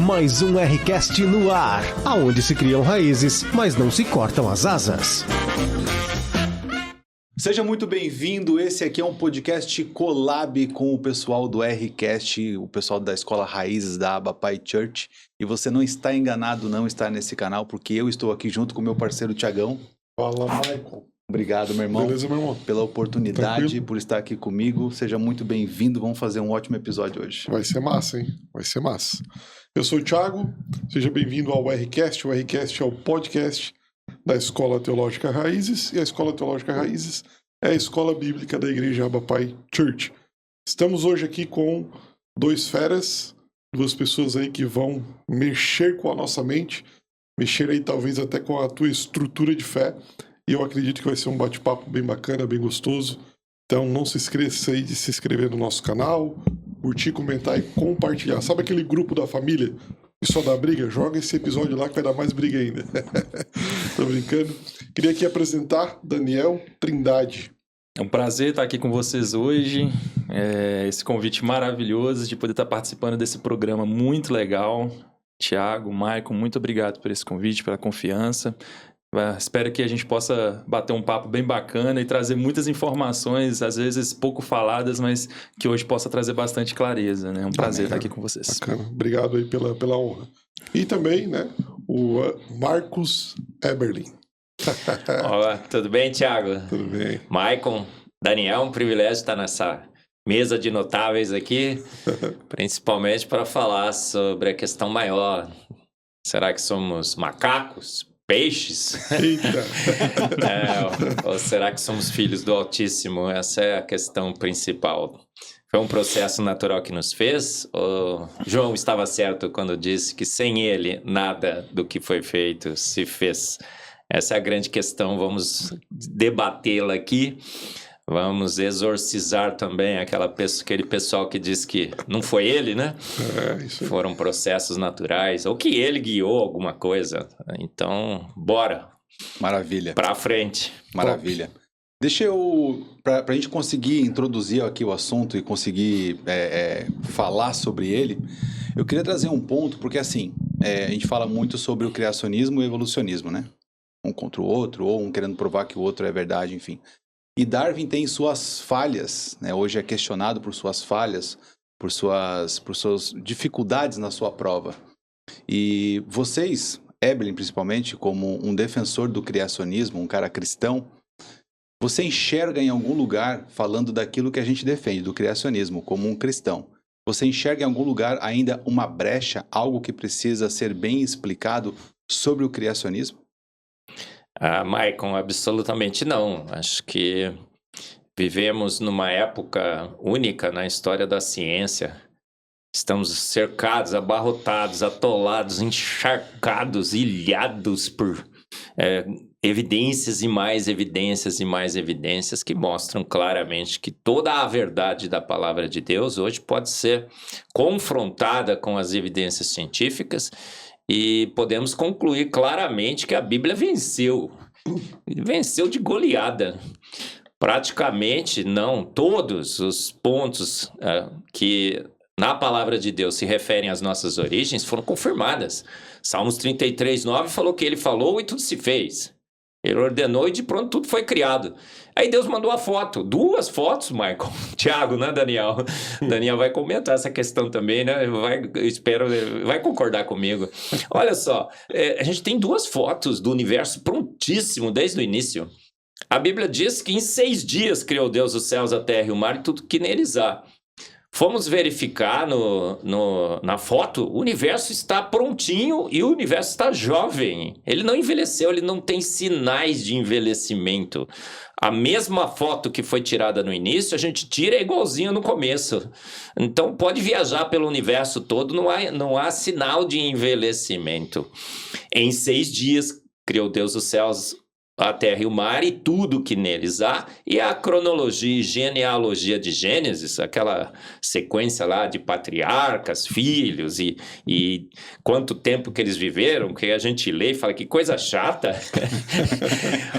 Mais um Rcast no ar, aonde se criam raízes, mas não se cortam as asas. Seja muito bem-vindo, esse aqui é um podcast collab com o pessoal do Rcast, o pessoal da Escola Raízes da Abapai Church. E você não está enganado não estar nesse canal, porque eu estou aqui junto com o meu parceiro Tiagão. Fala, Michael. Obrigado, meu irmão. Beleza, meu irmão? Pela oportunidade, Tranquilo? por estar aqui comigo. Seja muito bem-vindo, vamos fazer um ótimo episódio hoje. Vai ser massa, hein? Vai ser massa. Eu sou o Thiago, seja bem-vindo ao Rcast. O Rcast é o podcast da Escola Teológica Raízes, e a Escola Teológica Raízes é a escola bíblica da Igreja Abapai Church. Estamos hoje aqui com dois feras, duas pessoas aí que vão mexer com a nossa mente, mexer aí talvez até com a tua estrutura de fé, e eu acredito que vai ser um bate-papo bem bacana, bem gostoso. Então não se esqueça aí de se inscrever no nosso canal, curtir, comentar e compartilhar. Sabe aquele grupo da família que só dá briga? Joga esse episódio lá que vai dar mais briga ainda. Tô brincando. Queria aqui apresentar Daniel Trindade. É um prazer estar aqui com vocês hoje. Esse convite maravilhoso de poder estar participando desse programa muito legal. Thiago, Maicon, muito obrigado por esse convite, pela confiança. Espero que a gente possa bater um papo bem bacana e trazer muitas informações, às vezes pouco faladas, mas que hoje possa trazer bastante clareza, né? É um prazer estar aqui com vocês. Bacana. Obrigado aí pela honra. E também, né, o Marcos Eberlin. Olá, tudo bem, Thiago? Tudo bem. Maicon, Daniel, um privilégio estar nessa mesa de notáveis aqui, principalmente para falar sobre a questão maior. Será que somos macacos? Peixes? Eita! Ou será que somos filhos do Altíssimo? Essa é a questão principal. Foi um processo natural que nos fez? Ou João estava certo quando disse que sem ele nada do que foi feito se fez? Essa é a grande questão, vamos debatê-la aqui. Vamos exorcizar também aquele pessoal que diz que não foi ele, né? Isso aí. Foram processos naturais, ou que ele guiou alguma coisa. Então, bora. Maravilha. Pra frente. Maravilha. Deixa eu, para a gente conseguir introduzir aqui o assunto e conseguir falar sobre ele, eu queria trazer um ponto, porque assim, a gente fala muito sobre o criacionismo e o evolucionismo, né? Um contra o outro, ou um querendo provar que o outro é verdade, enfim. E Darwin tem suas falhas, né? Hoje é questionado por suas falhas, por suas dificuldades na sua prova. E vocês, Eberlin principalmente, como um defensor do criacionismo, um cara cristão, você enxerga em algum lugar, falando daquilo que a gente defende, do criacionismo, como um cristão, você enxerga em algum lugar ainda uma brecha, algo que precisa ser bem explicado sobre o criacionismo? Maicon, absolutamente não. Acho que vivemos numa época única na história da ciência. Estamos cercados, abarrotados, atolados, encharcados, ilhados por evidências e mais evidências e mais evidências que mostram claramente que toda a verdade da palavra de Deus hoje pode ser confrontada com as evidências científicas. E podemos concluir claramente que a Bíblia venceu de goleada. Praticamente, não todos os pontos que na palavra de Deus se referem às nossas origens foram confirmadas. Salmos 33:9 falou que ele falou e tudo se fez. Ele ordenou e de pronto tudo foi criado. Aí Deus mandou a foto, 2 fotos, Michael. Tiago, né, Daniel? Daniel vai comentar essa questão também, né? Vai concordar comigo. Olha só, a gente tem 2 fotos do universo prontíssimo desde o início. A Bíblia diz que em 6 dias criou Deus os céus, a terra e o mar e tudo que neles há. Fomos verificar na foto, o universo está prontinho e o universo está jovem. Ele não envelheceu, ele não tem sinais de envelhecimento. A mesma foto que foi tirada no início, a gente tira igualzinho no começo. Então pode viajar pelo universo todo, não há sinal de envelhecimento. Em 6 dias criou Deus os céus, a terra e o mar e tudo que neles há, e a cronologia e genealogia de Gênesis, aquela sequência lá de patriarcas, filhos e quanto tempo que eles viveram, que a gente lê e fala que coisa chata.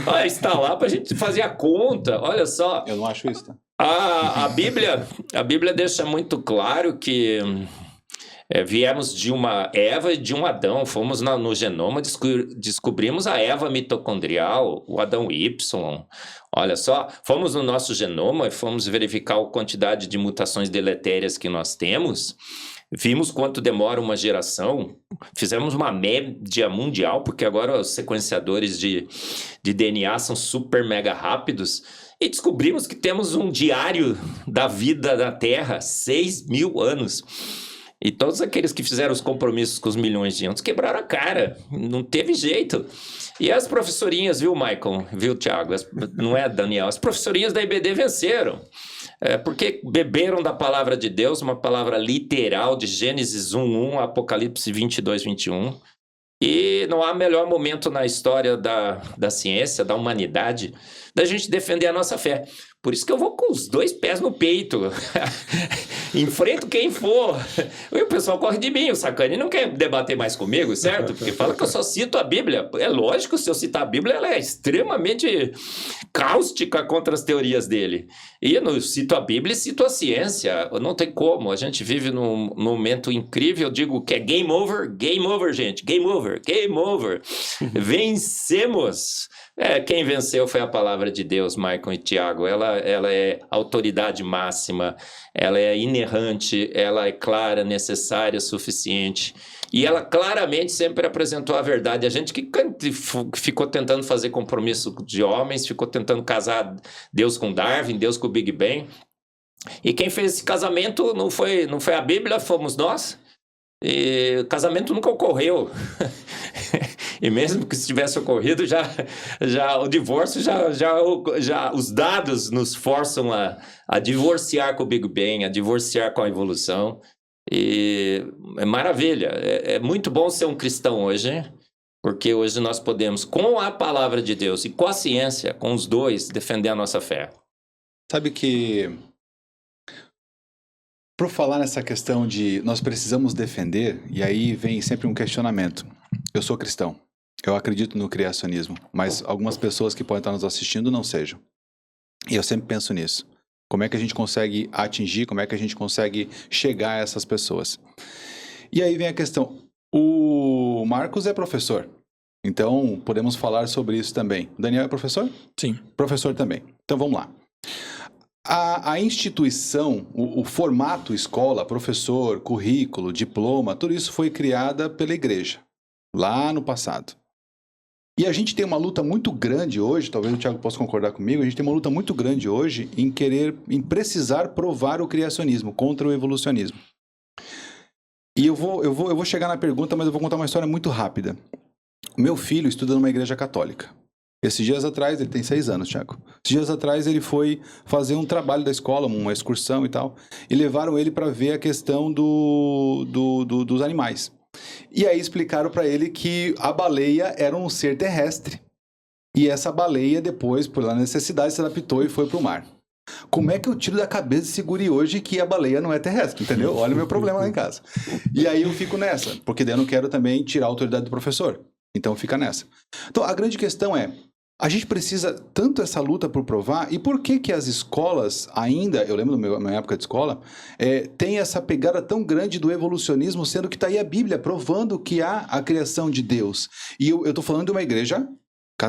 Olha, está lá para a gente fazer a conta, olha só. Eu não acho isso, tá? A Bíblia deixa muito claro que Viemos de uma Eva e de um Adão, fomos no genoma, descobrimos a Eva mitocondrial, o Adão Y. Olha só, fomos no nosso genoma e fomos verificar a quantidade de mutações deletérias que nós temos. Vimos quanto demora uma geração, fizemos uma média mundial, porque agora os sequenciadores de DNA são super mega rápidos, e descobrimos que temos um diário da vida da Terra, 6.000 anos. E todos aqueles que fizeram os compromissos com os milhões de anos quebraram a cara, não teve jeito. E as professorinhas, viu, Michael, viu, Thiago, não é, Daniel, as professorinhas da IBD venceram. Porque beberam da palavra de Deus, uma palavra literal de Gênesis 1:1, Apocalipse 22:21. E não há melhor momento na história da ciência, da humanidade, da gente defender a nossa fé. Por isso que eu vou com os 2 pés no peito. Enfrento quem for. E o pessoal corre de mim, o Sacani não quer debater mais comigo, certo? Porque fala que eu só cito a Bíblia. É lógico, se eu citar a Bíblia, ela é extremamente cáustica contra as teorias dele. E eu não cito a Bíblia e cito a ciência. Não tem como. A gente vive num momento incrível. Eu digo que é game over, gente. Game over. Vencemos. Quem venceu foi a palavra de Deus, Michael e Tiago. Ela é autoridade máxima, ela é inerrante, ela é clara, necessária, suficiente. E ela claramente sempre apresentou a verdade. A gente que ficou tentando fazer compromisso de homens, ficou tentando casar Deus com Darwin, Deus com o Big Bang. E quem fez esse casamento não foi a Bíblia, fomos nós. E o casamento nunca ocorreu. E mesmo que se tivesse ocorrido, já o divórcio, já os dados nos forçam a divorciar com o Big Bang, a divorciar com a evolução. E é maravilha. É muito bom ser um cristão hoje, hein? Porque hoje nós podemos, com a palavra de Deus e com a ciência, com os dois, defender a nossa fé. Sabe que, por falar nessa questão de nós precisamos defender, e aí vem sempre um questionamento. Eu sou cristão, eu acredito no criacionismo, mas algumas pessoas que podem estar nos assistindo não sejam. E eu sempre penso nisso. Como é que a gente consegue atingir, como é que a gente consegue chegar a essas pessoas? E aí vem a questão, o Marcos é professor, então podemos falar sobre isso também. O Daniel é professor? Sim. Professor também. Então vamos lá. A instituição, o formato escola, professor, currículo, diploma, tudo isso foi criada pela igreja, lá no passado. E a gente tem uma luta muito grande hoje, talvez o Thiago possa concordar comigo, a gente tem uma luta muito grande hoje em precisar provar o criacionismo contra o evolucionismo. E eu vou chegar na pergunta, mas eu vou contar uma história muito rápida. O meu filho estuda numa igreja católica. Esses dias atrás, ele tem 6 anos, Thiago. Esses dias atrás ele foi fazer um trabalho da escola, uma excursão e tal, e levaram ele para ver a questão dos animais. E aí explicaram para ele que a baleia era um ser terrestre. E essa baleia depois, por lá necessidade, se adaptou e foi para o mar. Como é que eu tiro da cabeça desse guri hoje que a baleia não é terrestre, entendeu? Olha o meu problema lá em casa. E aí eu fico nessa, porque daí eu não quero também tirar a autoridade do professor. Então fica nessa. Então a grande questão é, a gente precisa tanto essa luta por provar, e por que as escolas ainda, eu lembro da minha época de escola, tem essa pegada tão grande do evolucionismo, sendo que está aí a Bíblia provando que há a criação de Deus. E eu estou falando de uma igreja,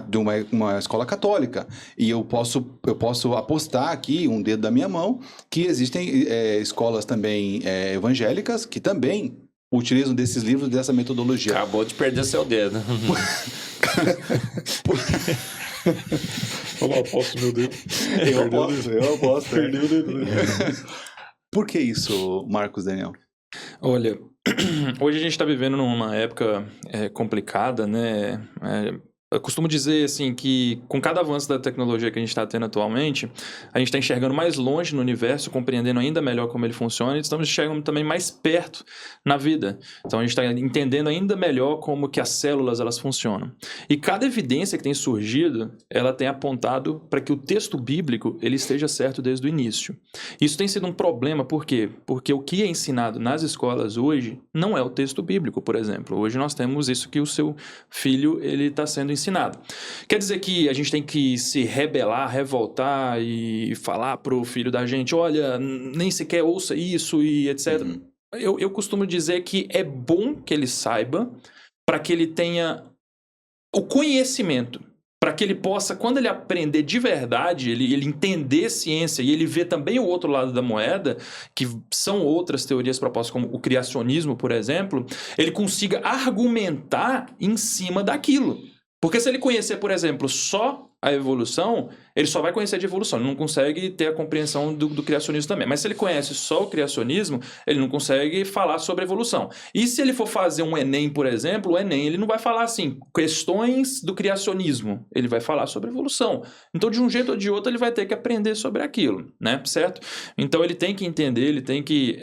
de uma escola católica, e eu posso apostar aqui, um dedo da minha mão, que existem escolas também evangélicas que também utilizam desses livros, dessa metodologia. Acabou de perder seu dedo. Eu não aposto meu dedo. Eu aposto. Perdeu o dedo. Por que isso, Marcos, Daniel? Olha, hoje a gente está vivendo numa época complicada, né? Eu costumo dizer assim que com cada avanço da tecnologia que a gente está tendo atualmente, a gente está enxergando mais longe no universo, compreendendo ainda melhor como ele funciona, e estamos enxergando também mais perto na vida. Então a gente está entendendo ainda melhor como que as células elas funcionam. E cada evidência que tem surgido, ela tem apontado para que o texto bíblico ele esteja certo desde o início. Isso tem sido um problema, por quê? Porque o que é ensinado nas escolas hoje não é o texto bíblico, por exemplo. Hoje nós temos isso que o seu filho ele está sendo ensinado. Quer dizer que a gente tem que se rebelar, revoltar e falar pro filho da gente, olha, nem sequer ouça isso e etc. eu costumo dizer que é bom que ele saiba para que ele tenha o conhecimento, para que ele possa, quando ele aprender de verdade, ele entender ciência e ele ver também o outro lado da moeda, que são outras teorias propostas, como o criacionismo, por exemplo, ele consiga argumentar em cima daquilo. Porque se ele conhecer, por exemplo, só a evolução, ele só vai conhecer de evolução, ele não consegue ter a compreensão do criacionismo também. Mas se ele conhece só o criacionismo, ele não consegue falar sobre evolução. E se ele for fazer um Enem, por exemplo, o Enem ele não vai falar assim, questões do criacionismo, ele vai falar sobre evolução. Então, de um jeito ou de outro, ele vai ter que aprender sobre aquilo, né? Certo? Então, ele tem que entender, ele tem que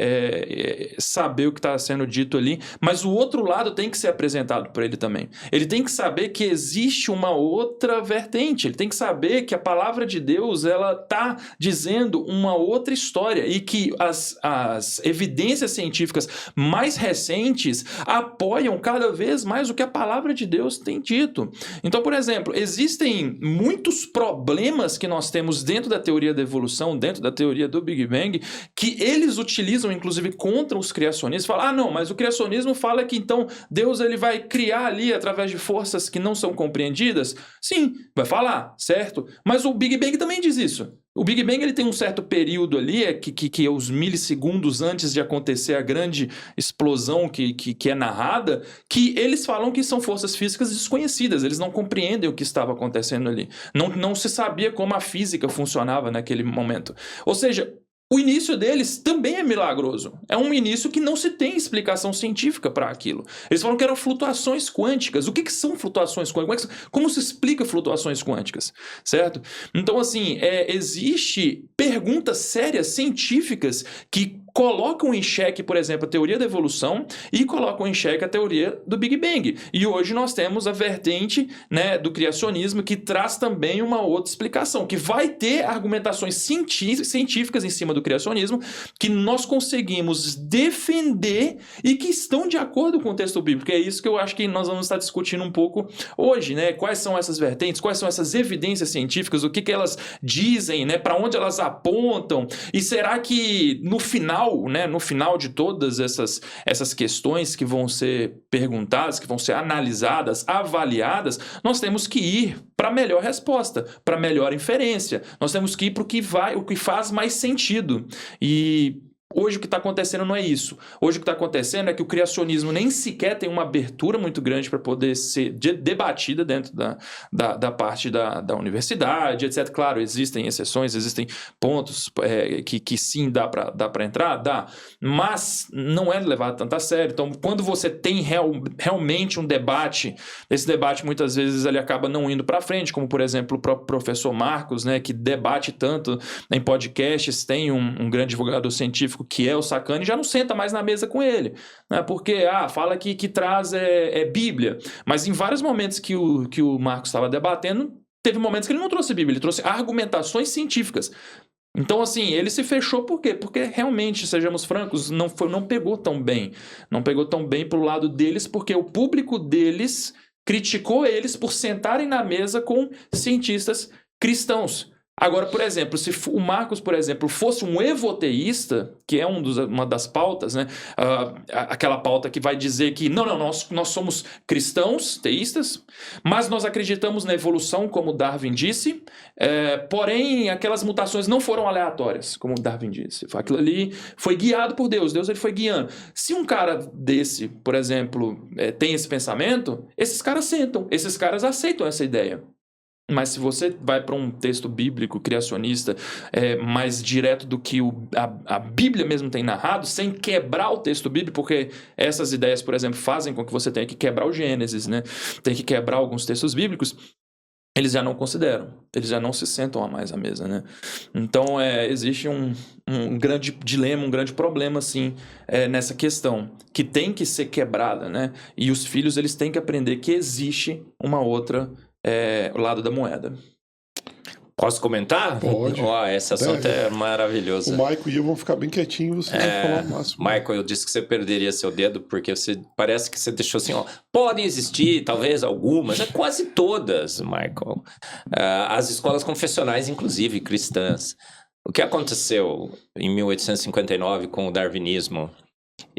saber o que está sendo dito ali, mas o outro lado tem que ser apresentado para ele também. Ele tem que saber que existe uma outra vertente, ele tem que saber que a palavra de Deus, ela está dizendo uma outra história e que as evidências científicas mais recentes apoiam cada vez mais o que a palavra de Deus tem dito. Então, por exemplo, existem muitos problemas que nós temos dentro da teoria da evolução, dentro da teoria do Big Bang, que eles utilizam, inclusive, contra os criacionistas. Falam, não, mas o criacionismo fala que então Deus ele vai criar ali através de forças que não são compreendidas. Sim, vai falar, certo? Mas o Big Bang também diz isso. O Big Bang ele tem um certo período ali, que é os milissegundos antes de acontecer a grande explosão que é narrada, que eles falam que são forças físicas desconhecidas, eles não compreendem o que estava acontecendo ali. Não se sabia como a física funcionava naquele momento. Ou seja, o início deles também é milagroso. É um início que não se tem explicação científica para aquilo. Eles falam que eram flutuações quânticas. O que são flutuações quânticas? Como se explica flutuações quânticas? Certo? Então, assim, existe perguntas sérias científicas que colocam em xeque, por exemplo, a teoria da evolução e colocam em xeque a teoria do Big Bang. E hoje nós temos a vertente, né, do criacionismo que traz também uma outra explicação, que vai ter argumentações científicas em cima do criacionismo que nós conseguimos defender e que estão de acordo com o texto bíblico. É isso que eu acho que nós vamos estar discutindo um pouco hoje, né? Quais são essas vertentes, quais são essas evidências científicas, o que elas dizem, né? Para onde elas apontam, e será que no final, né, no final de todas essas questões que vão ser perguntadas, que vão ser analisadas, avaliadas, nós temos que ir para a melhor resposta, para a melhor inferência. Nós temos que ir para o que faz mais sentido. E hoje o que está acontecendo não é isso. Hoje o que está acontecendo é que o criacionismo nem sequer tem uma abertura muito grande para poder ser debatida dentro da parte da universidade, etc. Claro, existem exceções, existem pontos que sim dá para entrar, dá, mas não é levado tanto a sério. Então, quando você tem realmente um debate, esse debate muitas vezes ele acaba não indo para frente, como por exemplo o próprio professor Marcos, né, que debate tanto em podcasts, tem um grande divulgador científico que é o Sacani, já não senta mais na mesa com ele, né? Porque fala que traz Bíblia, mas em vários momentos que o Marcos estava debatendo, teve momentos que ele não trouxe Bíblia, ele trouxe argumentações científicas. Então, assim, ele se fechou por quê? Porque realmente, sejamos francos, não pegou tão bem. Não pegou tão bem pro lado deles, porque o público deles criticou eles por sentarem na mesa com cientistas cristãos. Agora, por exemplo, se o Marcos, por exemplo, fosse um evoteísta, que é uma das pautas, né? Aquela pauta que vai dizer que nós somos cristãos, teístas, mas nós acreditamos na evolução, como Darwin disse, porém aquelas mutações não foram aleatórias, como Darwin disse. Aquilo ali foi guiado por Deus ele foi guiando. Se um cara desse, por exemplo, tem esse pensamento, esses caras sentam, esses caras aceitam essa ideia. Mas se você vai para um texto bíblico criacionista mais direto do que a Bíblia mesmo tem narrado, sem quebrar o texto bíblico, porque essas ideias, por exemplo, fazem com que você tenha que quebrar o Gênesis, né? Tem que quebrar alguns textos bíblicos, eles já não consideram, eles já não se sentam a mais à mesa, né? Então, existe um grande dilema, um grande problema, assim, nessa questão, que tem que ser quebrada, né? E os filhos, eles têm que aprender que existe uma outra o lado da moeda. Posso comentar? Pode. Esse assunto é maravilhoso. O Michael e eu vão ficar bem quietinhos, você vai falar o máximo. Michael, eu disse que você perderia seu dedo, porque parece que você deixou assim, podem existir, talvez algumas, quase todas, Michael. As escolas confessionais, inclusive cristãs. O que aconteceu em 1859 com o darwinismo?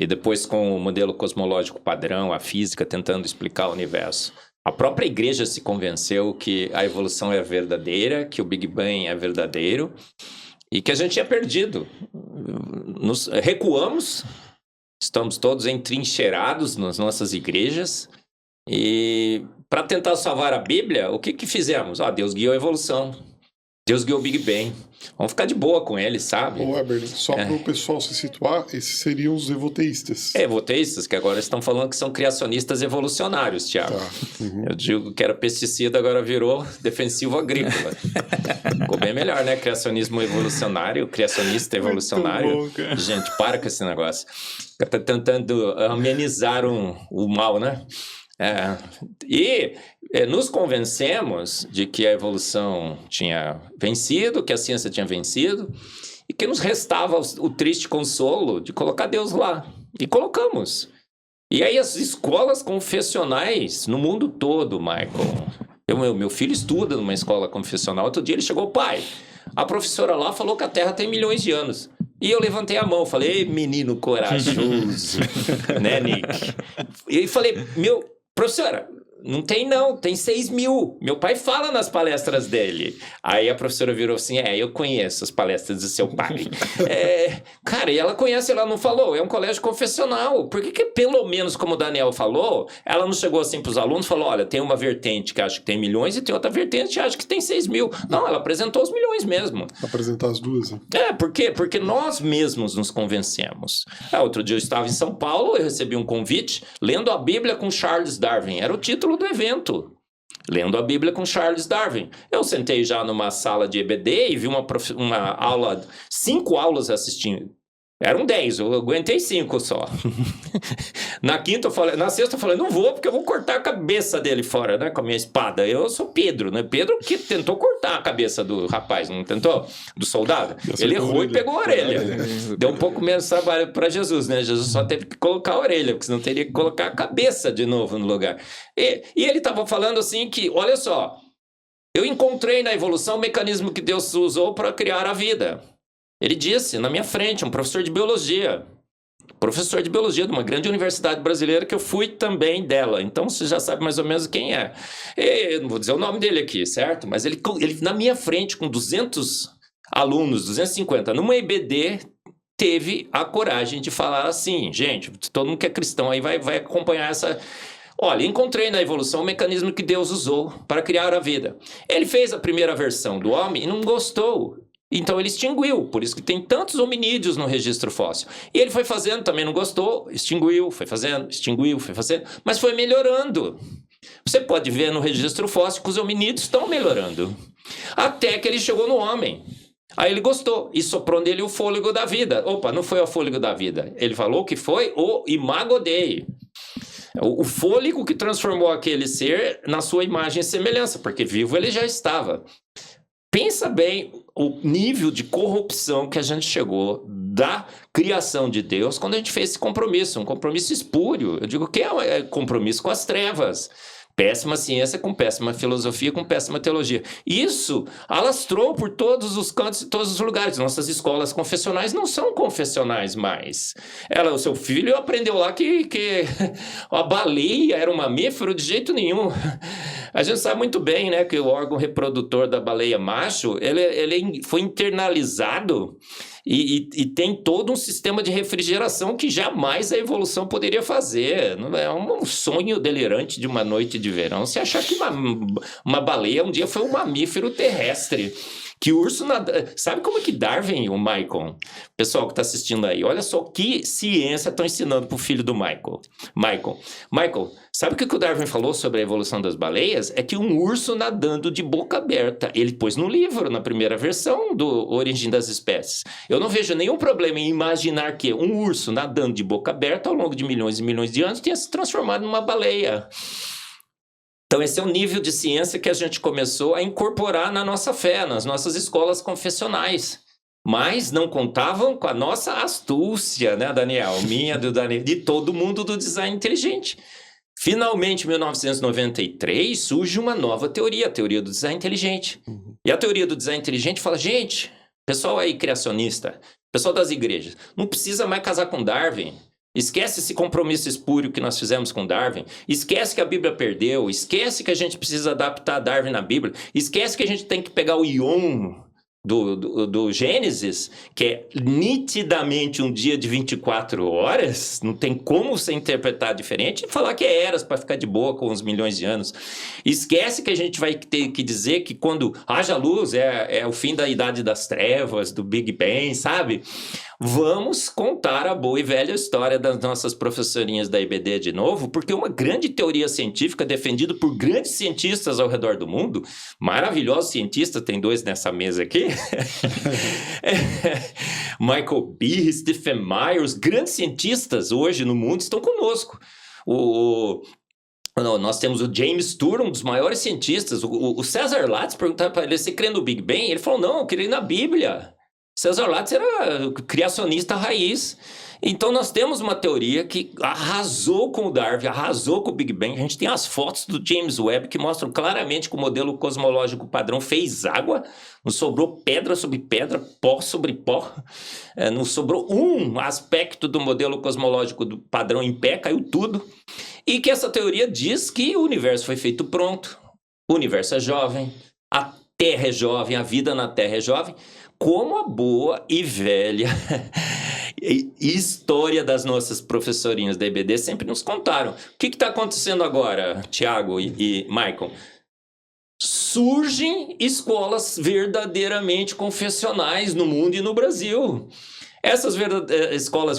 e depois com o modelo cosmológico padrão, a física tentando explicar o universo. A própria igreja se convenceu que a evolução é verdadeira, que o Big Bang é verdadeiro e que a gente tinha perdido. Nos recuamos, estamos todos entrincheirados nas nossas igrejas e para tentar salvar a Bíblia, o que fizemos? Deus guiou a evolução, Deus guiou o Big Bang. Vamos ficar de boa com ele, sabe? Ô, Eberlin, só para o pessoal se situar, esses seriam os evoteístas. Evoteístas, que agora estão falando que são criacionistas evolucionários, Thiago. Tá. Uhum. Eu digo que era pesticida, agora virou defensivo agrícola. Ficou bem melhor, né? Criacionismo evolucionário, criacionista evolucionário. Muito bom, cara. Gente, para com esse negócio. Tá tentando amenizar o mal, né? Nos convencemos de que a evolução tinha vencido, que a ciência tinha vencido, e que nos restava o triste consolo de colocar Deus lá. E colocamos. E aí as escolas confessionais no mundo todo, Michael. Meu filho estuda numa escola confessional. Outro dia ele chegou, pai, a professora lá falou que a Terra tem milhões de anos. E eu levantei a mão, falei, menino corajoso, né, Nick? E falei, professora, não tem não, tem 6.000. Meu pai fala nas palestras dele. Aí a professora virou assim, eu conheço as palestras do seu pai. Cara, e ela conhece, ela não falou, é um colégio confessional. Por que pelo menos, como o Daniel falou, ela não chegou assim para os alunos e falou, olha, tem uma vertente que acha que tem milhões e tem outra vertente que acha que tem 6.000. Não, ela apresentou os milhões mesmo. Apresentar as duas, né? Por quê? Porque nós mesmos nos convencemos. Outro dia eu estava em São Paulo, eu recebi um convite, lendo a Bíblia com Charles Darwin. Era o título do evento. Lendo a Bíblia com Charles Darwin. Eu sentei já numa sala de EBD e vi uma aula, 5 aulas assistindo. Eram 10, eu aguentei 5 só. Na sexta eu falei, não vou, porque eu vou cortar a cabeça dele fora, né, com a minha espada. Eu sou Pedro, né? Pedro que tentou cortar a cabeça do rapaz, não tentou? Do soldado. Ele errou e pegou a orelha. Deu um pouco menos de trabalho para Jesus, né? Jesus só teve que colocar a orelha, porque senão teria que colocar a cabeça de novo no lugar. E ele estava falando assim que, olha só, eu encontrei na evolução o mecanismo que Deus usou para criar a vida. Ele disse, na minha frente, um professor de biologia de uma grande universidade brasileira, que eu fui também dela. Então, você já sabe mais ou menos quem é. Eu não vou dizer o nome dele aqui, certo? Mas ele na minha frente, com 200 alunos, 250, numa EBD, teve a coragem de falar assim, gente, todo mundo que é cristão aí vai acompanhar essa... Olha, encontrei na evolução o mecanismo que Deus usou para criar a vida. Ele fez a primeira versão do homem e não gostou. Então ele extinguiu, por isso que tem tantos hominídeos no registro fóssil. E ele foi fazendo, também não gostou, extinguiu, foi fazendo, extinguiu, foi fazendo, mas foi melhorando. Você pode ver no registro fóssil que os hominídeos estão melhorando. Até que ele chegou no homem. Aí ele gostou e soprou nele o fôlego da vida. Opa, não foi o fôlego da vida. Ele falou que foi o imago Dei. O fôlego que transformou aquele ser na sua imagem e semelhança, porque vivo ele já estava. Pensa bem o nível de corrupção que a gente chegou da criação de Deus quando a gente fez esse compromisso, um compromisso espúrio. Eu digo que é compromisso com as trevas. Péssima ciência com péssima filosofia, com péssima teologia. Isso alastrou por todos os cantos e todos os lugares. Nossas escolas confessionais não são confessionais mais. O seu filho aprendeu lá que a baleia era um mamífero de jeito nenhum. A gente sabe muito bem, né, que o órgão reprodutor da baleia macho, ele foi internalizado e tem todo um sistema de refrigeração que jamais a evolução poderia fazer. É um sonho delirante de uma noite de verão se achar que uma baleia um dia foi um mamífero terrestre. Que o urso nada... Sabe como é que Darwin, o Michael, pessoal que está assistindo aí, olha só que ciência estão ensinando para o filho do Michael, sabe o que o Darwin falou sobre a evolução das baleias? É que um urso nadando de boca aberta. Ele pôs no livro, na primeira versão do Origem das Espécies. Eu não vejo nenhum problema em imaginar que um urso nadando de boca aberta ao longo de milhões e milhões de anos tenha se transformado numa baleia. Então, esse é o nível de ciência que a gente começou a incorporar na nossa fé, nas nossas escolas confessionais. Mas não contavam com a nossa astúcia, né, Daniel? Minha, do Daniel, de todo mundo do design inteligente. Finalmente, em 1993, surge uma nova teoria, a teoria do design inteligente. E a teoria do design inteligente fala, gente, pessoal aí criacionista, pessoal das igrejas, não precisa mais casar com Darwin. Esquece esse compromisso espúrio que nós fizemos com Darwin. Esquece que a Bíblia perdeu. Esquece que a gente precisa adaptar Darwin na Bíblia. Esquece que a gente tem que pegar o Ion do Gênesis, que é nitidamente um dia de 24 horas, não tem como você interpretar diferente, e falar que é eras para ficar de boa com uns milhões de anos. Esquece que a gente vai ter que dizer que quando haja luz é o fim da idade das trevas, do Big Bang, sabe? Vamos contar a boa e velha história das nossas professorinhas da IBD de novo, porque uma grande teoria científica defendida por grandes cientistas ao redor do mundo, maravilhosos cientistas, tem 2 nessa mesa aqui, Michael Behe, Stephen Myers, grandes cientistas hoje no mundo estão conosco. Nós temos o James Tour, um dos maiores cientistas. O César Lattes, perguntaram para ele, você crê no Big Bang? Ele falou, não, eu creio na Bíblia. César Lattes era criacionista raiz. Então nós temos uma teoria que arrasou com o Darwin, arrasou com o Big Bang. A gente tem as fotos do James Webb que mostram claramente que o modelo cosmológico padrão fez água, não sobrou pedra sobre pedra, pó sobre pó, não sobrou um aspecto do modelo cosmológico do padrão em pé, caiu tudo. E que essa teoria diz que o universo foi feito pronto, o universo é jovem, a Terra é jovem, a vida na Terra é jovem, como a boa e velha história das nossas professorinhas da IBD sempre nos contaram. O que está acontecendo agora, Tiago e Michael? Surgem escolas verdadeiramente confessionais no mundo e no Brasil. Essas escolas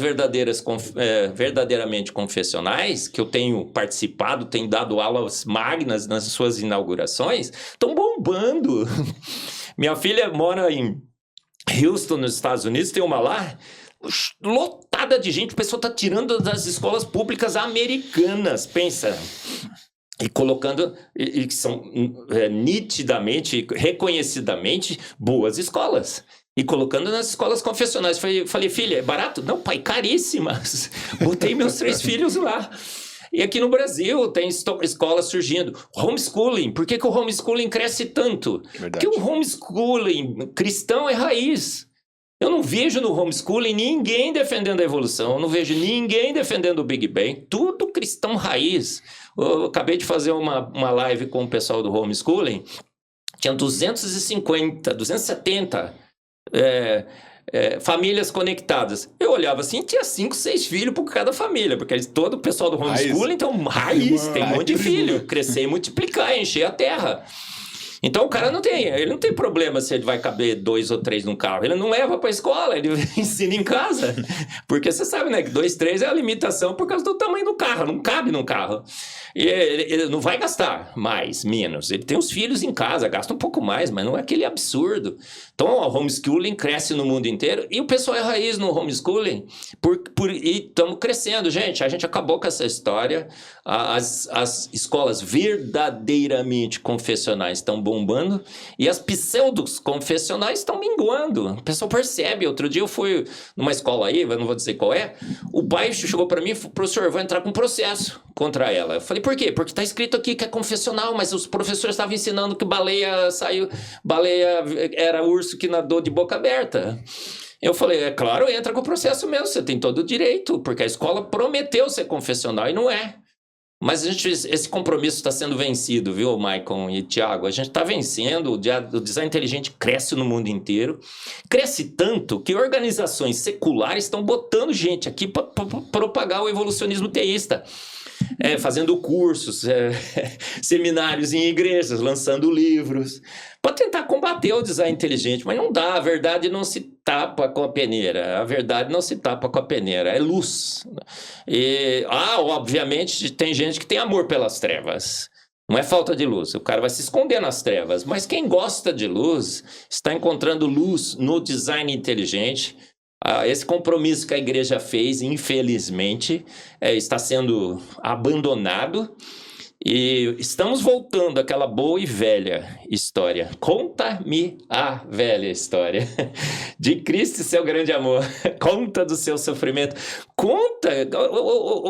verdadeiramente confessionais, que eu tenho participado, tenho dado aulas magnas nas suas inaugurações, estão bombando. Minha filha mora em Houston, nos Estados Unidos, tem uma lá lotada de gente, o pessoal está tirando das escolas públicas americanas, pensa, e colocando, e que são nitidamente, reconhecidamente boas escolas, e colocando nas escolas confessionais. Falei, filha, é barato? Não, pai, caríssimas. Botei meus 3 filhos lá. E aqui no Brasil tem escolas surgindo. Homeschooling. Por que o homeschooling cresce tanto? Verdade. Porque o homeschooling cristão é raiz. Eu não vejo no homeschooling ninguém defendendo a evolução. Eu não vejo ninguém defendendo o Big Bang. Tudo cristão raiz. Eu acabei de fazer uma live com o pessoal do homeschooling. Tinha 270 famílias conectadas. Eu olhava assim, tinha 5, 6 filhos por cada família, porque todo o pessoal do homeschooling, então, raiz, tem um monte de filho, crescer e multiplicar, encher a terra. Então o cara ele não tem problema se ele vai caber 2 ou 3 num carro. Ele não leva para a escola, ele ensina em casa. Porque você sabe, né, que 2, 3 é a limitação por causa do tamanho do carro, não cabe num carro. E ele não vai gastar mais, menos. Ele tem os filhos em casa, gasta um pouco mais, mas não é aquele absurdo. Então o homeschooling cresce no mundo inteiro e o pessoal é raiz no homeschooling e estamos crescendo, gente. A gente acabou com essa história. As escolas verdadeiramente confessionais estão bombando e as pseudos confessionais estão minguando. O pessoal percebe. Outro dia eu fui numa escola aí, eu não vou dizer qual é, o pai chegou para mim e falou, professor, vai entrar com processo contra ela. Eu falei, por quê? Porque está escrito aqui que é confessional, mas os professores estavam ensinando que baleia era urso que nadou de boca aberta. Eu falei, é claro, entra com o processo mesmo, você tem todo o direito, porque a escola prometeu ser confessional e não é. Mas esse compromisso está sendo vencido, viu, Maicon e Tiago? A gente está vencendo, o design inteligente cresce no mundo inteiro. Cresce tanto que organizações seculares estão botando gente aqui para propagar o evolucionismo teísta. Fazendo cursos, seminários em igrejas, lançando livros, para tentar combater o design inteligente. Mas não dá, a verdade não se tapa com a peneira. A verdade não se tapa com a peneira, é luz. Obviamente, tem gente que tem amor pelas trevas. Não é falta de luz, o cara vai se esconder nas trevas. Mas quem gosta de luz está encontrando luz no design inteligente. Esse compromisso que a igreja fez, infelizmente, está sendo abandonado e estamos voltando àquela boa e velha história. Conta-me a velha história de Cristo e seu grande amor. Conta do seu sofrimento. Conta,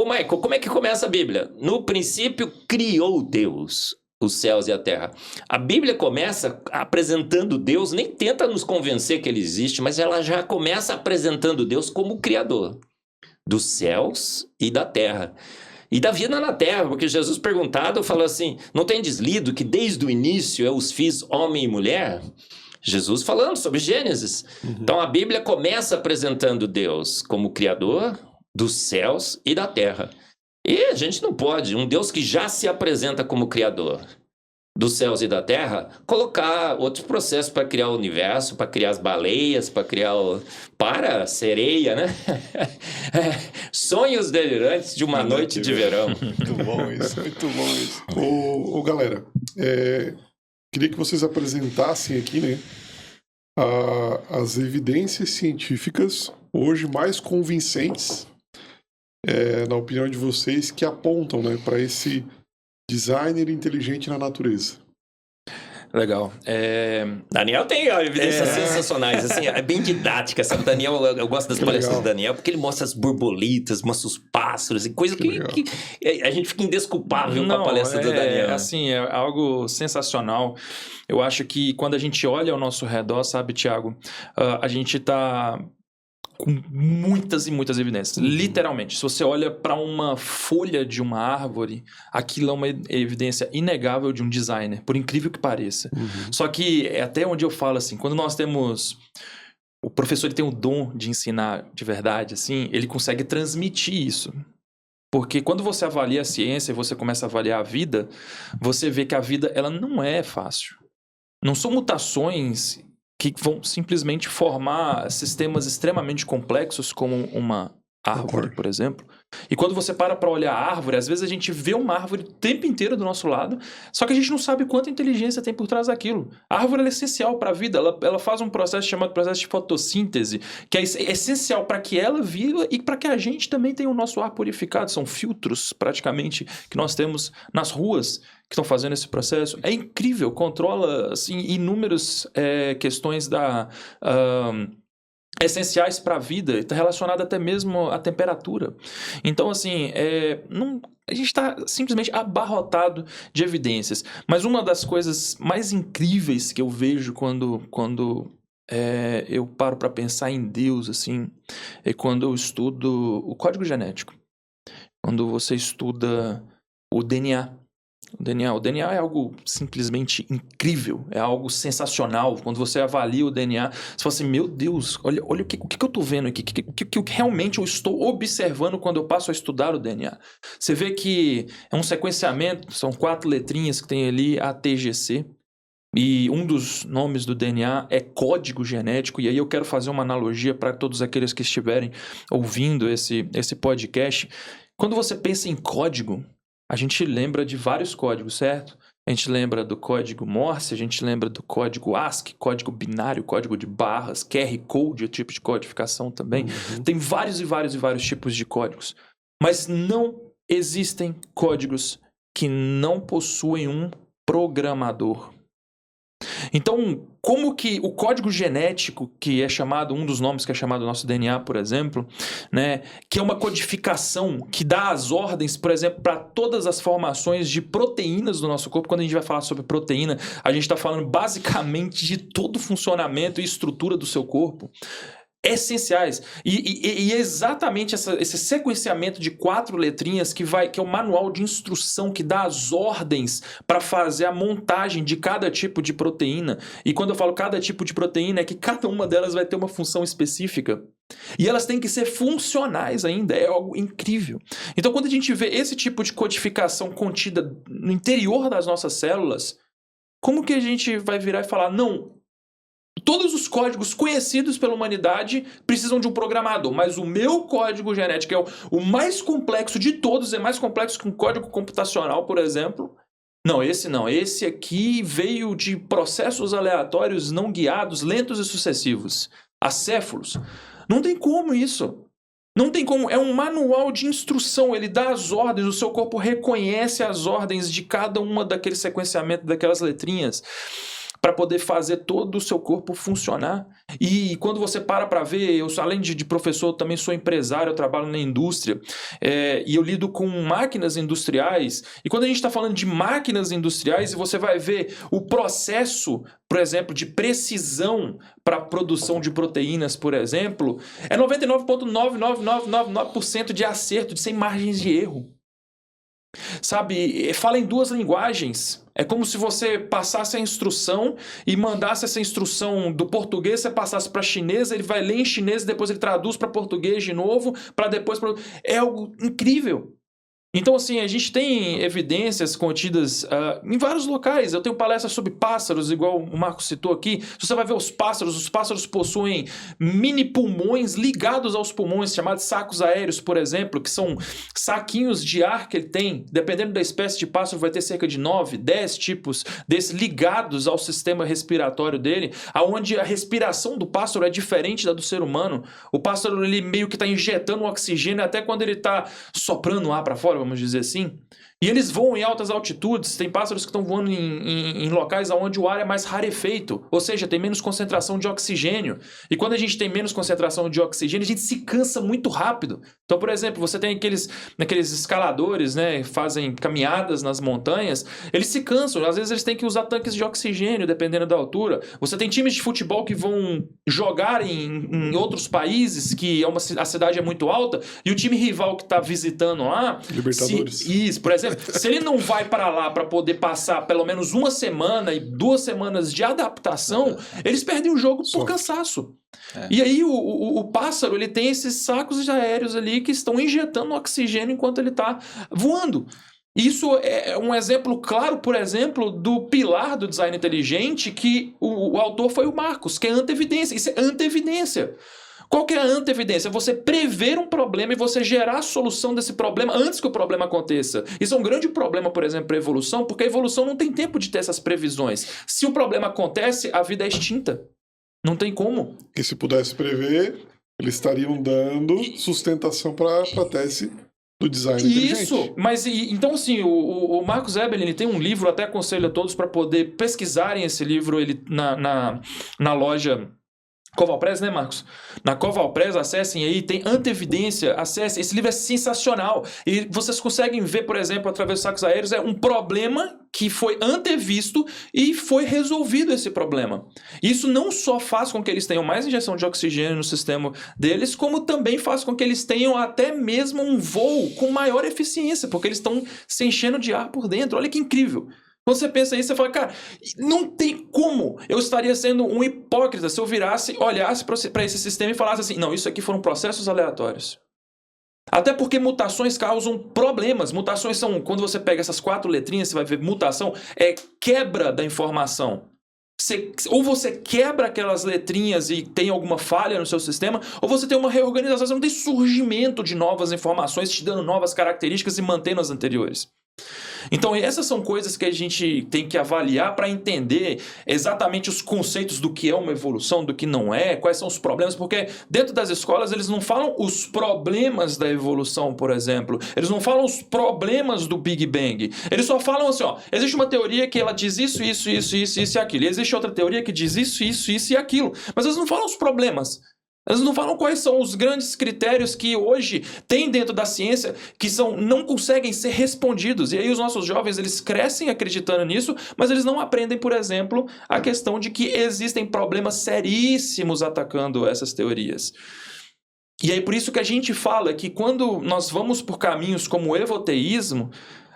Michael, como é que começa a Bíblia? No princípio criou Deus os céus e a terra. A Bíblia começa apresentando Deus, nem tenta nos convencer que ele existe, mas ela já começa apresentando Deus como Criador. dos céus e da terra. E da vida na terra, porque Jesus perguntado falou assim, não tendes lido que desde o início eu os fiz homem e mulher? Jesus falando sobre Gênesis. Então a Bíblia começa apresentando Deus como Criador dos céus e da terra. E a gente não pode, um Deus que já se apresenta como Criador dos céus e da terra, colocar outros processos para criar o universo, para criar as baleias, para criar para a sereia, né? Sonhos delirantes de uma noite de verão. Muito bom isso, muito bom isso. Ô, galera, queria que vocês apresentassem aqui, né, as evidências científicas hoje mais convincentes, na opinião de vocês, que apontam, né, para esse designer inteligente na natureza. Legal. Daniel tem evidências sensacionais, assim, é bem didática, sabe? Daniel, eu gosto das palestras do Daniel, porque ele mostra as borboletas, mostra os pássaros, e coisa que a gente fica indesculpável com a palestra do Daniel. Assim, é algo sensacional. Eu acho que quando a gente olha ao nosso redor, sabe, Tiago, a gente está com muitas e muitas evidências. Literalmente, se você olha para uma folha de uma árvore, aquilo é uma evidência inegável de um designer, por incrível que pareça. Só que é até onde eu falo assim, quando nós temos... O professor ele tem o dom de ensinar de verdade, assim, ele consegue transmitir isso. Porque quando você avalia a ciência e você começa a avaliar a vida, você vê que a vida ela não é fácil. Não são mutações que vão simplesmente formar sistemas extremamente complexos, como uma árvore, por exemplo. E quando você para olhar a árvore, às vezes a gente vê uma árvore o tempo inteiro do nosso lado, só que a gente não sabe quanta inteligência tem por trás daquilo. A árvore é essencial para a vida, ela faz um processo chamado processo de fotossíntese, que é essencial para que ela viva e para que a gente também tenha o nosso ar purificado. São filtros, praticamente, que nós temos nas ruas, que estão fazendo esse processo. É incrível, controla assim, inúmeras questões essenciais para a vida, está relacionado até mesmo à temperatura. Então, assim, a gente está simplesmente abarrotado de evidências. Mas uma das coisas mais incríveis que eu vejo quando eu paro para pensar em Deus, assim, é quando eu estudo o código genético. Quando você estuda o DNA. O DNA é algo simplesmente incrível, é algo sensacional. Quando você avalia o DNA, você fala assim, meu Deus, olha o que eu estou vendo aqui, o que realmente eu estou observando quando eu passo a estudar o DNA. Você vê que é um sequenciamento, são 4 letrinhas que tem ali, ATGC, e um dos nomes do DNA é código genético, e aí eu quero fazer uma analogia para todos aqueles que estiverem ouvindo esse podcast. Quando você pensa em código, a gente lembra de vários códigos, certo? A gente lembra do código Morse, a gente lembra do código ASCII, código binário, código de barras, QR Code, o tipo de codificação também. Tem vários e vários e vários tipos de códigos. Mas não existem códigos que não possuem um programador. Então, como que o código genético, que é chamado, um dos nomes que é chamado nosso DNA, por exemplo, né, que é uma codificação que dá as ordens, por exemplo, para todas as formações de proteínas do nosso corpo. Quando a gente vai falar sobre proteína, a gente está falando basicamente de todo o funcionamento e estrutura do seu corpo. Essenciais. E exatamente esse sequenciamento de 4 letrinhas que é o manual de instrução que dá as ordens para fazer a montagem de cada tipo de proteína. E quando eu falo cada tipo de proteína, é que cada uma delas vai ter uma função específica. E elas têm que ser funcionais ainda, é algo incrível. Então, quando a gente vê esse tipo de codificação contida no interior das nossas células, como que a gente vai virar e falar, não, todos os códigos conhecidos pela humanidade precisam de um programador, mas o meu código genético é o mais complexo de todos, é mais complexo que um código computacional, por exemplo. Não, esse aqui veio de processos aleatórios não guiados, lentos e sucessivos, acéfalos. Não tem como isso. Não tem como, é um manual de instrução, ele dá as ordens, o seu corpo reconhece as ordens de cada uma daquele sequenciamento, daquelas letrinhas. para poder fazer todo o seu corpo funcionar. E quando você para ver, eu além de professor, eu também sou empresário, eu trabalho na indústria, e eu lido com máquinas industriais. E quando a gente está falando de máquinas industriais, e você vai ver o processo, por exemplo, de precisão para a produção de proteínas, por exemplo, é 99,99999% de acerto, sem margens de erro. Sabe, fala em duas linguagens. É como se você passasse a instrução e mandasse essa instrução do português, você passasse para chinês, ele vai ler em chinês, depois ele traduz para português de novo, para depois... É algo incrível. Então, assim, a gente tem evidências contidas em vários locais. Eu tenho palestras sobre pássaros, igual o Marcos citou aqui. Você vai ver os pássaros possuem mini pulmões ligados aos pulmões, chamados sacos aéreos, por exemplo, que são saquinhos de ar que ele tem. Dependendo da espécie de pássaro, vai ter cerca de 9, 10 tipos desses ligados ao sistema respiratório dele, onde a respiração do pássaro é diferente da do ser humano. O pássaro, ele meio que está injetando oxigênio até quando ele está soprando o ar para fora, vamos dizer assim. E eles voam em altas altitudes. Tem pássaros que estão voando em locais onde o ar é mais rarefeito, ou seja, tem menos concentração de oxigênio. E quando a gente tem menos concentração de oxigênio, a gente se cansa muito rápido. Então, por exemplo, você tem aqueles escaladores, né, fazem caminhadas nas montanhas, eles se cansam. Às vezes eles têm que usar tanques de oxigênio, dependendo da altura. Você tem times de futebol que vão jogar em outros países, que a cidade é muito alta, e o time rival que está visitando lá... Libertadores. Isso, por exemplo, se ele não vai para lá para poder passar pelo menos 1 semana e 2 semanas de adaptação, eles perdem o jogo por cansaço. E aí o pássaro, ele tem esses sacos aéreos ali que estão injetando oxigênio enquanto ele está voando. Isso é um exemplo claro, por exemplo, do pilar do design inteligente, que o autor foi o Marcos, que é anteevidência. Isso é anteevidência. Qual que é a anteevidência? Você prever um problema e você gerar a solução desse problema antes que o problema aconteça. Isso é um grande problema, por exemplo, para a evolução, porque a evolução não tem tempo de ter essas previsões. Se o problema acontece, a vida é extinta. Não tem como. E se pudesse prever, eles estariam dando sustentação para a tese do design inteligente. Isso, mas então assim, o Marcos Eberlin, ele tem um livro, até aconselho a todos para poder pesquisarem esse livro ele, na loja Covalpress, né, Marcos? Na Covalpress, acessem aí, tem anteevidência, acessem. Esse livro é sensacional. E vocês conseguem ver, por exemplo, através dos sacos aéreos, é um problema que foi antevisto e foi resolvido esse problema. Isso não só faz com que eles tenham mais injeção de oxigênio no sistema deles, como também faz com que eles tenham até mesmo um voo com maior eficiência, porque eles estão se enchendo de ar por dentro. Olha que incrível. Quando você pensa isso, você fala, cara, não tem como eu estaria sendo um hipócrita se eu virasse, olhasse para esse sistema e falasse assim, não, isso aqui foram processos aleatórios. Até porque mutações causam problemas. Mutações são, quando você pega essas 4 letrinhas, você vai ver mutação, é quebra da informação. Ou você quebra aquelas letrinhas e tem alguma falha no seu sistema, ou você tem uma reorganização, você não tem surgimento de novas informações, te dando novas características e mantendo as anteriores. Então essas são coisas que a gente tem que avaliar para entender exatamente os conceitos do que é uma evolução, do que não é, quais são os problemas, porque dentro das escolas eles não falam os problemas da evolução, por exemplo, eles não falam os problemas do Big Bang, eles só falam assim, ó, existe uma teoria que ela diz isso e aquilo, e existe outra teoria que diz isso e aquilo, mas eles não falam os problemas. Eles não falam quais são os grandes critérios que hoje tem dentro da ciência que não conseguem ser respondidos. E aí os nossos jovens, eles crescem acreditando nisso, mas eles não aprendem, por exemplo, a questão de que existem problemas seríssimos atacando essas teorias. E aí por isso que a gente fala que quando nós vamos por caminhos como o evoteísmo,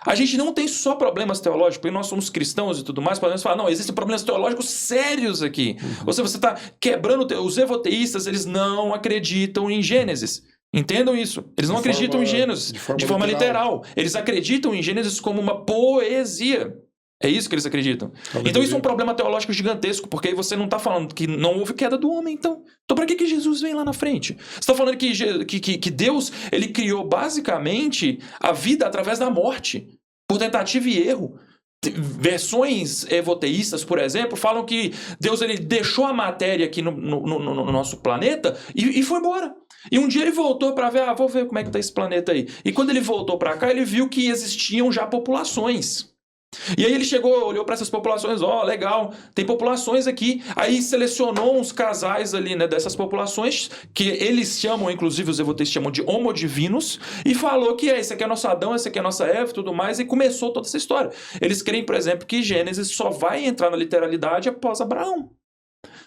a gente não tem só problemas teológicos, porque nós somos cristãos e tudo mais, podemos falar, não, existem problemas teológicos sérios aqui. Ou seja, você está quebrando... Os evoteístas, eles não acreditam em Gênesis. Entendam isso. Eles não acreditam em Gênesis de forma literal. Eles acreditam em Gênesis como uma poesia. É isso que eles acreditam. Então isso é um problema teológico gigantesco, porque aí você não está falando que não houve queda do homem, então para que Jesus vem lá na frente? Você está falando que Deus, ele criou basicamente a vida através da morte, por tentativa e erro. Versões evoteístas, por exemplo, falam que Deus, ele deixou a matéria aqui no nosso planeta e foi embora. E um dia ele voltou para ver, vou ver como é que está esse planeta aí. E quando ele voltou para cá, ele viu que existiam já populações. E aí ele chegou, olhou para essas populações, legal, tem populações aqui, aí selecionou uns casais ali, né, dessas populações, que eles chamam, inclusive os evoteístas chamam de homodivinos, e falou que esse aqui é nosso Adão, esse aqui é nossa Eva e tudo mais, e começou toda essa história. Eles creem, por exemplo, que Gênesis só vai entrar na literalidade após Abraão.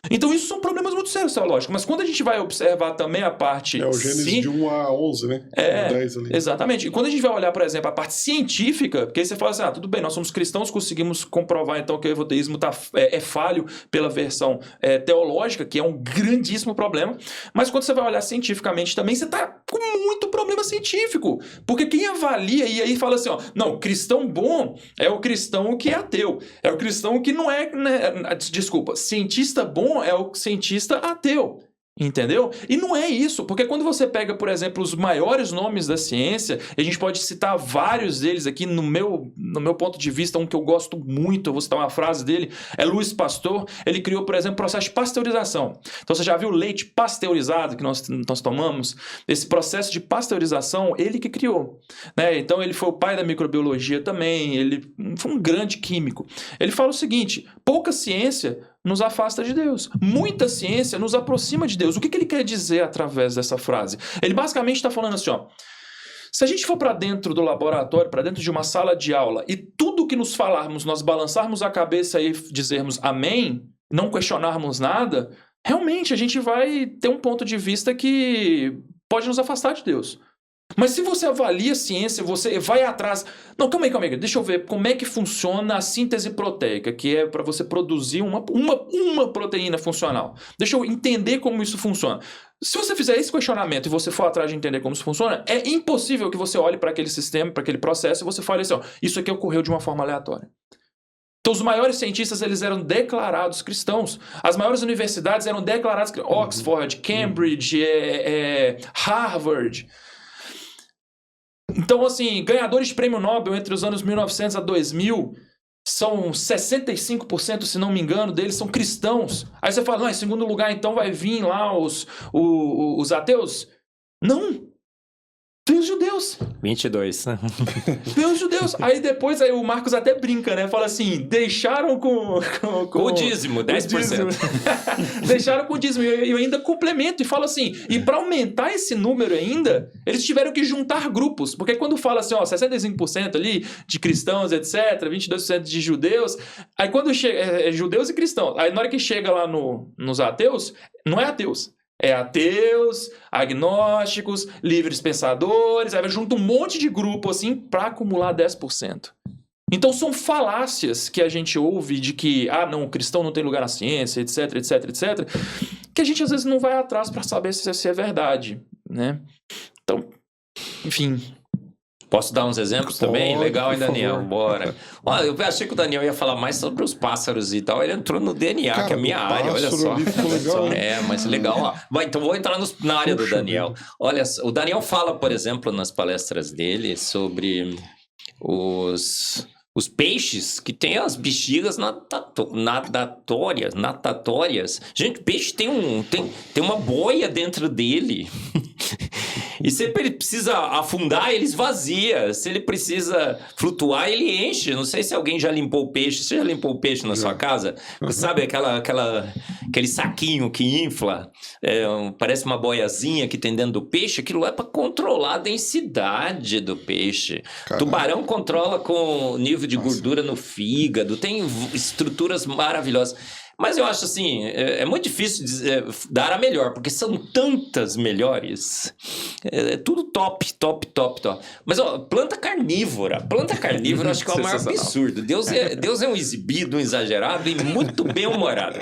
Então isso são problemas muito sérios teológicos, mas quando a gente vai observar também a parte... o Gênesis de 1 a 11, né? 10 ali. Exatamente. E quando a gente vai olhar, por exemplo, a parte científica, porque aí você fala assim, tudo bem, nós somos cristãos, conseguimos comprovar então que o evoteísmo é falho pela versão teológica, que é um grandíssimo problema, mas quando você vai olhar cientificamente também, você está com muito problema científico, porque quem avalia e aí fala assim, não, cristão bom é o cristão que é ateu, é o cristão que não é, né, desculpa, cientista bom é o cientista ateu, entendeu? E não é isso, porque quando você pega, por exemplo, os maiores nomes da ciência, a gente pode citar vários deles aqui, no meu ponto de vista, um que eu gosto muito, eu vou citar uma frase dele, é Louis Pasteur. Ele criou, por exemplo, o processo de pasteurização. Então você já viu o leite pasteurizado que nós tomamos? Esse processo de pasteurização, ele que criou, né? Então ele foi o pai da microbiologia também, ele foi um grande químico. Ele fala o seguinte, pouca ciência nos afasta de Deus. Muita ciência nos aproxima de Deus. O que ele quer dizer através dessa frase? Ele basicamente está falando assim, se a gente for para dentro do laboratório, para dentro de uma sala de aula, e tudo que nos falarmos, nós balançarmos a cabeça e dizermos amém, não questionarmos nada, realmente a gente vai ter um ponto de vista que pode nos afastar de Deus. Mas se você avalia a ciência, você vai atrás... Não, calma aí. Deixa eu ver como é que funciona a síntese proteica, que é para você produzir uma proteína funcional. Deixa eu entender como isso funciona. Se você fizer esse questionamento e você for atrás de entender como isso funciona, é impossível que você olhe para aquele sistema, para aquele processo, e você fale assim, isso aqui ocorreu de uma forma aleatória. Então os maiores cientistas, eles eram declarados cristãos. As maiores universidades eram declaradas cristãos. Oxford, Cambridge, Harvard... Então, assim, ganhadores de prêmio Nobel entre os anos 1900 a 2000, são 65%, se não me engano, deles são cristãos. Aí você fala, em segundo lugar, então vai vir lá os ateus? Não! Tem os judeus. 22. Tem os judeus. Aí depois o Marcos até brinca, né? Fala assim, deixaram com o dízimo, 10%. Deixaram com o dízimo. E eu ainda complemento e falo assim, e para aumentar esse número ainda, eles tiveram que juntar grupos. Porque quando fala assim, 65% ali de cristãos, etc., 22% de judeus, aí quando chega, judeus e cristãos, aí na hora que chega lá nos ateus, não é ateus. É ateus, agnósticos, livres pensadores, aí junta um monte de grupo assim para acumular 10%. Então são falácias que a gente ouve de que, não, o cristão não tem lugar na ciência, etc, que a gente às vezes não vai atrás para saber se é verdade, né? Então, enfim... Posso dar uns exemplos também? Legal, hein, Daniel? Favor. Bora. Olha, eu achei que o Daniel ia falar mais sobre os pássaros e tal. Ele entrou no DNA, Cara, que é a minha área, olha só. Legal, mas legal. Então vou entrar na área do Daniel. Olha, o Daniel fala, por exemplo, nas palestras dele sobre os peixes que tem as bexigas natatórias. Gente, o peixe tem uma boia dentro dele. E se ele precisa afundar, ele esvazia. Se ele precisa flutuar, ele enche. Não sei se alguém já limpou o peixe. Você já limpou o peixe na sua casa? Sabe aquele saquinho que infla? Parece uma boiazinha que tem dentro do peixe. Aquilo é para controlar a densidade do peixe. Caramba. Tubarão controla com o nível de gordura no fígado. Tem estruturas maravilhosas. Mas eu acho assim, é muito difícil dar a melhor, porque são tantas melhores. É tudo top. Mas, planta carnívora acho que é o maior absurdo. Deus é um exibido, um exagerado e muito bem-humorado.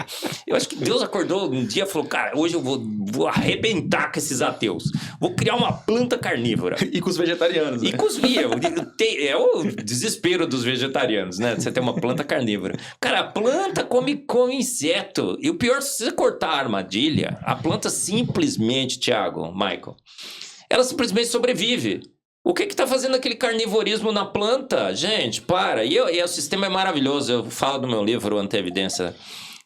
Eu acho que Deus acordou um dia e falou, cara, hoje eu vou arrebentar com esses ateus. Vou criar uma planta carnívora. E com os vegetarianos, né? E com os é o desespero dos vegetarianos, né? Você tem uma planta carnívora. Cara, a planta come inseto. E o pior, se você cortar a armadilha, a planta simplesmente, Michael, ela simplesmente sobrevive. O que está fazendo aquele carnivorismo na planta? Gente, para. E o sistema é maravilhoso. Eu falo do meu livro, Anteevidência,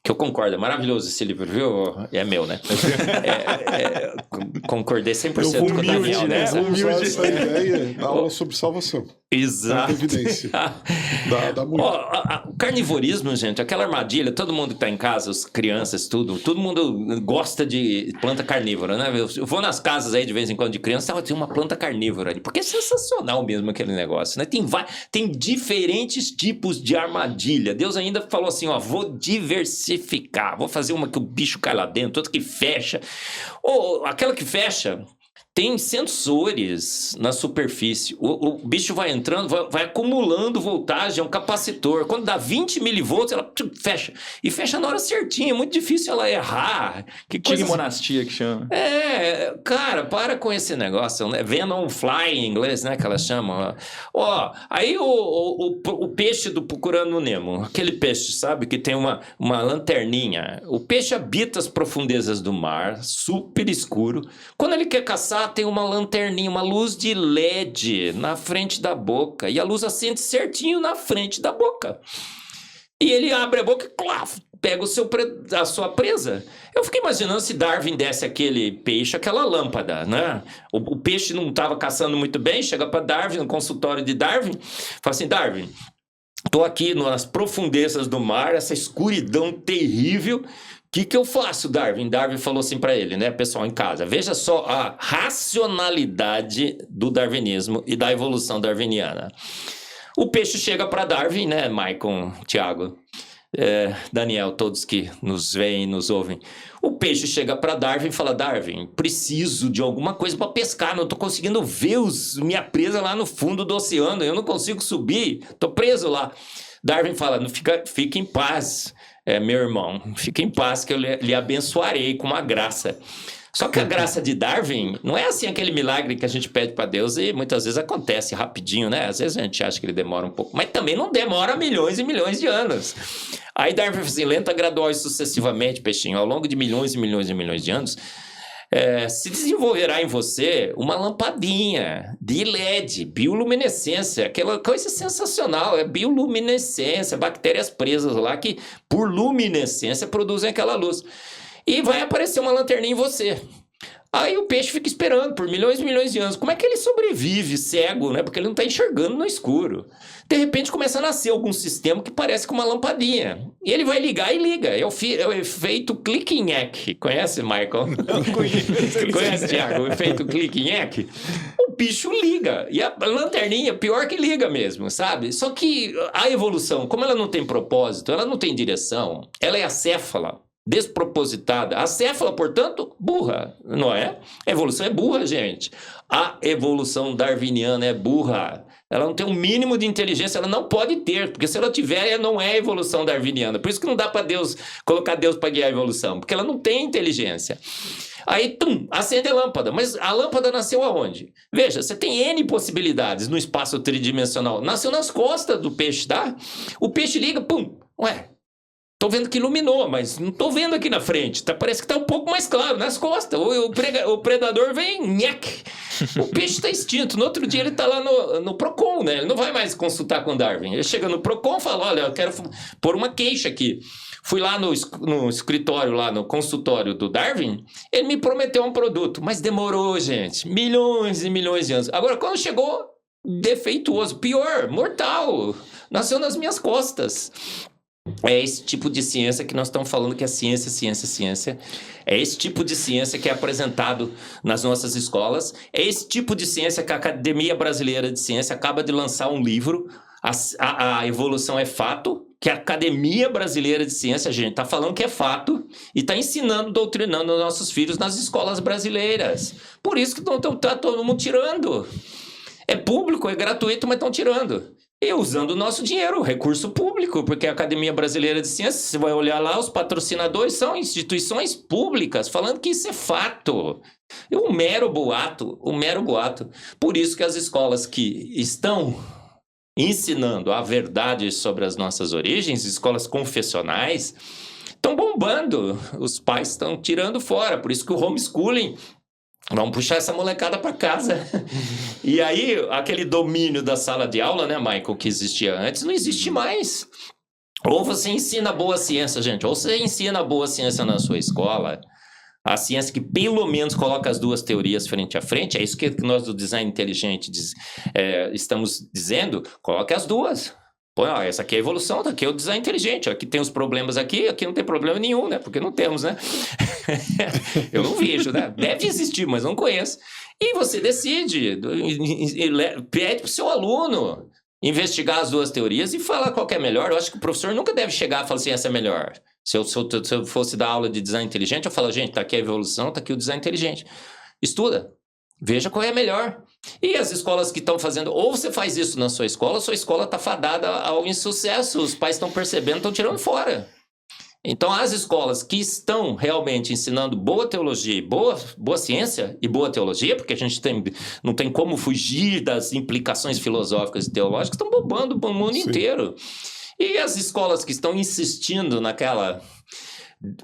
que eu concordo, é maravilhoso esse livro, viu? É meu, né? concordei 100% Eu vou com o Daniel, né? vou usar essa ideia na aula sobre salvação. Exato. Evidência da muito. O carnivorismo, gente, aquela armadilha, todo mundo que tá em casa, as crianças, todo mundo gosta de planta carnívora, né? Eu vou nas casas aí de vez em quando de criança, tem uma planta carnívora ali, porque é sensacional mesmo aquele negócio, né? Tem diferentes tipos de armadilha. Deus ainda falou assim, ó, vou diversificar, vou fazer uma que o bicho cai lá dentro, outra que fecha. Ou aquela que fecha... Tem sensores na superfície. O bicho vai entrando, vai acumulando voltagem, é um capacitor. Quando dá 20 milivolts, ela fecha. E fecha na hora certinha. É muito difícil ela errar. Que coisa... Monastia que chama. Cara, para com esse negócio. Né? Venom fly em inglês, né? Que ela chama. Aí o peixe do Procurando Nemo. Aquele peixe, sabe? Que tem uma lanterninha. O peixe habita as profundezas do mar, super escuro. Quando ele quer caçar, tem uma lanterninha, uma luz de LED na frente da boca. E a luz acende certinho na frente da boca. E ele abre a boca e claf, pega a sua presa. Eu fiquei imaginando se Darwin desse aquele peixe, aquela lâmpada, né? O peixe não estava caçando muito bem, chega para Darwin, no consultório de Darwin, fala assim, Darwin, tô aqui nas profundezas do mar, essa escuridão terrível. O que eu faço, Darwin? Darwin falou assim para ele, né, pessoal em casa. Veja só a racionalidade do darwinismo e da evolução darwiniana. O peixe chega para Darwin, né, Maicon, Tiago, Daniel, todos que nos veem e nos ouvem. O peixe chega para Darwin e fala, Darwin, preciso de alguma coisa para pescar, não estou conseguindo ver minha presa lá no fundo do oceano, eu não consigo subir, estou preso lá. Darwin fala, fica em paz. Meu irmão, fique em paz que eu lhe abençoarei com uma graça. Só que a graça de Darwin não é assim aquele milagre que a gente pede para Deus e muitas vezes acontece rapidinho, né? Às vezes a gente acha que ele demora um pouco, mas também não demora milhões e milhões de anos. Aí Darwin fala assim, lenta, gradual e sucessivamente, peixinho, ao longo de milhões e milhões e milhões de anos, se desenvolverá em você uma lampadinha de LED, bioluminescência, aquela coisa sensacional, é bioluminescência, bactérias presas lá que por luminescência produzem aquela luz. E vai aparecer uma lanterninha em você. Aí o peixe fica esperando por milhões e milhões de anos. Como é que ele sobrevive cego, né? Porque ele não está enxergando no escuro. De repente começa a nascer algum sistema que parece com uma lampadinha. E ele vai ligar e liga. É o efeito click-nhack. Conhece, Michael? Conhece, Thiago? O efeito click-nhack? O bicho liga. E a lanterninha, pior que liga mesmo, sabe? Só que a evolução, como ela não tem propósito, ela não tem direção, ela é acéfala. Despropositada. A céfala, portanto, burra, não é? A evolução é burra, gente. A evolução darwiniana é burra. Ela não tem um mínimo de inteligência, ela não pode ter, porque se ela tiver, não é evolução darwiniana. Por isso que não dá para Deus colocar Deus para guiar a evolução, porque ela não tem inteligência. Aí, acende a lâmpada. Mas a lâmpada nasceu aonde? Veja, você tem N possibilidades no espaço tridimensional. Nasceu nas costas do peixe, tá? O peixe liga, ué, tô vendo que iluminou, mas não tô vendo aqui na frente. Parece que tá um pouco mais claro, nas costas. O predador vem, nhaque. O peixe tá extinto. No outro dia ele tá lá no Procon, né? Ele não vai mais consultar com Darwin. Ele chega no Procon e fala, olha, eu quero pôr uma queixa aqui. Fui lá no escritório, lá no consultório do Darwin, ele me prometeu um produto, mas demorou, gente. Milhões e milhões de anos. Agora, quando chegou, defeituoso, pior, mortal. Nasceu nas minhas costas. É esse tipo de ciência que nós estamos falando que é ciência. É esse tipo de ciência que é apresentado nas nossas escolas. É esse tipo de ciência que a Academia Brasileira de Ciência acaba de lançar um livro. A evolução é fato, que a Academia Brasileira de Ciência, gente, está falando que é fato e está ensinando, doutrinando nossos filhos nas escolas brasileiras. Por isso que está todo mundo tirando. É público, é gratuito, mas estão tirando. E usando o nosso dinheiro, recurso público, porque a Academia Brasileira de Ciências, você vai olhar lá, os patrocinadores são instituições públicas, falando que isso é fato. É um mero boato. Por isso que as escolas que estão ensinando a verdade sobre as nossas origens, escolas confessionais, estão bombando. Os pais estão tirando fora, por isso que o homeschooling... Vamos puxar essa molecada para casa. E aí, aquele domínio da sala de aula, né, Michael, que existia antes, não existe mais. Ou você ensina boa ciência, gente, ou você ensina boa ciência na sua escola, A ciência que pelo menos coloca as duas teorias frente a frente, é isso que nós do design inteligente estamos dizendo, coloque as duas. Pô, essa aqui é a evolução, aqui é o design inteligente, aqui tem os problemas aqui não tem problema nenhum, né? Porque não temos, né? Eu não vejo, né? Deve existir, mas não conheço. E você decide, pede para o seu aluno investigar as duas teorias e falar qual que é melhor. Eu acho que o professor nunca deve chegar e falar assim, essa é melhor. Se eu fosse dar aula de design inteligente, eu falo, gente, tá aqui a evolução, tá aqui o design inteligente. Estuda, veja qual é a melhor. E as escolas que estão fazendo, ou você faz isso na sua escola está fadada ao insucesso, os pais estão percebendo, estão tirando fora. Então, as escolas que estão realmente ensinando boa teologia, boa ciência e boa teologia, porque a gente não tem como fugir das implicações filosóficas e teológicas, estão bombando o mundo inteiro. E as escolas que estão insistindo naquela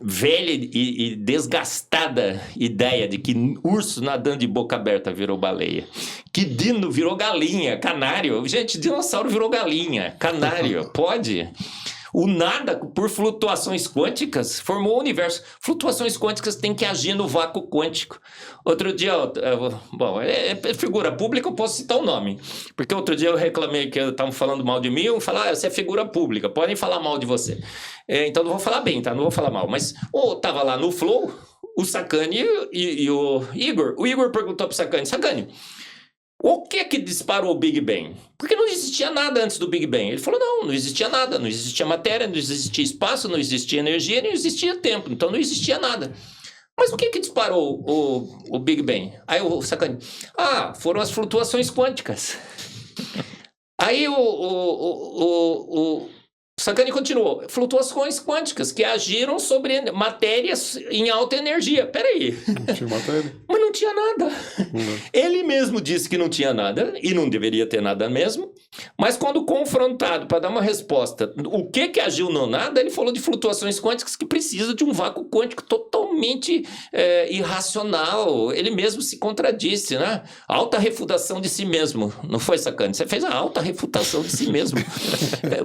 velha e desgastada ideia de que urso nadando de boca aberta virou baleia, que dino virou galinha, canário. Gente, dinossauro virou galinha, canário, pode? O nada, por flutuações quânticas, formou o universo. Flutuações quânticas têm que agir no vácuo quântico. Outro dia, é figura pública, eu posso citar o nome. Porque outro dia eu reclamei que estavam falando mal de mim, eu falei, você é figura pública, podem falar mal de você. Então não vou falar bem, tá? Não vou falar mal. Mas tava lá no Flow, o Sacani e o Igor. O Igor perguntou pro Sacani, o que disparou o Big Bang? Porque não existia nada antes do Big Bang. Ele falou, não existia nada. Não existia matéria, não existia espaço, não existia energia, não existia tempo. Então não existia nada. Mas o que disparou o Big Bang? Aí o Sacani, foram as flutuações quânticas. Aí o Sacani continuou, flutuações quânticas que agiram sobre matérias em alta energia. Peraí. Não tinha matéria? Mas não tinha nada. Ele mesmo disse que não tinha nada, e não deveria ter nada mesmo, mas quando confrontado para dar uma resposta, o que agiu no nada, ele falou de flutuações quânticas que precisam de um vácuo quântico totalmente irracional. Ele mesmo se contradisse, né? Alta refutação de si mesmo. Não foi, Sacani? Você fez a alta refutação de si mesmo.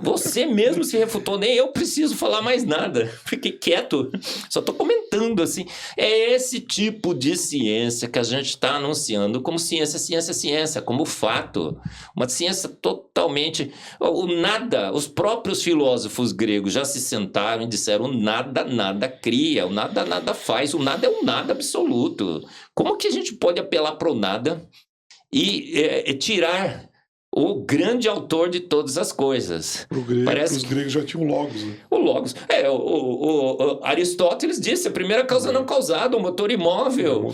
Você mesmo se refutou, nem eu preciso falar mais nada. Fiquei quieto, só estou comentando assim. É esse tipo de ciência que a gente está anunciando como ciência, como fato. Uma ciência totalmente... O nada, os próprios filósofos gregos já se sentaram e disseram o nada cria, o nada faz, o nada é um nada absoluto. Como que a gente pode apelar para o nada e tirar o grande autor de todas as coisas? Os gregos já tinham logos, né? O logos. O Aristóteles disse, a primeira causa não causada, o motor imóvel.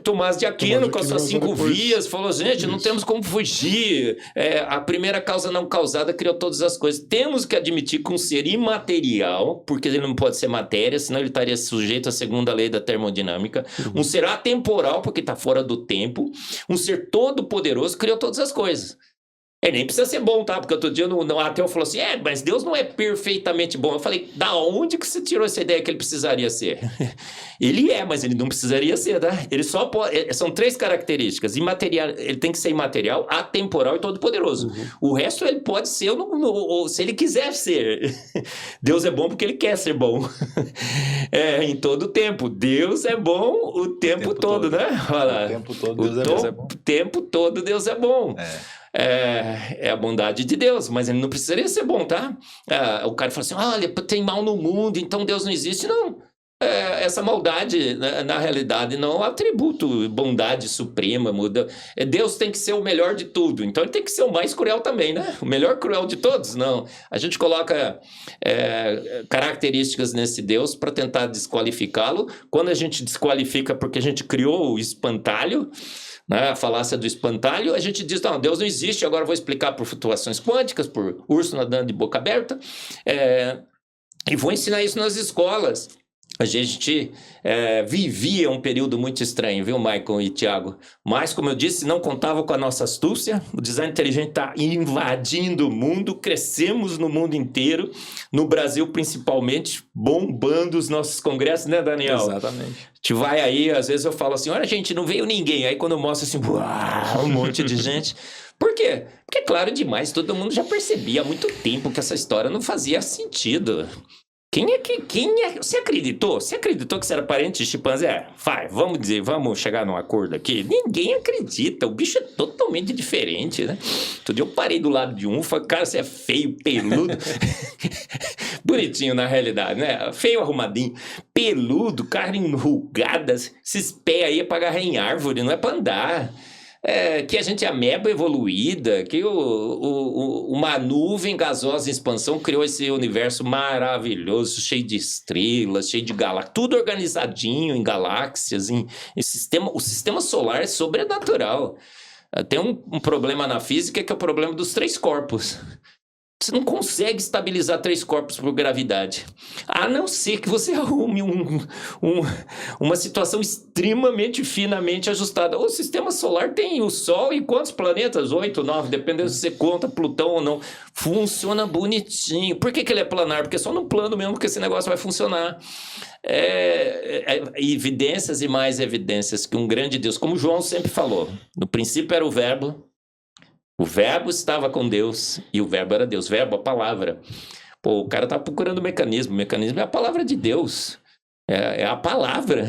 Tomás de Aquino, com as suas 5 vias, falou, gente, não temos como fugir. A primeira causa não causada criou todas as coisas. Temos que admitir que um ser imaterial, porque ele não pode ser matéria, senão ele estaria sujeito à segunda lei da termodinâmica. Um ser atemporal, porque está fora do tempo. Um ser todo-poderoso criou todas as coisas. Ele nem precisa ser bom, tá? Porque outro dia o ateu falou assim, mas Deus não é perfeitamente bom. Eu falei, da onde que você tirou essa ideia que ele precisaria ser? Ele mas ele não precisaria ser, tá? Ele só pode... São 3 características. Imaterial, ele tem que ser imaterial, atemporal e todo-poderoso. O resto ele pode ser, se ele quiser ser. Deus é bom porque ele quer ser bom. Em todo o tempo. Deus é bom o tempo todo, né? Olha lá. O tempo todo Deus é bom. O tempo todo Deus é bom. É a bondade de Deus, mas ele não precisaria ser bom, tá? O cara fala assim, olha, tem mal no mundo, então Deus não existe. Não, essa maldade, na realidade, não é um atributo, bondade suprema, muda. Deus tem que ser o melhor de tudo, então ele tem que ser o mais cruel também, né? O melhor cruel de todos, não. A gente coloca características nesse Deus para tentar desqualificá-lo. Quando a gente desqualifica porque a gente criou o espantalho, a falácia do espantalho, a gente diz, não, Deus não existe, agora eu vou explicar por flutuações quânticas, por urso nadando de boca aberta, e vou ensinar isso nas escolas. A gente vivia um período muito estranho, viu, Michael e Tiago? Mas, como eu disse, não contava com a nossa astúcia. O design inteligente está invadindo o mundo, crescemos no mundo inteiro, no Brasil principalmente, bombando os nossos congressos, né, Daniel? Exatamente. A gente vai aí, às vezes eu falo assim, olha, gente, não veio ninguém. Aí quando eu mostro assim, uau, um monte de gente. Por quê? Porque, claro, demais, todo mundo já percebia há muito tempo que essa história não fazia sentido. Você acreditou? Você acreditou que você era parente de chimpanzé? Vamos chegar num acordo aqui. Ninguém acredita, o bicho é totalmente diferente, né? Outro dia eu parei do lado de um, falei, cara, você é feio, peludo. Bonitinho na realidade, né? Feio, arrumadinho, peludo, carne enrugada, esses pés aí é pra agarrar em árvore, não é pra andar. Que a gente é ameba evoluída, que uma nuvem gasosa em expansão criou esse universo maravilhoso, cheio de estrelas, cheio de galáxias, tudo organizadinho em galáxias, o sistema solar é sobrenatural. Tem um problema na física que é o problema dos 3 corpos. Você não consegue estabilizar 3 corpos por gravidade. A não ser que você arrume uma situação extremamente finamente ajustada. O sistema solar tem o Sol e quantos planetas? 8, 9, dependendo se você conta Plutão ou não. Funciona bonitinho. Por que ele é planar? Porque é só no plano mesmo que esse negócio vai funcionar. Evidências e mais evidências que um grande Deus, como João sempre falou, no princípio era o Verbo, o Verbo estava com Deus e o Verbo era Deus. Verbo, a palavra. Pô, o cara tá procurando o mecanismo. O mecanismo é a palavra de Deus. É a palavra.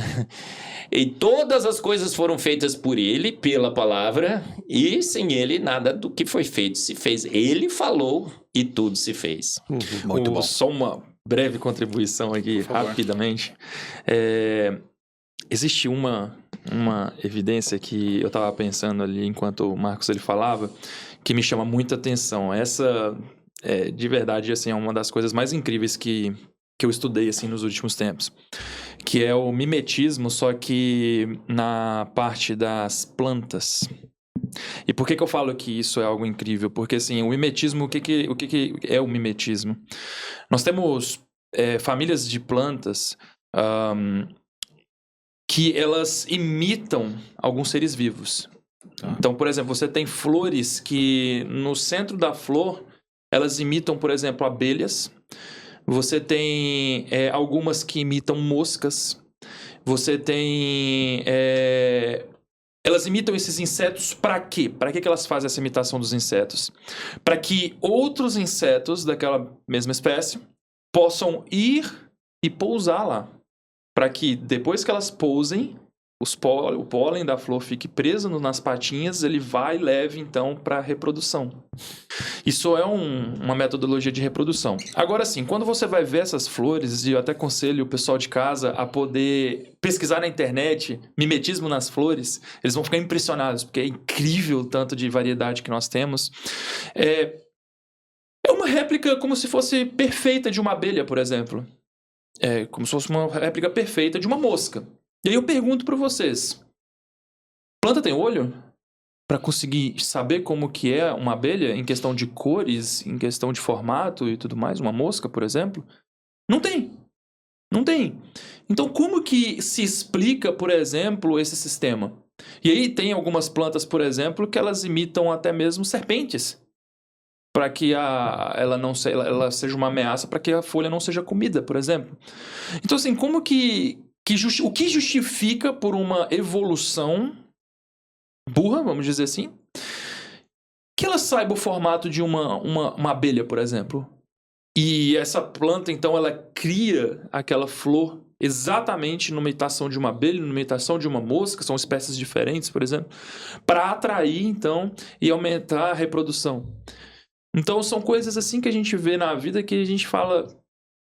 E todas as coisas foram feitas por ele, pela palavra, e sem ele nada do que foi feito se fez. Ele falou e tudo se fez. Muito bom. Só uma breve contribuição aqui, rapidamente. Existe uma evidência que eu estava pensando ali enquanto o Marcos ele falava, que me chama muita atenção. Essa, de verdade, assim, é uma das coisas mais incríveis que eu estudei assim, nos últimos tempos, que é o mimetismo, só que na parte das plantas. E por que eu falo que isso é algo incrível? Porque, assim, o mimetismo, o que é o mimetismo? Nós temos famílias de plantas que elas imitam alguns seres vivos. Então, por exemplo, você tem flores que no centro da flor, elas imitam, por exemplo, abelhas. Você tem algumas que imitam moscas. Você tem... Elas imitam esses insetos para quê? Para que elas fazem essa imitação dos insetos? Para que outros insetos daquela mesma espécie possam ir e pousar lá. Para que depois que elas pousem, o pólen da flor fique preso nas patinhas, ele vai e leve então para a reprodução. Isso é uma metodologia de reprodução. Agora sim, quando você vai ver essas flores, e eu até aconselho o pessoal de casa a poder pesquisar na internet mimetismo nas flores, eles vão ficar impressionados, porque é incrível o tanto de variedade que nós temos. É uma réplica como se fosse perfeita de uma abelha, por exemplo. É como se fosse uma réplica perfeita de uma mosca. E aí eu pergunto para vocês, planta tem olho? Para conseguir saber como que é uma abelha em questão de cores, em questão de formato e tudo mais, uma mosca, por exemplo? Não tem. Não tem. Então como que se explica, por exemplo, esse sistema? E aí tem algumas plantas, por exemplo, que elas imitam até mesmo serpentes, para que ela seja uma ameaça, para que a folha não seja comida, por exemplo. Então, assim, como o que justifica por uma evolução burra, vamos dizer assim, que ela saiba o formato de uma abelha, por exemplo? E essa planta, então, ela cria aquela flor exatamente numa imitação de uma abelha, numa imitação de uma mosca, são espécies diferentes, por exemplo, para atrair, então, e aumentar a reprodução. Então, são coisas assim que a gente vê na vida que a gente fala,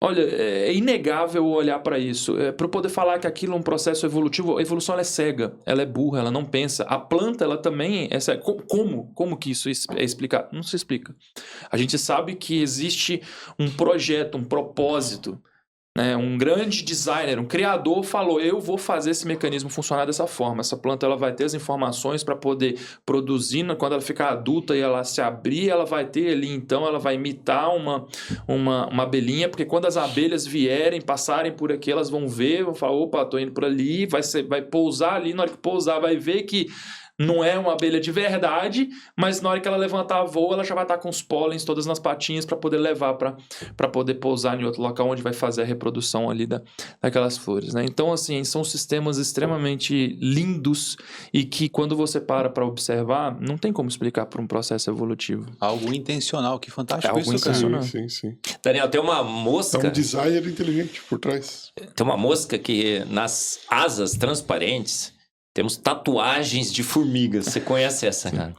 olha, é inegável olhar para isso. Para eu poder falar que aquilo é um processo evolutivo, a evolução ela é cega, ela é burra, ela não pensa. A planta, ela também é cega. Como que isso é explicado? Não se explica. A gente sabe que existe um projeto, um propósito, né? Um grande designer, um criador falou, eu vou fazer esse mecanismo funcionar dessa forma. Essa planta ela vai ter as informações para poder produzir, quando ela ficar adulta e ela se abrir, ela vai ter ali, então ela vai imitar uma abelhinha, porque quando as abelhas vierem, passarem por aqui, elas vão ver, vão falar, opa, tô indo por ali, vai pousar ali, na hora que pousar vai ver que não é uma abelha de verdade, mas na hora que ela levantar voo, ela já vai estar com os pólens todas nas patinhas para poder levar para poder pousar em outro local onde vai fazer a reprodução ali daquelas flores, né? Então, assim, são sistemas extremamente lindos e que quando você para observar, não tem como explicar por um processo evolutivo. Algo intencional, que fantástico É algo isso, cara. intencional. Sim. Daniel, tem uma É mosca. um designer inteligente por trás. Tem uma mosca que nas asas transparentes temos tatuagens de formigas. Você conhece essa, cara?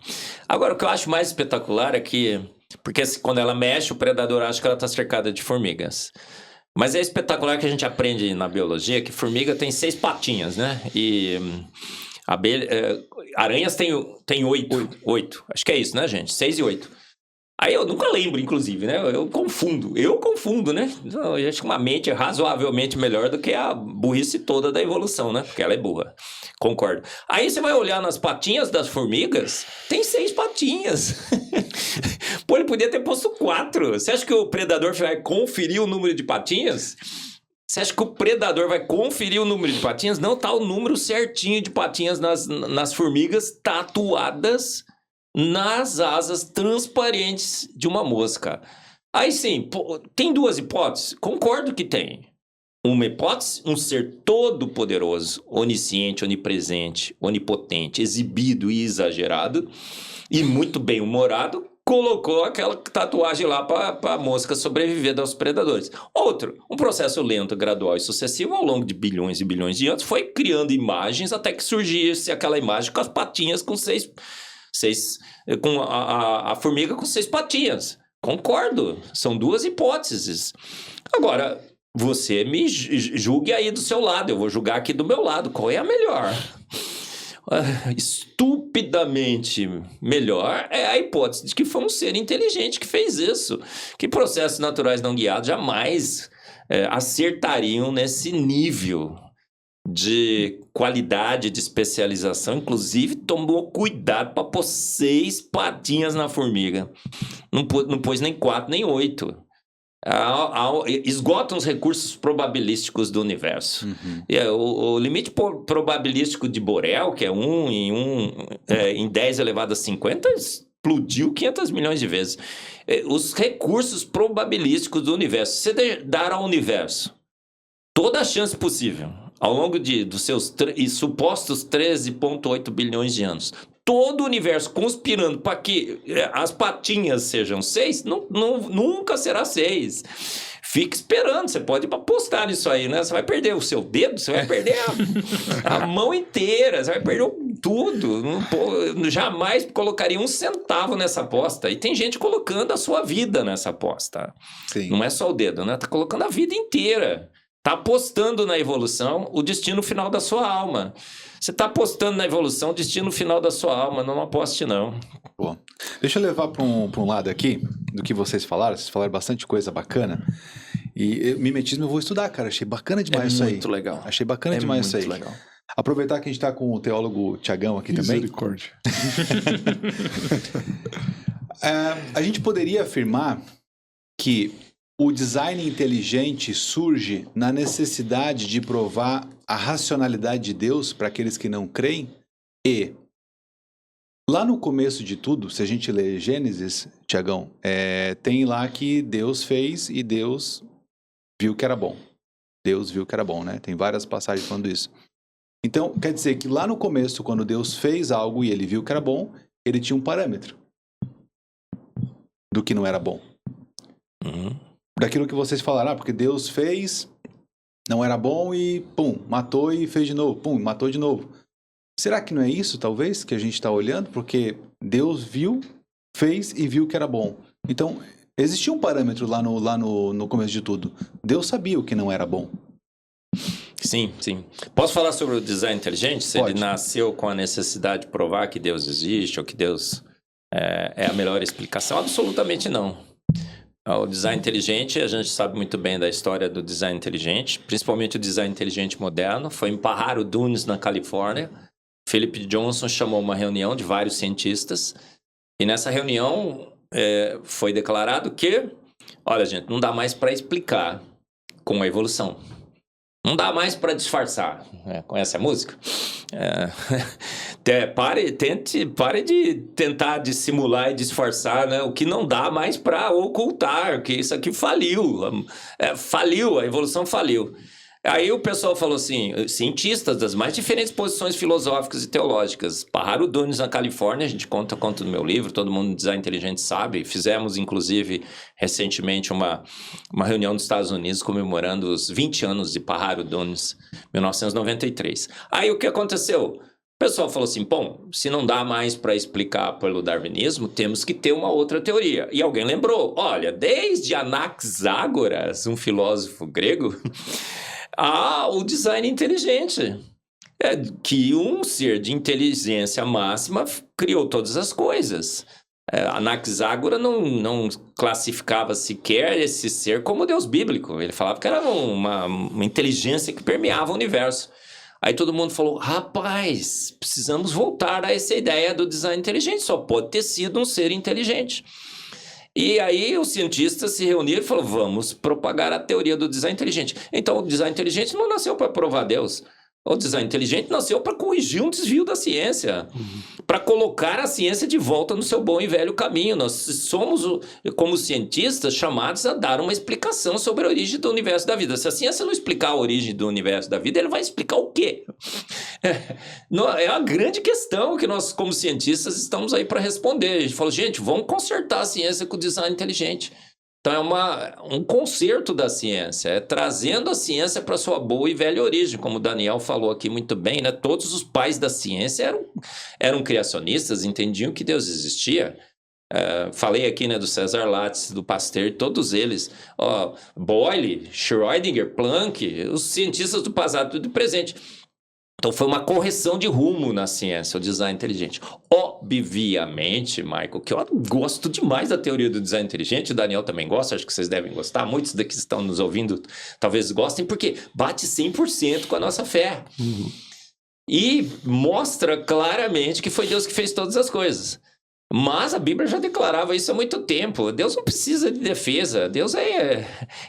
Agora, o que eu acho mais espetacular é que... Porque quando ela mexe, o predador acha que ela está cercada de formigas. Mas é espetacular que a gente aprende na biologia que formiga tem 6 patinhas, né? E aranhas tem 8. Acho que é isso, né, gente? 6 e 8. Aí eu nunca lembro, inclusive, né? Eu confundo, né? Eu acho que uma mente é razoavelmente melhor do que a burrice toda da evolução, né? Porque ela é burra. Concordo. Aí você vai olhar nas patinhas das formigas, tem 6 patinhas. Pô, ele podia ter posto 4. Você acha que o predador vai conferir o número de patinhas? Você acha que o predador vai conferir o número de patinhas? Não, tá o número certinho de patinhas nas formigas tatuadas nas asas transparentes de uma mosca. Aí sim, tem 2 hipóteses? Concordo que tem. Uma hipótese, um ser todo-poderoso, onisciente, onipresente, onipotente, exibido e exagerado, e muito bem-humorado, colocou aquela tatuagem lá para a mosca sobreviver aos predadores. Outro, um processo lento, gradual e sucessivo ao longo de bilhões e bilhões de anos, foi criando imagens até que surgisse aquela imagem com as patinhas com 6 com a formiga com 6 patinhas. Concordo, são 2 hipóteses. Agora, você me julgue aí do seu lado, eu vou julgar aqui do meu lado. Qual é a melhor? Estupidamente melhor é a hipótese de que foi um ser inteligente que fez isso. Que processos naturais não guiados jamais acertariam nesse nível de qualidade, de especialização. Inclusive, tomou cuidado para pôr 6 patinhas na formiga. Não pôs nem 4, nem 8. Esgotam os recursos probabilísticos do universo. O limite probabilístico de Borel, que é 1 em 10 elevado a 50, explodiu 500 milhões de vezes. Os recursos probabilísticos do universo. Você dar ao universo toda a chance possível ao longo dos seus supostos 13,8 bilhões de anos, todo o universo conspirando para que as patinhas sejam 6, nunca será 6. Fique esperando, você pode apostar nisso aí, né? Você vai perder o seu dedo, você vai perder a mão inteira, você vai perder tudo. Jamais colocaria 1 centavo nessa aposta. E tem gente colocando a sua vida nessa aposta. Sim. Não é só o dedo, né? Tá colocando a vida inteira. Tá apostando na evolução, o destino final da sua alma. Você tá apostando na evolução, o destino final da sua alma. Não aposte, não. Bom, deixa eu levar para um lado aqui do que vocês falaram. Vocês falaram bastante coisa bacana. E mimetismo eu vou estudar, cara. Achei bacana demais isso aí. Muito legal. Achei bacana demais isso aí. Muito legal. Aproveitar que a gente está com o teólogo Tiagão aqui também. Misericórdia. A gente poderia afirmar que o design inteligente surge na necessidade de provar a racionalidade de Deus para aqueles que não creem. E lá no começo de tudo, se a gente ler Gênesis, Tiagão, tem lá que Deus fez e Deus viu que era bom. Deus viu que era bom, né? Tem várias passagens falando isso. Então, quer dizer que lá no começo, quando Deus fez algo e ele viu que era bom, ele tinha um parâmetro do que não era bom. Daquilo que vocês falaram, porque Deus fez, não era bom e pum, matou e fez de novo, pum, matou de novo. Será que não é isso, talvez, que a gente está olhando? Porque Deus viu, fez e viu que era bom. Então, existia um parâmetro lá no começo de tudo. Deus sabia o que não era bom. Sim, sim. Posso falar sobre o design inteligente? Se Pode. ele nasceu com a necessidade de provar que Deus existe ou que Deus é a melhor explicação? Absolutamente não. O design inteligente, a gente sabe muito bem da história do design inteligente, principalmente o design inteligente moderno. Foi em Pajaro Dunes, na Califórnia. Philip Johnson chamou uma reunião de vários cientistas. E nessa reunião foi declarado que, olha, gente, não dá mais para explicar com a evolução. Não dá mais para disfarçar. Conhece a música? Pare de tentar dissimular e disfarçar, né? O que não dá mais para ocultar, que isso aqui faliu. Faliu, a evolução faliu. Aí o pessoal falou assim, cientistas das mais diferentes posições filosóficas e teológicas. Pájaro Dunes, na Califórnia, a gente conta no meu livro, todo mundo no Design Inteligente sabe. Fizemos, inclusive, recentemente uma reunião nos Estados Unidos comemorando os 20 anos de Pájaro Dunes, 1993. Aí o que aconteceu? O pessoal falou assim, bom, se não dá mais para explicar pelo darwinismo, temos que ter uma outra teoria. E alguém lembrou, olha, desde Anaxágoras, um filósofo grego, há o design inteligente. Que um ser de inteligência máxima criou todas as coisas. Anaxágoras não classificava sequer esse ser como Deus bíblico. Ele falava que era uma inteligência que permeava o universo. Aí todo mundo falou, rapaz, precisamos voltar a essa ideia do design inteligente. Só pode ter sido um ser inteligente. E aí os cientistas se reuniram e falaram, vamos propagar a teoria do design inteligente. Então o design inteligente não nasceu para provar Deus. O design inteligente nasceu para corrigir um desvio da ciência, para colocar a ciência de volta no seu bom e velho caminho. Nós somos, como cientistas, chamados a dar uma explicação sobre a origem do universo da vida. Se a ciência não explicar a origem do universo da vida, ele vai explicar o quê? É a grande questão que nós, como cientistas, estamos aí para responder. A gente falou, gente, vamos consertar a ciência com o design inteligente. Então é um conserto da ciência, trazendo a ciência para sua boa e velha origem, como o Daniel falou aqui muito bem, né? Todos os pais da ciência eram criacionistas, entendiam que Deus existia. Falei aqui, né, do César Lattes, do Pasteur, todos eles, Boyle, Schrödinger, Planck, os cientistas do passado e do presente. Então foi uma correção de rumo na ciência, o design inteligente. Obviamente, Michael, que eu gosto demais da teoria do design inteligente, o Daniel também gosta, acho que vocês devem gostar, muitos daqui que estão nos ouvindo talvez gostem, porque bate 100% com a nossa fé. E mostra claramente que foi Deus que fez todas as coisas. Mas a Bíblia já declarava isso há muito tempo. Deus não precisa de defesa. Deus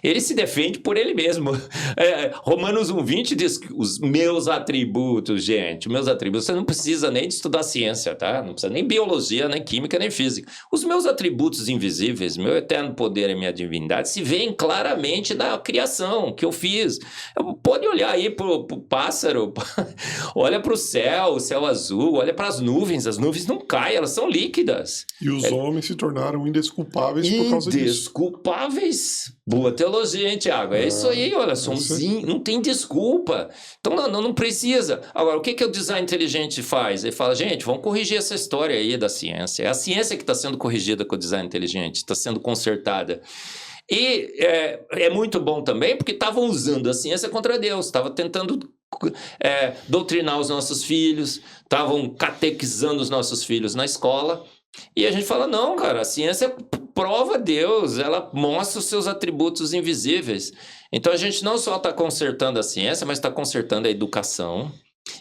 ele se defende por ele mesmo. Romanos 1:20 diz que os meus atributos, gente, meus atributos, você não precisa nem de estudar ciência, tá? Não precisa nem biologia, nem química, nem física. Os meus atributos invisíveis, meu eterno poder e minha divindade se veem claramente na criação que eu fiz. Pode olhar aí pro pássaro, olha pro céu, o céu azul, olha para as nuvens não caem, elas são líquidas. E os homens se tornaram indesculpáveis por causa disso. Indesculpáveis? Boa teologia, hein, Tiago? É isso aí, olha, não tem desculpa. Então não precisa. Agora, o que o design inteligente faz? Ele fala, gente, vamos corrigir essa história aí da ciência. É a ciência que está sendo corrigida com o design inteligente, está sendo consertada. E é muito bom também, porque estavam usando a ciência contra Deus, estavam tentando doutrinar os nossos filhos, estavam catequizando os nossos filhos na escola. E a gente fala, não, cara, a ciência prova Deus, ela mostra os seus atributos invisíveis. Então a gente não só está consertando a ciência, mas está consertando a educação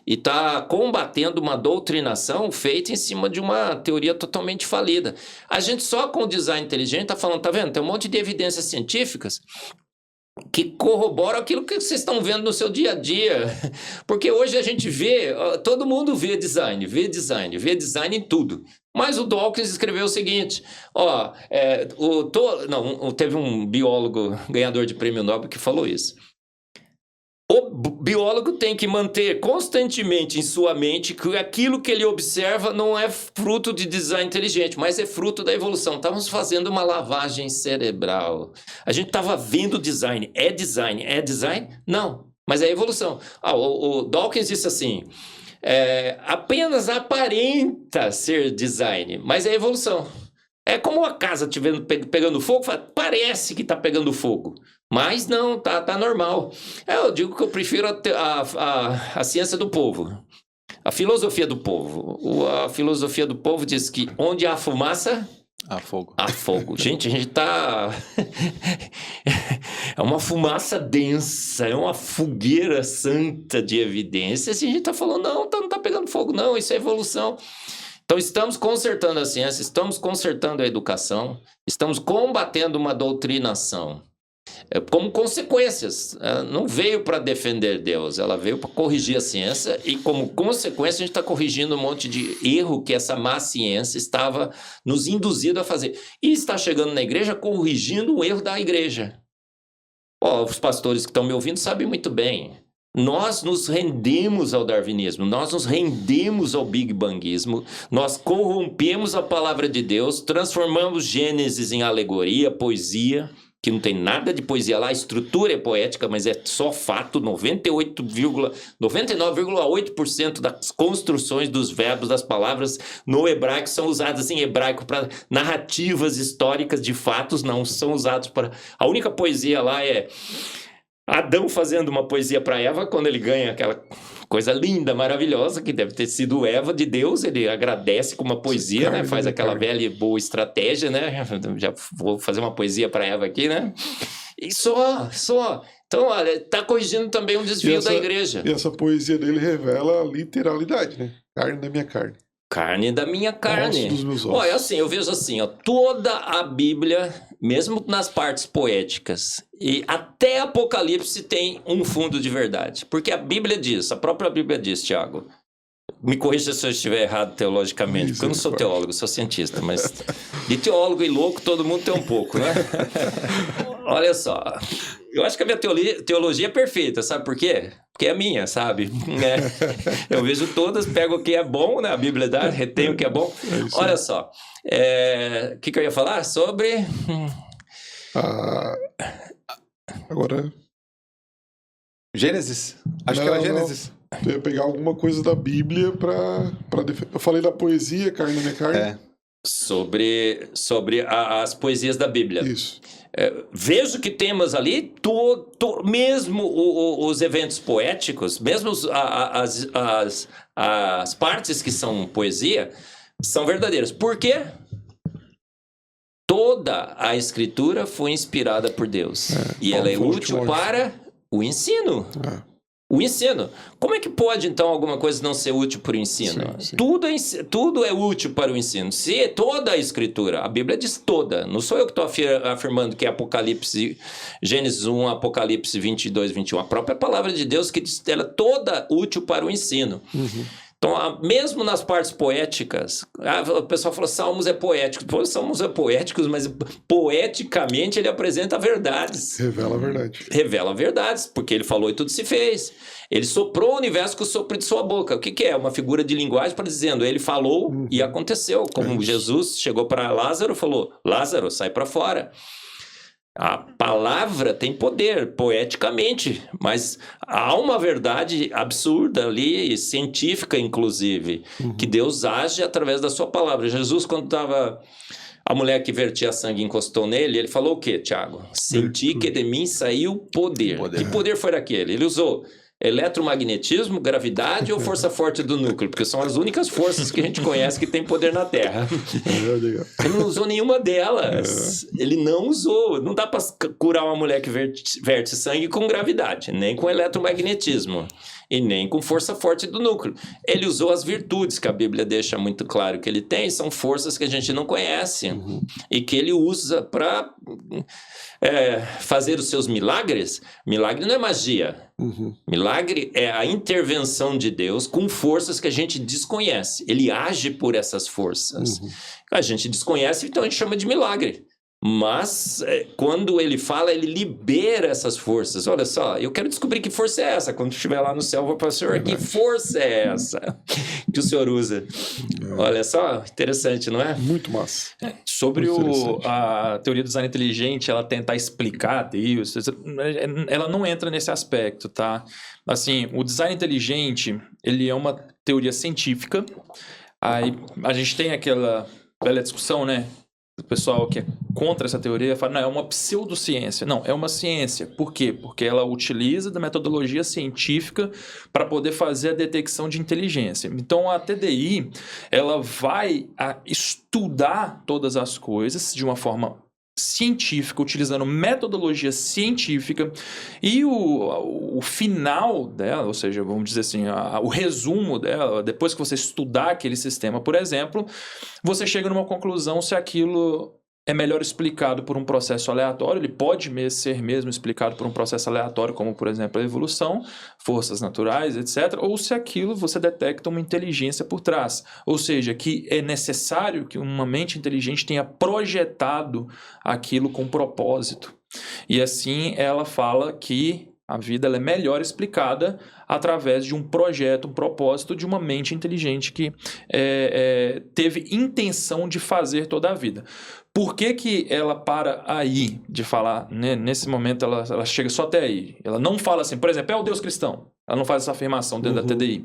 e está combatendo uma doutrinação feita em cima de uma teoria totalmente falida. A gente só com o design inteligente está falando, tá vendo? Tem um monte de evidências científicas que corroboram aquilo que vocês estão vendo no seu dia a dia. Porque hoje a gente vê, todo mundo vê design em tudo. Mas o Dawkins escreveu o seguinte, teve um biólogo ganhador de prêmio Nobel que falou isso. O biólogo tem que manter constantemente em sua mente que aquilo que ele observa não é fruto de design inteligente, mas é fruto da evolução. Estávamos fazendo uma lavagem cerebral. A gente estava vendo design. É design? É design? Não, mas é evolução. O Dawkins disse assim, apenas aparenta ser design, mas é evolução. É como a casa estiver pegando fogo, parece que está pegando fogo. Mas não, tá normal. Eu digo que eu prefiro a ciência do povo. A filosofia do povo. A filosofia do povo diz que onde há fumaça... Há fogo. Há fogo. Gente, a gente tá... É uma fumaça densa, é uma fogueira santa de evidências. E a gente tá falando, não tá pegando fogo, não, isso é evolução. Então, estamos consertando a ciência, estamos consertando a educação, estamos combatendo uma doutrinação. como consequências. Ela não veio para defender Deus, ela veio para corrigir a ciência e, como consequência, a gente está corrigindo um monte de erro que essa má ciência estava nos induzindo a fazer. E está chegando na igreja corrigindo o erro da igreja. Os pastores que estão me ouvindo sabem muito bem. Nós nos rendemos ao darwinismo, nós nos rendemos ao big bangismo, nós corrompemos a palavra de Deus, transformamos Gênesis em alegoria, poesia, que não tem nada de poesia lá, a estrutura é poética, mas é só fato, 99,8% das construções dos verbos, das palavras no hebraico são usadas em hebraico para narrativas históricas de fatos, não são usados para... A única poesia lá é Adão fazendo uma poesia para Eva, quando ele ganha aquela coisa linda, maravilhosa, que deve ter sido Eva de Deus, ele agradece com uma poesia, né? Faz aquela velha e boa estratégia, né? Já vou fazer uma poesia para Eva aqui, né? E só. Então, olha, está corrigindo também um desvio da igreja. E essa poesia dele revela a literalidade, né? Carne da minha carne. Carne da minha carne. Osso dos meus ossos. Olha, assim, eu vejo assim, ó, toda a Bíblia, mesmo nas partes poéticas, e até Apocalipse tem um fundo de verdade. Porque a Bíblia diz, a própria Bíblia diz, Tiago, me corrija se eu estiver errado teologicamente, porque eu não sou teólogo, sou cientista, mas de teólogo e louco todo mundo tem um pouco, né? Olha só, eu acho que a minha teologia é perfeita, sabe por quê? Porque é minha, sabe? Eu vejo todas, pego o que é bom, né? A Bíblia dá, retenho o que é bom. Olha só, o que eu ia falar? Sobre... Agora... Gênesis? Acho que era Gênesis. Eu ia pegar alguma coisa da Bíblia pra defender. Eu falei da poesia, carne da minha carne. Sobre as poesias da Bíblia. Isso. Vejo que temos ali, mesmo os eventos poéticos, mesmo as partes que são poesia, são verdadeiras. Por quê? Toda a Escritura foi inspirada por Deus. E ela é útil para o ensino. O ensino. Como é que pode, então, alguma coisa não ser útil para o ensino? Sim. Tudo é útil para o ensino. Se toda a Escritura, a Bíblia diz toda, não sou eu que estou afirmando que é Apocalipse, Gênesis 1, Apocalipse 22, 21. A própria palavra de Deus que diz ela é toda útil para o ensino. Então, mesmo nas partes poéticas, o pessoal fala, Salmos é poético. Pô, Salmos é poéticos, mas poeticamente ele apresenta verdades. Revela a verdade. Revela verdades, porque ele falou e tudo se fez. Ele soprou o universo com o sopro de sua boca. O que é? Uma figura de linguagem para dizendo, ele falou e aconteceu. Como Jesus chegou para Lázaro e falou, Lázaro, sai para fora. A palavra tem poder, poeticamente, mas há uma verdade absurda ali, científica inclusive, que Deus age através da sua palavra. Jesus, quando estava... A mulher que vertia sangue encostou nele, ele falou o quê, Tiago? Senti que de mim saiu poder. Que poder foi aquele? Ele usou eletromagnetismo, gravidade ou força forte do núcleo, porque são as únicas forças que a gente conhece que tem poder na Terra. Ele não usou nenhuma delas. Ele não usou. Não dá para curar uma mulher que verte sangue com gravidade, nem com eletromagnetismo e nem com força forte do núcleo. Ele usou as virtudes que a Bíblia deixa muito claro que ele tem, são forças que a gente não conhece e que ele usa para fazer os seus milagres. Milagre não é magia. Milagre é a intervenção de Deus com forças que a gente desconhece. Ele age por essas forças. A gente desconhece, então a gente chama de milagre. Mas, quando ele fala, ele libera essas forças. Olha só, eu quero descobrir que força é essa. Quando estiver lá no céu, eu vou para o senhor, que força é essa que o senhor usa? Olha só, interessante, não é? Muito massa. Sobre a teoria do design inteligente, ela tentar explicar Deus, ela não entra nesse aspecto, tá? Assim, o design inteligente, ele é uma teoria científica. Aí a gente tem aquela velha discussão, né? O pessoal que é contra essa teoria fala, não, é uma pseudociência. Não, é uma ciência. Por quê? Porque ela utiliza da metodologia científica para poder fazer a detecção de inteligência. Então, a TDI, ela vai estudar todas as coisas de uma forma científica, utilizando metodologia científica, e o final dela, ou seja, vamos dizer assim, o resumo dela, depois que você estudar aquele sistema, por exemplo, você chega numa conclusão se aquilo é melhor explicado por um processo aleatório, ele pode ser mesmo explicado por um processo aleatório, como, por exemplo, a evolução, forças naturais, etc., ou se aquilo você detecta uma inteligência por trás. Ou seja, que é necessário que uma mente inteligente tenha projetado aquilo com propósito. E assim ela fala que a vida ela é melhor explicada através de um projeto, um propósito de uma mente inteligente que teve intenção de fazer toda a vida. Por que ela para aí de falar, né? Nesse momento ela chega só até aí? Ela não fala assim, por exemplo, é o Deus cristão. Ela não faz essa afirmação dentro da TDI.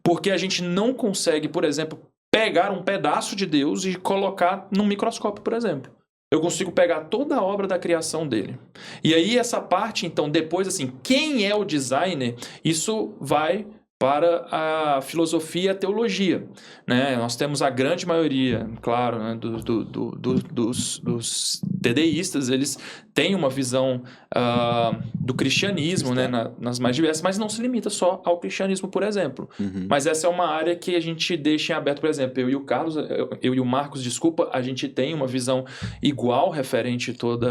Porque a gente não consegue, por exemplo, pegar um pedaço de Deus e colocar num microscópio, por exemplo. Eu consigo pegar toda a obra da criação dele. E aí essa parte, então, depois, assim, quem é o designer, isso vai para a filosofia e a teologia, né? Nós temos a grande maioria, claro, né, dos TDIstas, eles têm uma visão do cristianismo, né, nas mais diversas, mas não se limita só ao cristianismo, por exemplo. Mas essa é uma área que a gente deixa em aberto, por exemplo, eu e o Marcos, desculpa, a gente tem uma visão igual referente a todos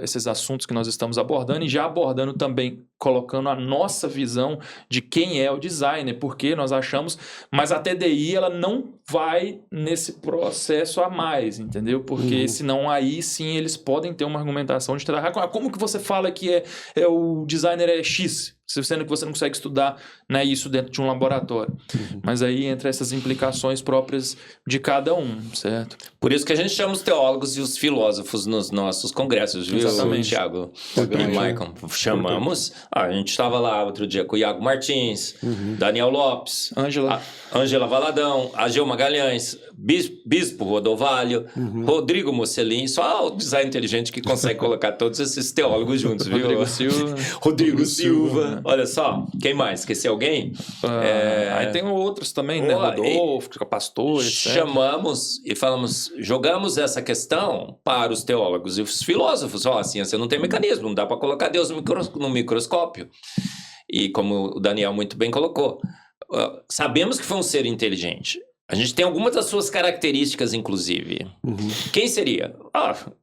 esses assuntos que nós estamos abordando, e já abordando também, colocando a nossa visão de quem é o designer, porque nós achamos, mas a TDI ela não vai nesse processo a mais, entendeu? Porque senão aí sim eles podem ter uma argumentação de como que você fala que o designer é X, sendo que você não consegue estudar, né, isso dentro de um laboratório. Mas aí entra essas implicações próprias de cada um, certo? Por isso que a gente chama os teólogos e os filósofos nos nossos congressos, viu, Thiago? E Michael, chamamos. A gente estava lá outro dia com o Iago Martins, Daniel Lopes, Ângela Valadão, Ageu Magalhães, Bispo Rodovalho, Rodrigo Mocelin, só o design inteligente que consegue colocar todos esses teólogos juntos, viu? Rodrigo Silva. Olha só, quem mais? Esqueci alguém? Aí tem outros também, né? Rodolfo, pastor, etc. Chamamos e falamos, jogamos essa questão para os teólogos e os filósofos. A ciência não tem mecanismo, não dá para colocar Deus no microscópio. E como o Daniel muito bem colocou, sabemos que foi um ser inteligente. A gente tem algumas das suas características, inclusive. Quem seria?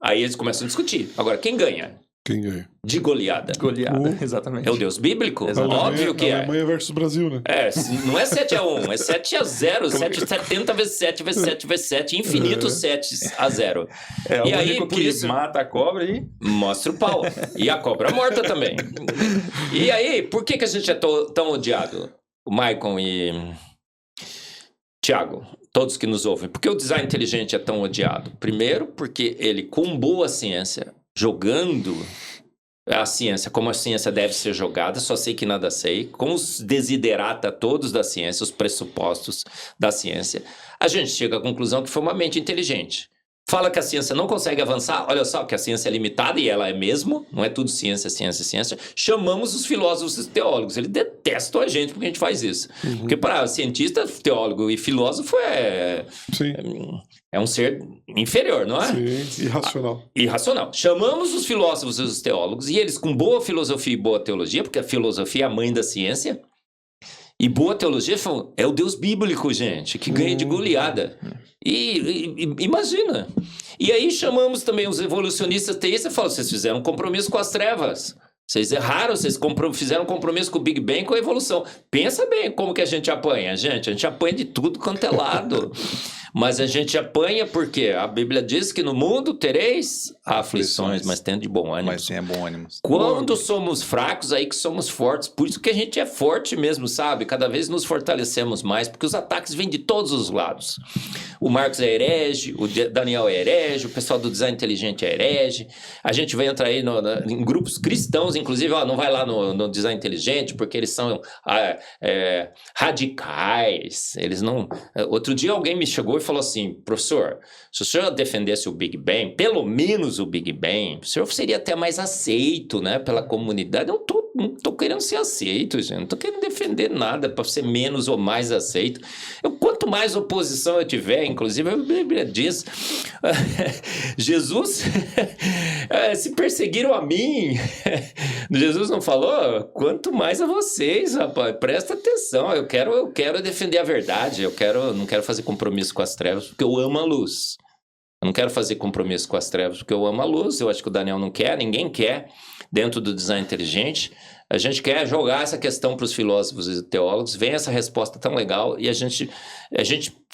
Aí eles começam a discutir. Agora, quem ganha? Quem ganha? De goleada. Exatamente. É o Deus bíblico? Exatamente. Óbvio que é. Alemanha versus Brasil, né? Não é 7-1, é 7-0, 70 vezes 7 vezes 7 vezes 7, infinitos 7-0. E aí, por isso, mata a cobra e mostra o pau. E a cobra morta também. E aí, por que a gente é tão odiado? O Maicon e Thiago, todos que nos ouvem. Por que o design inteligente é tão odiado? Primeiro, porque ele combou a ciência, jogando a ciência como a ciência deve ser jogada, só sei que nada sei, com os desiderata todos da ciência, os pressupostos da ciência, a gente chega à conclusão que foi uma mente inteligente. Fala que a ciência não consegue avançar, olha só, que a ciência é limitada, e ela é mesmo, não é tudo ciência, ciência, ciência. Chamamos os filósofos e teólogos, eles detestam a gente porque a gente faz isso. Porque para cientista, teólogo e filósofo é um ser inferior, não é? Sim, irracional. Irracional. Chamamos os filósofos e os teólogos, e eles com boa filosofia e boa teologia, porque a filosofia é a mãe da ciência, e boa teologia é o Deus bíblico, gente, que ganha de goleada. E imagina. E aí chamamos também os evolucionistas teístas e falamos, vocês fizeram um compromisso com as trevas. Vocês erraram, vocês fizeram um compromisso com o Big Bang, com a evolução. Pensa bem como que a gente apanha, gente. A gente apanha de tudo quanto é lado. Mas a gente apanha porque a Bíblia diz que no mundo tereis aflições, mas tendo de bom ânimo. Mas tenha bom ânimo. Quando somos fracos, aí que somos fortes. Por isso que a gente é forte mesmo, sabe? Cada vez nos fortalecemos mais, porque os ataques vêm de todos os lados. O Marcos é herege, o Daniel é herege, o pessoal do design inteligente é herege. A gente vai entrar aí em grupos cristãos, inclusive, não vai lá no design inteligente, porque eles são radicais. Eles não... Outro dia alguém me chegou e falou assim, professor, se o senhor defendesse o Big Bang, pelo menos o Big Bang, o senhor seria até mais aceito, né, pela comunidade. Eu não tô querendo ser aceito, gente. Não tô querendo defender nada para ser menos ou mais aceito. Quanto mais oposição eu tiver, inclusive, a Bíblia diz, Jesus, se perseguiram a mim, Jesus não falou? Quanto mais a vocês, rapaz, presta atenção, eu quero defender a verdade, não quero fazer compromisso com as trevas, porque eu amo a luz. Eu não quero fazer compromisso com as trevas, porque eu amo a luz, eu acho que o Daniel não quer, ninguém quer, dentro do design inteligente. A gente quer jogar essa questão para os filósofos e teólogos, vem essa resposta tão legal e a gente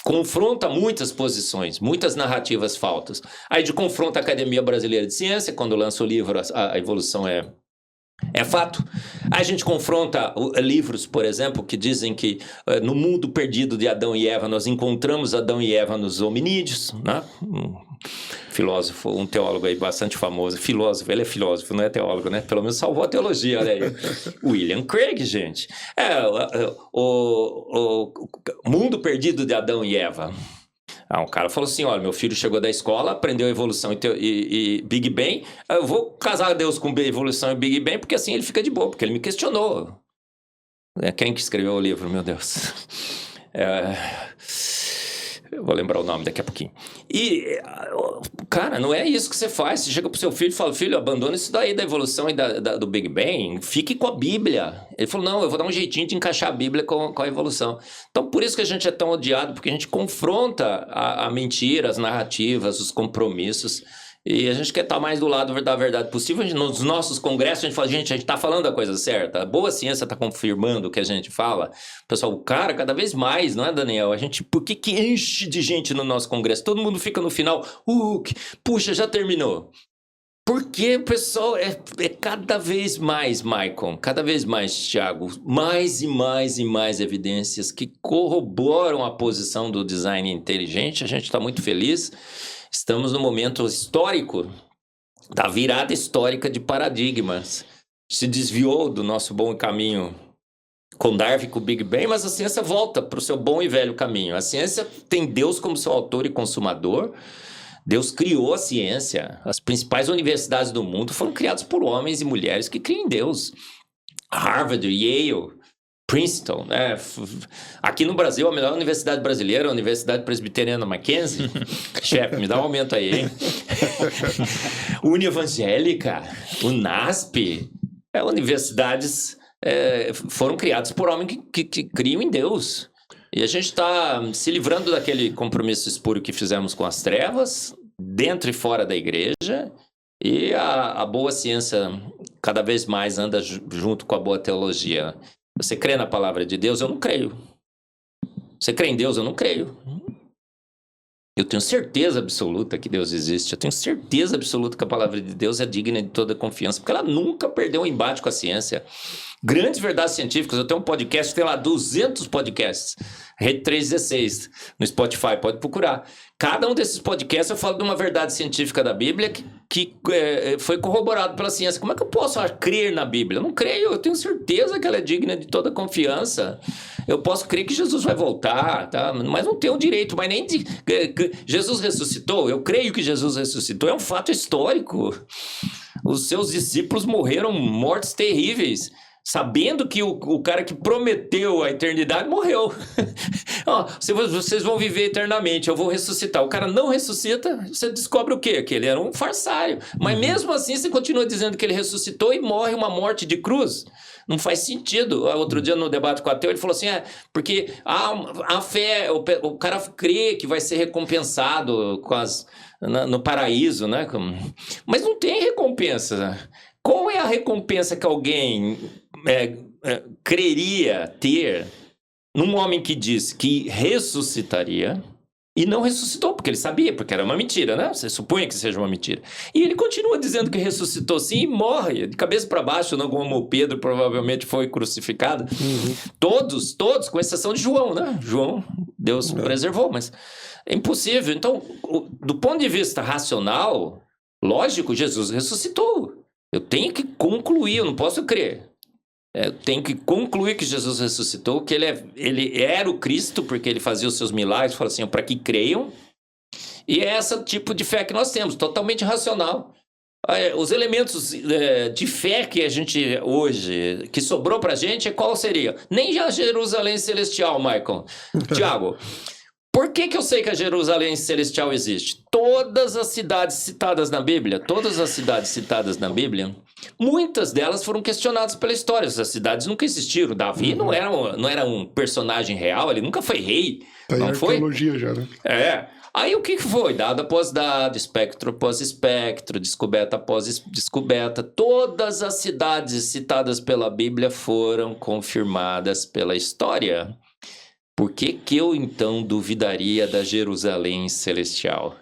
confronta muitas posições, muitas narrativas faltas. Aí de confronta a Academia Brasileira de Ciência, quando lança o livro A Evolução é fato. A gente confronta livros, por exemplo, que dizem que no mundo perdido de Adão e Eva, nós encontramos Adão e Eva nos hominídeos, né? Um filósofo, um teólogo aí bastante famoso, filósofo, ele é filósofo, não é teólogo, né? Pelo menos salvou a teologia, olha aí. William Craig, gente. O mundo perdido de Adão e Eva. Um cara falou assim, olha, meu filho chegou da escola, aprendeu evolução e Big Bang, eu vou casar Deus com evolução e Big Bang, porque assim ele fica de boa, porque ele me questionou. Quem que escreveu o livro, meu Deus? Eu vou lembrar o nome daqui a pouquinho. E, cara, não é isso que você faz. Você chega pro seu filho e fala, filho, abandona isso daí da evolução e do Big Bang, fique com a Bíblia. Ele falou, não, eu vou dar um jeitinho de encaixar a Bíblia com a evolução. Então, por isso que a gente é tão odiado, porque a gente confronta a mentira, as narrativas, os compromissos, e a gente quer estar mais do lado da verdade possível. Nos nossos congressos, a gente fala, gente, a gente está falando a coisa certa. A boa ciência está confirmando o que a gente fala. Pessoal, cara, cada vez mais, não é, Daniel? Por que enche de gente no nosso congresso? Todo mundo fica no final, puxa, já terminou. Porque o pessoal é cada vez mais, Maicon, cada vez mais, Thiago, mais e mais e mais evidências que corroboram a posição do design inteligente. A gente está muito feliz. Estamos no momento histórico da virada histórica de paradigmas. Se desviou do nosso bom caminho com Darwin, com o Big Bang, mas a ciência volta para o seu bom e velho caminho. A ciência tem Deus como seu autor e consumador. Deus criou a ciência. As principais universidades do mundo foram criadas por homens e mulheres que criam em Deus. Harvard, Yale, Princeton, né? Aqui no Brasil, a melhor universidade brasileira é a Universidade Presbiteriana Mackenzie. Chefe, me dá um aumento aí, hein? Unievangélica, UNASP, universidades foram criadas por homens que criam em Deus. E a gente está se livrando daquele compromisso espúrio que fizemos com as trevas, dentro e fora da igreja, e a boa ciência cada vez mais anda junto com a boa teologia. Você crê na palavra de Deus? Eu não creio. Você crê em Deus? Eu não creio. Eu tenho certeza absoluta que Deus existe. Eu tenho certeza absoluta que a palavra de Deus é digna de toda confiança, porque ela nunca perdeu um embate com a ciência. Grandes verdades científicas. Eu tenho um podcast, tem lá 200 podcasts. Rede 316, no Spotify, pode procurar. Cada um desses podcasts eu falo de uma verdade científica da Bíblia que foi corroborado pela ciência. Como é que eu posso crer na Bíblia? Eu não creio, eu tenho certeza que ela é digna de toda confiança. Eu posso crer que Jesus vai voltar, tá? Mas não tenho direito, mas nem de... Jesus ressuscitou, eu creio que Jesus ressuscitou, é um fato histórico. Os seus discípulos morreram mortes terríveis, sabendo que o cara que prometeu a eternidade morreu. Vocês vão viver eternamente, eu vou ressuscitar. O cara não ressuscita, você descobre o quê? Que ele era um farsário. Mas mesmo assim você continua dizendo que ele ressuscitou e morre uma morte de cruz. Não faz sentido. Outro dia no debate com o ateu, ele falou assim, porque a fé, o cara crê que vai ser recompensado no paraíso, né? Mas não tem recompensa. Qual é a recompensa que alguém creria ter num homem que diz que ressuscitaria e não ressuscitou, porque ele sabia, porque era uma mentira, né? Você supunha que seja uma mentira. E ele continua dizendo que ressuscitou sim e morre, de cabeça para baixo, não como Pedro provavelmente foi crucificado. Uhum. Todos, com exceção de João, né? João, Deus preservou, mas é impossível. Então, do ponto de vista racional, lógico, Jesus ressuscitou. Eu tenho que concluir, eu não posso crer. Eu tenho que concluir que Jesus ressuscitou, que ele era o Cristo, porque ele fazia os seus milagres, fala assim, para que creiam. E é esse tipo de fé que nós temos, totalmente racional. Os elementos de fé que a gente hoje, que sobrou para a gente, qual seria? Nem a Jerusalém Celestial, Michael. Tiago, por que eu sei que a Jerusalém Celestial existe? Todas as cidades citadas na Bíblia, muitas delas foram questionadas pela história. Essas cidades nunca existiram. Davi não era um personagem real, ele nunca foi rei. Tá não em foi? arqueologia já, né? Aí o que foi? Dado após dado, espectro após espectro, descoberta após descoberta, todas as cidades citadas pela Bíblia foram confirmadas pela história. Por que eu então duvidaria da Jerusalém celestial?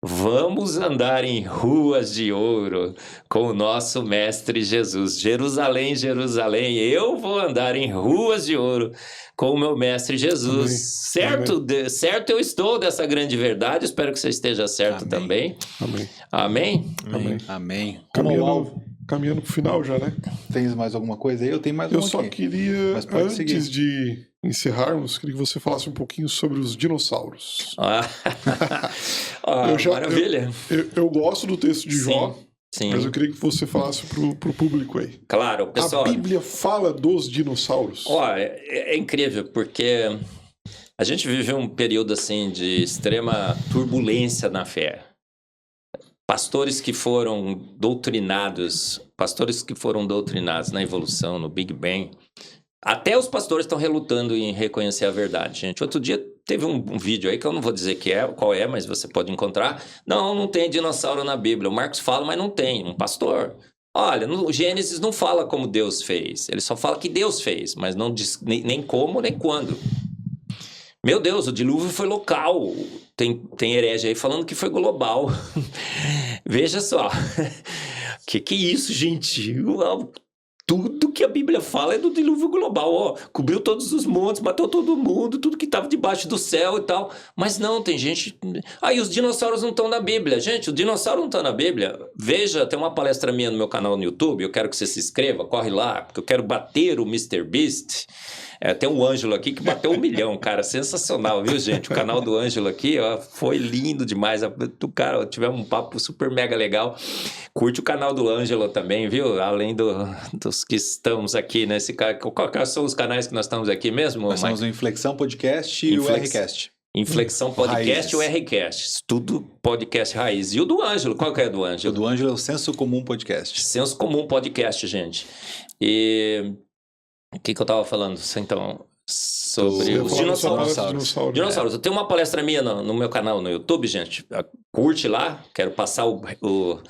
Vamos andar em ruas de ouro com o nosso Mestre Jesus. Jerusalém, Jerusalém, eu vou andar em ruas de ouro com o meu Mestre Jesus. Amém. Certo? Certo eu estou dessa grande verdade. Espero que você esteja certo Amém. também. Amém. Amém? Amém. Amém. Como ao alvo. Caminhando pro final já, né? Tem mais alguma coisa aí? Eu tenho mais Eu uma só aqui. queria, Mas pode seguir. antes de encerrarmos, queria que você falasse um pouquinho sobre os dinossauros. Maravilha. Eu gosto do texto de Jó, Sim. mas eu queria que você falasse pro público aí. Claro, pessoal. A Bíblia fala dos dinossauros. É incrível, porque a gente vive um período assim de extrema turbulência na fé. Pastores que foram doutrinados na evolução, no Big Bang. Até os pastores estão relutando em reconhecer a verdade, gente. Outro dia teve um vídeo aí que eu não vou dizer qual é, mas você pode encontrar. Não tem dinossauro na Bíblia. O Marcos fala, mas não tem. Um pastor. Olha, no Gênesis não fala como Deus fez. Ele só fala que Deus fez, mas não diz nem como, nem quando. Meu Deus, o dilúvio foi local. Tem herege aí falando que foi global. Veja só. Que é isso, gente? Tudo que a Bíblia fala é do dilúvio global. Ó, cobriu todos os montes, matou todo mundo, tudo que estava debaixo do céu e tal. Mas não, tem gente... e os dinossauros não estão na Bíblia. Gente, o dinossauro não está na Bíblia. Veja, tem uma palestra minha no meu canal no YouTube. Eu quero que você se inscreva, corre lá, porque eu quero bater o Mr. Beast. Tem um Ângelo aqui que bateu 1 milhão, cara. Sensacional, viu, gente? O canal do Ângelo aqui, ó, foi lindo demais. O cara, tivemos um papo super mega legal. Curte o canal do Ângelo também, viu? Além dos que estamos aqui nesse canal. Quais são os canais que nós estamos aqui mesmo, Nós somos o Inflexão Podcast e o Rcast. Inflexão Podcast e o Rcast. Tudo podcast raiz. E o do Ângelo, qual que é do Ângelo? O do Ângelo é o Senso Comum Podcast. Senso Comum Podcast, gente. E... o que eu tava falando, então, sobre os dinossauros. Dinossauros. Eu tenho uma palestra minha no meu canal no YouTube, gente. Curte lá, quero passar o...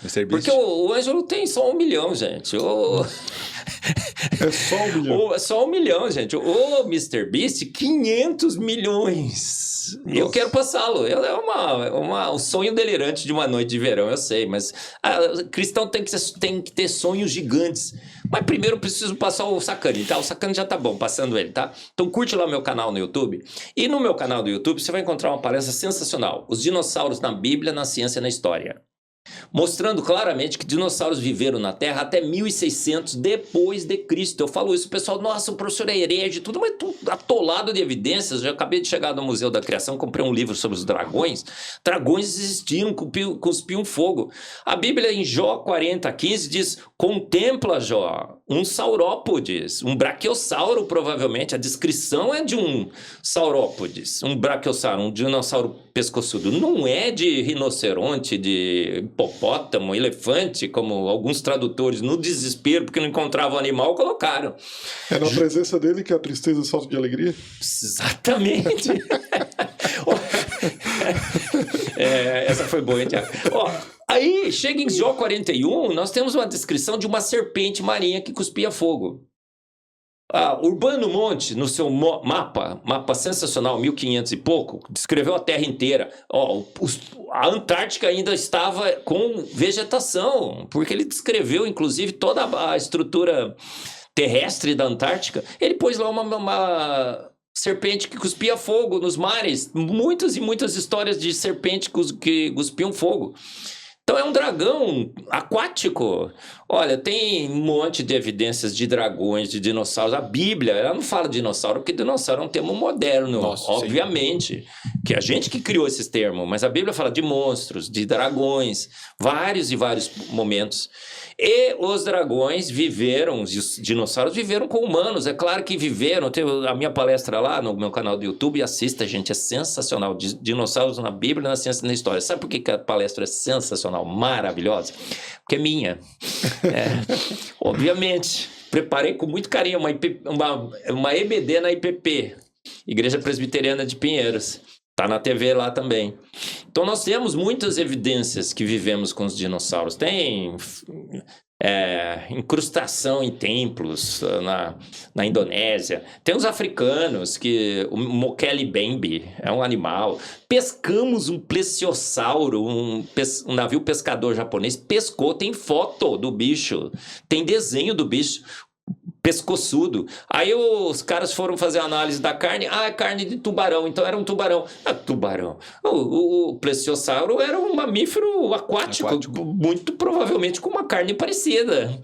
Mr. Beast. Porque o Ângelo tem só 1 milhão, gente. É só 1 milhão. É só 1 milhão, gente. O Mr. Beast, 500 milhões. Nossa. Eu quero passá-lo. É um sonho delirante de uma noite de verão, eu sei. Mas cristão tem que ter sonhos gigantes. Mas primeiro eu preciso passar o Sacani, tá? O Sacani já tá bom, passando ele, tá? Então curte lá meu canal no YouTube. E no meu canal do YouTube você vai encontrar uma palestra sensacional. Os dinossauros na Bíblia, na ciência e na história. Mostrando claramente que dinossauros viveram na Terra até 1600 depois de Cristo. Eu falo isso, pessoal, nossa, o professor é herege e tudo, mas tudo atolado de evidências. Eu acabei de chegar no Museu da Criação, comprei um livro sobre os dragões. Dragões existiam, cuspiam fogo. A Bíblia em Jó 40:15 diz, contempla Jó, um saurópodes, um braquiosauro provavelmente. A descrição é de um saurópodes, um braquiosauro, um dinossauro pescoçudo. Não é de rinoceronte, de hipopótamo, elefante, como alguns tradutores, no desespero, porque não encontravam o animal, colocaram. É na presença dele que a tristeza salta de alegria? Exatamente. Essa foi boa, hein, Tiago? Aí, chega em Jó 41, nós temos uma descrição de uma serpente marinha que cuspia fogo. Urbano Monte, no seu mapa sensacional, 1500 e pouco, descreveu a Terra inteira. A Antártica ainda estava com vegetação, porque ele descreveu, inclusive, toda a estrutura terrestre da Antártica. Ele pôs lá uma serpente que cuspia fogo nos mares. Muitas e muitas histórias de serpente que cuspiam fogo. Então é um dragão aquático. Olha, tem um monte de evidências de dragões, de dinossauros. A Bíblia, ela não fala de dinossauro, porque dinossauro é um termo moderno, obviamente. Que a gente que criou esses termos. Mas a Bíblia fala de monstros, de dragões, vários e vários momentos. E os dragões viveram, os dinossauros viveram com humanos. É claro que viveram. Tem a minha palestra lá no meu canal do YouTube. Assista, gente, é sensacional. Dinossauros na Bíblia, na ciência e na história. Sabe por que a palestra é sensacional, maravilhosa? Porque é minha. Obviamente. Preparei com muito carinho uma EBD na IPP, Igreja Presbiteriana de Pinheiros. Tá na TV lá também. Então nós temos muitas evidências que vivemos com os dinossauros. Tem incrustação em templos na Indonésia. Tem os africanos, que o Mokele Bembe é um animal. Pescamos um plesiosauro, um navio pescador japonês pescou, tem foto do bicho, tem desenho do bicho. Pescoçudo. Aí os caras foram fazer a análise da carne. É carne de tubarão. Então era um tubarão. Tubarão. O plesiosauro era um mamífero aquático. Muito provavelmente com uma carne parecida.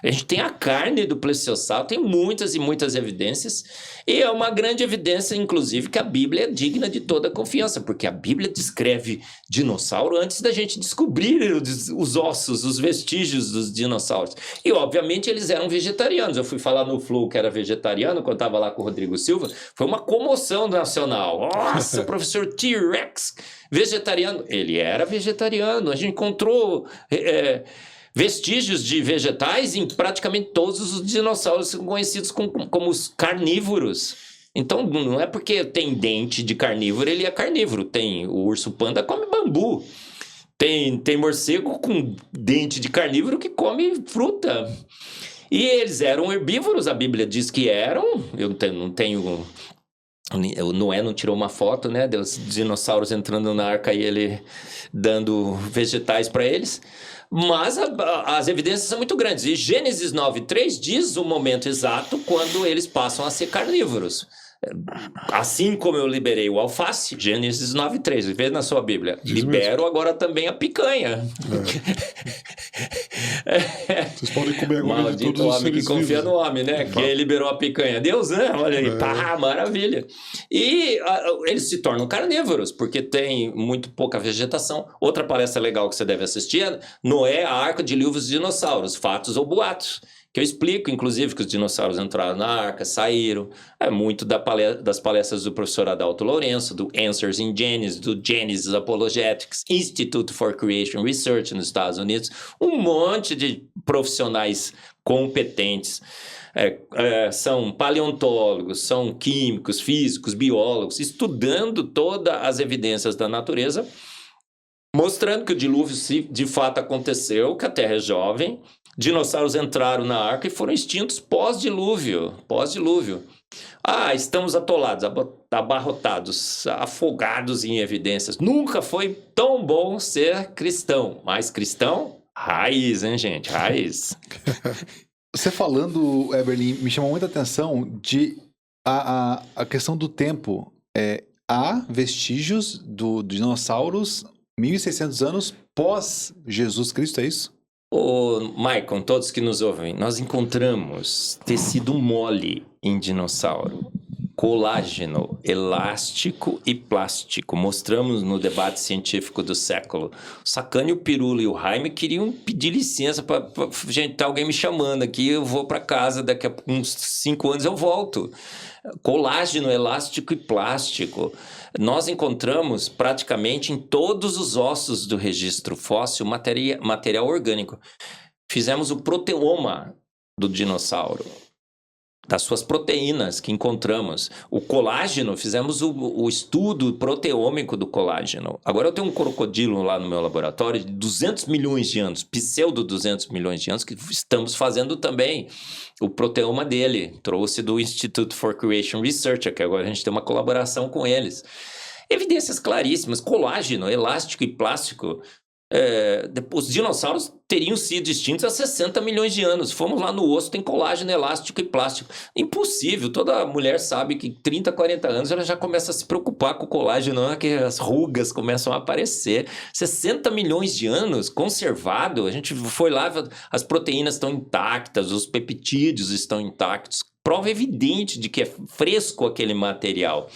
A gente tem a carne do plesiosauro, tem muitas e muitas evidências, e é uma grande evidência, inclusive, que a Bíblia é digna de toda confiança, porque a Bíblia descreve dinossauro antes da gente descobrir os ossos, os vestígios dos dinossauros. E, obviamente, eles eram vegetarianos. Eu fui falar no Flow que era vegetariano, quando estava lá com o Rodrigo Silva, foi uma comoção nacional. Nossa, o professor T-Rex, vegetariano. Ele era vegetariano, a gente encontrou... vestígios de vegetais em praticamente todos os dinossauros conhecidos como os carnívoros. Então, não é porque tem dente de carnívoro, ele é carnívoro. Tem o urso panda come bambu. Tem morcego com dente de carnívoro que come fruta. E eles eram herbívoros, a Bíblia diz que eram. Eu não tenho... O Noé não tirou uma foto, né, dos dinossauros entrando na arca e ele dando vegetais para eles. Mas as evidências são muito grandes. E Gênesis 9:3 diz o momento exato quando eles passam a ser carnívoros. Assim como eu liberei o alface, Gênesis 9:3, vê na sua Bíblia. Libero agora também a picanha. Vocês podem comer agora. Maldito de todos os homem que seres confia vivos. no homem, né? Quem liberou a picanha? Deus, né? Olha aí, pá, maravilha. E eles se tornam carnívoros, porque tem muito pouca vegetação. Outra palestra legal que você deve assistir é Noé, a Arca de Livros de Dinossauros, Fatos ou Boatos. Que eu explico, inclusive, que os dinossauros entraram na arca, saíram. É muito das palestras do professor Adalto Lourenço, do Answers in Genesis, do Genesis Apologetics, Institute for Creation Research nos Estados Unidos. Um monte de profissionais competentes. São paleontólogos, são químicos, físicos, biólogos, estudando todas as evidências da natureza, mostrando que o dilúvio de fato aconteceu, que a Terra é jovem. Dinossauros entraram na arca e foram extintos pós-dilúvio. Estamos atolados, abarrotados, afogados em evidências. Nunca foi tão bom ser cristão. Mas cristão, raiz, hein, gente? Raiz. Você falando, Eberlin, me chamou muita atenção de a questão do tempo. Há vestígios do dinossauros 1.600 anos pós Jesus Cristo, é isso? Maicon, todos que nos ouvem, nós encontramos tecido mole em dinossauro, colágeno, elástico e plástico. Mostramos no debate científico do século. O Sacani, o Pirula e o Jaime queriam pedir licença para gente, tá alguém me chamando aqui, eu vou para casa, daqui a uns 5 anos eu volto. Colágeno, elástico e plástico. Nós encontramos praticamente em todos os ossos do registro fóssil material orgânico. Fizemos o proteoma do dinossauro, das suas proteínas que encontramos. O colágeno, fizemos o estudo proteômico do colágeno. Agora eu tenho um crocodilo lá no meu laboratório de 200 milhões de anos, pseudo 200 milhões de anos, que estamos fazendo também o proteoma dele. Trouxe do Institute for Creation Research, que agora a gente tem uma colaboração com eles. Evidências claríssimas, colágeno, elástico e plástico. Os dinossauros teriam sido extintos há 60 milhões de anos. Fomos lá no osso, tem colágeno, elástico e plástico. Impossível. Toda mulher sabe que 30, 40 anos ela já começa a se preocupar com o colágeno, que as rugas começam a aparecer. 60 milhões de anos conservado. A gente foi lá, as proteínas estão intactas, os peptídeos estão intactos. Prova evidente de que é fresco aquele material.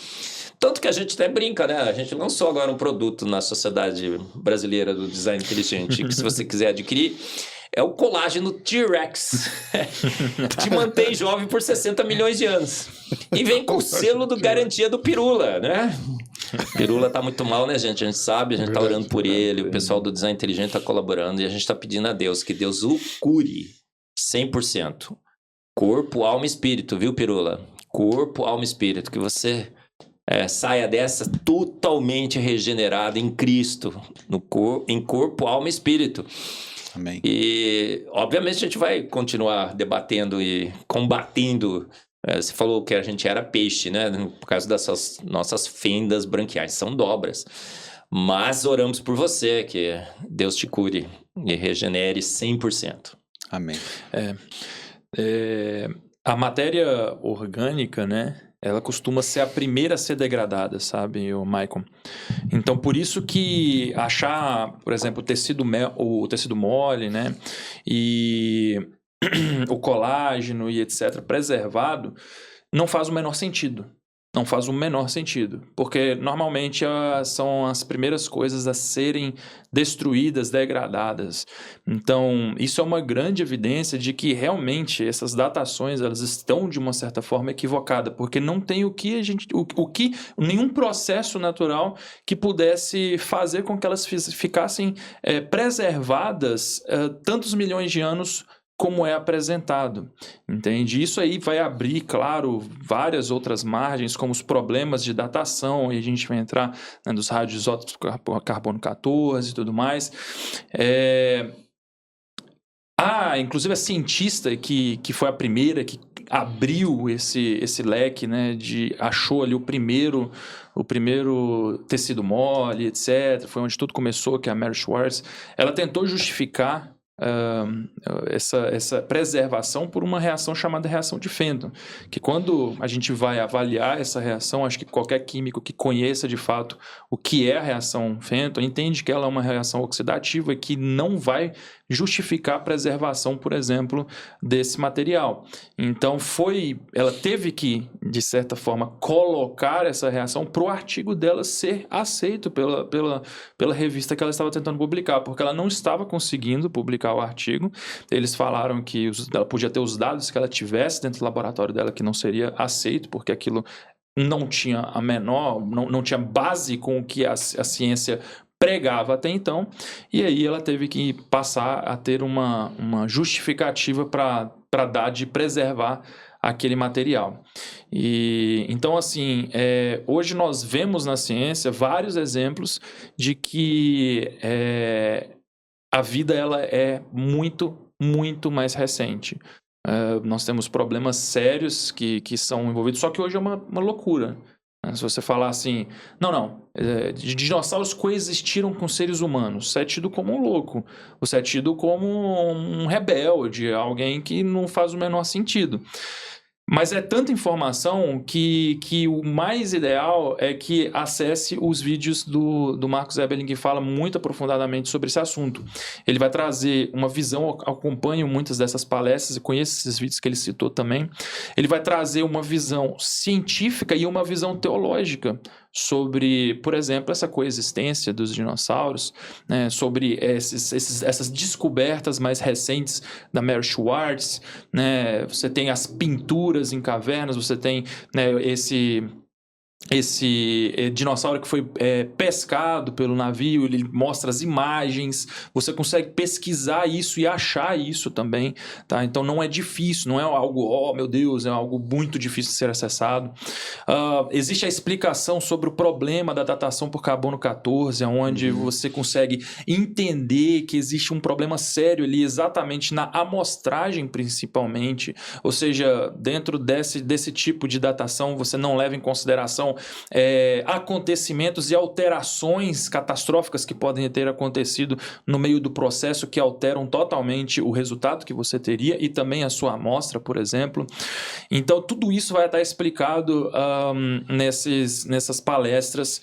Tanto que a gente até brinca, né? A gente lançou agora um produto na Sociedade Brasileira do Design Inteligente, que se você quiser adquirir, é o colágeno T-Rex. Te mantém jovem por 60 milhões de anos. E vem com o selo do garantia do Pirula, né? Pirula tá muito mal, né, gente? A gente sabe, a gente tá orando por ele, o pessoal do Design Inteligente tá colaborando, e a gente tá pedindo a Deus que Deus o cure 100%. Corpo, alma e espírito, viu, Pirula? Corpo, alma e espírito, que você saia dessa totalmente regenerado em Cristo, em corpo, alma e espírito. Amém. E, obviamente, a gente vai continuar debatendo e combatendo. Você falou que a gente era peixe, né? Por causa dessas nossas fendas branquiais, são dobras. Mas oramos por você, que Deus te cure e regenere 100%. Amém. A matéria orgânica, né? Ela costuma ser a primeira a ser degradada, sabe, Michael? Então, por isso que achar, por exemplo, o tecido mole, né? E o colágeno e etc. preservado, não faz o menor sentido. Não faz o menor sentido, porque normalmente são as primeiras coisas a serem destruídas, degradadas. Então, isso é uma grande evidência de que realmente essas datações elas estão de uma certa forma equivocadas, porque não tem nenhum processo natural que pudesse fazer com que elas ficassem preservadas tantos milhões de anos como é apresentado, entende? Isso aí vai abrir, claro, várias outras margens, como os problemas de datação, e a gente vai entrar, né, dos radioisótopos carbono 14 e tudo mais. Inclusive a cientista que foi a primeira que abriu esse leque, né, achou ali o primeiro tecido mole, etc. Foi onde tudo começou, que é a Mary Schwartz. Ela tentou justificar essa preservação por uma reação chamada reação de Fenton, que quando a gente vai avaliar essa reação, acho que qualquer químico que conheça de fato o que é a reação Fenton entende que ela é uma reação oxidativa e que não vai justificar a preservação, por exemplo, desse material. Então ela teve que, de certa forma, colocar essa reação para o artigo dela ser aceito pela revista que ela estava tentando publicar, porque ela não estava conseguindo publicar o artigo. Eles falaram que ela podia ter os dados que ela tivesse dentro do laboratório dela que não seria aceito, porque aquilo não tinha não tinha base com o que a ciência pregava até então, e aí ela teve que passar a ter uma justificativa para dar de preservar aquele material. E então, assim, hoje nós vemos na ciência vários exemplos de que a vida ela é muito, muito mais recente. Nós temos problemas sérios que são envolvidos, só que hoje é uma loucura. Se você falar assim, dinossauros coexistiram com seres humanos, você é tido como um louco, você é tido como um rebelde, alguém que não faz o menor sentido. Mas é tanta informação que o mais ideal é que acesse os vídeos do Marcus Eberling, que fala muito aprofundadamente sobre esse assunto. Ele vai trazer uma visão, acompanho muitas dessas palestras e conheço esses vídeos que ele citou também. Ele vai trazer uma visão científica e uma visão teológica sobre, por exemplo, essa coexistência dos dinossauros, né, sobre essas descobertas mais recentes da Mary Schwartz, né, você tem as pinturas em cavernas, você tem, né, esse dinossauro que foi pescado pelo navio, ele mostra as imagens, você consegue pesquisar isso e achar isso também, tá? Então não é difícil, não é algo, meu Deus, é algo muito difícil de ser acessado. Existe a explicação sobre o problema da datação por carbono 14, onde você consegue entender que existe um problema sério ali exatamente na amostragem principalmente, ou seja, dentro desse tipo de datação você não leva em consideração acontecimentos e alterações catastróficas que podem ter acontecido no meio do processo que alteram totalmente o resultado que você teria e também a sua amostra, por exemplo. Então, tudo isso vai estar explicado nessas palestras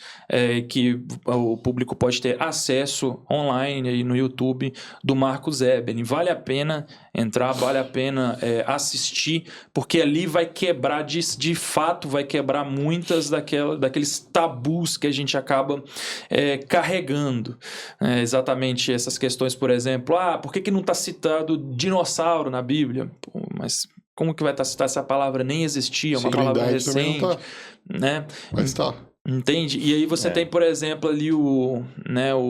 que o público pode ter acesso online aí no YouTube do Marcus Eberling. Vale a pena entrar, vale a pena assistir, porque ali vai quebrar, de fato, vai quebrar muitas daqueles tabus que a gente acaba carregando. Exatamente essas questões, por exemplo, por que não está citado dinossauro na Bíblia? Pô, mas como que vai estar citado essa palavra? Nem existia, é uma palavra recente. Tá. Né? Mas tá. Entende? E aí você tem, por exemplo, ali o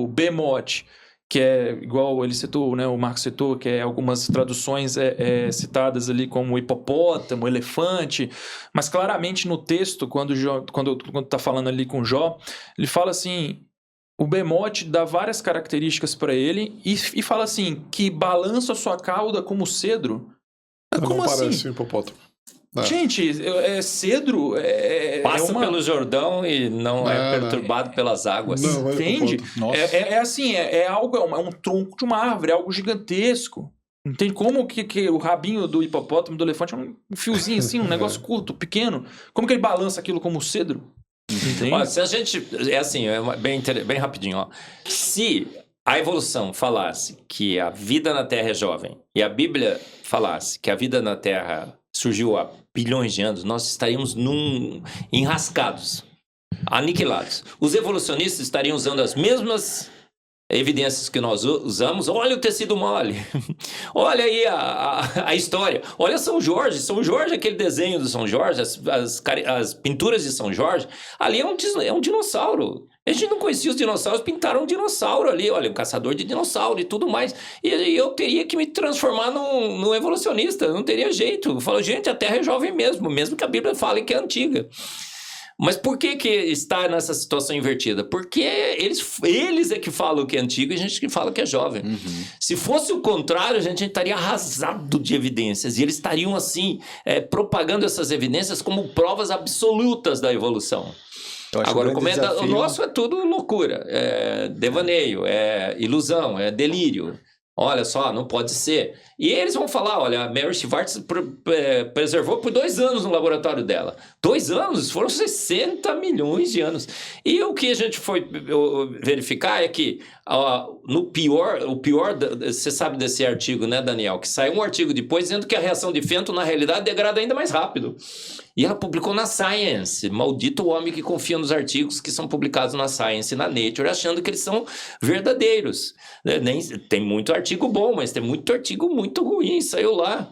Behemoth, que é igual ele citou, né, o Marcos citou, que é algumas traduções citadas ali como hipopótamo, elefante, mas claramente no texto, quando tá falando ali com Jó, ele fala assim, o Bemote dá várias características para ele e fala assim, que balança a sua cauda como cedro. Como não assim? parece um hipopótamo. Gente, cedro Passa pelo Jordão e não é perturbado pelas águas. Não, entende? Nossa. Assim, algo, é um tronco de uma árvore, é algo gigantesco. Entende? Como que o rabinho do hipopótamo, do elefante, é um fiozinho assim, um negócio curto, pequeno. Como que ele balança aquilo como cedro? Entende? Olha, se a gente... É assim, bem rapidinho, ó. Se a evolução falasse que a vida na Terra é jovem e a Bíblia falasse que a vida na Terra surgiu há bilhões de anos, nós estaríamos enrascados, aniquilados. Os evolucionistas estariam usando as mesmas evidências que nós usamos. Olha o tecido mole, olha aí a história, olha São Jorge, aquele desenho do São Jorge, as pinturas de São Jorge, ali é um dinossauro. A gente não conhecia os dinossauros, pintaram um dinossauro ali, olha, um caçador de dinossauro e tudo mais. E eu teria que me transformar num evolucionista, não teria jeito. Eu falo, gente, a Terra é jovem mesmo que a Bíblia fale que é antiga. Mas por que está nessa situação invertida? Porque eles é que falam que é antigo e a gente que fala que é jovem. Uhum. Se fosse o contrário, a gente estaria arrasado de evidências. E eles estariam, assim, propagando essas evidências como provas absolutas da evolução. Agora, o nosso é tudo loucura, é devaneio, é ilusão, é delírio. Olha só, não pode ser. E eles vão falar, olha, a Mary Schwartz preservou por 2 anos no laboratório dela. 2 anos? Foram 60 milhões de anos. E o que a gente foi verificar é que o pior, você sabe desse artigo, né, Daniel? Que saiu um artigo depois dizendo que a reação de Fenton, na realidade, degrada ainda mais rápido. E ela publicou na Science. Maldito o homem que confia nos artigos que são publicados na Science e na Nature, achando que eles são verdadeiros. Tem muito artigo bom, mas tem muito artigo muito ruim, saiu lá.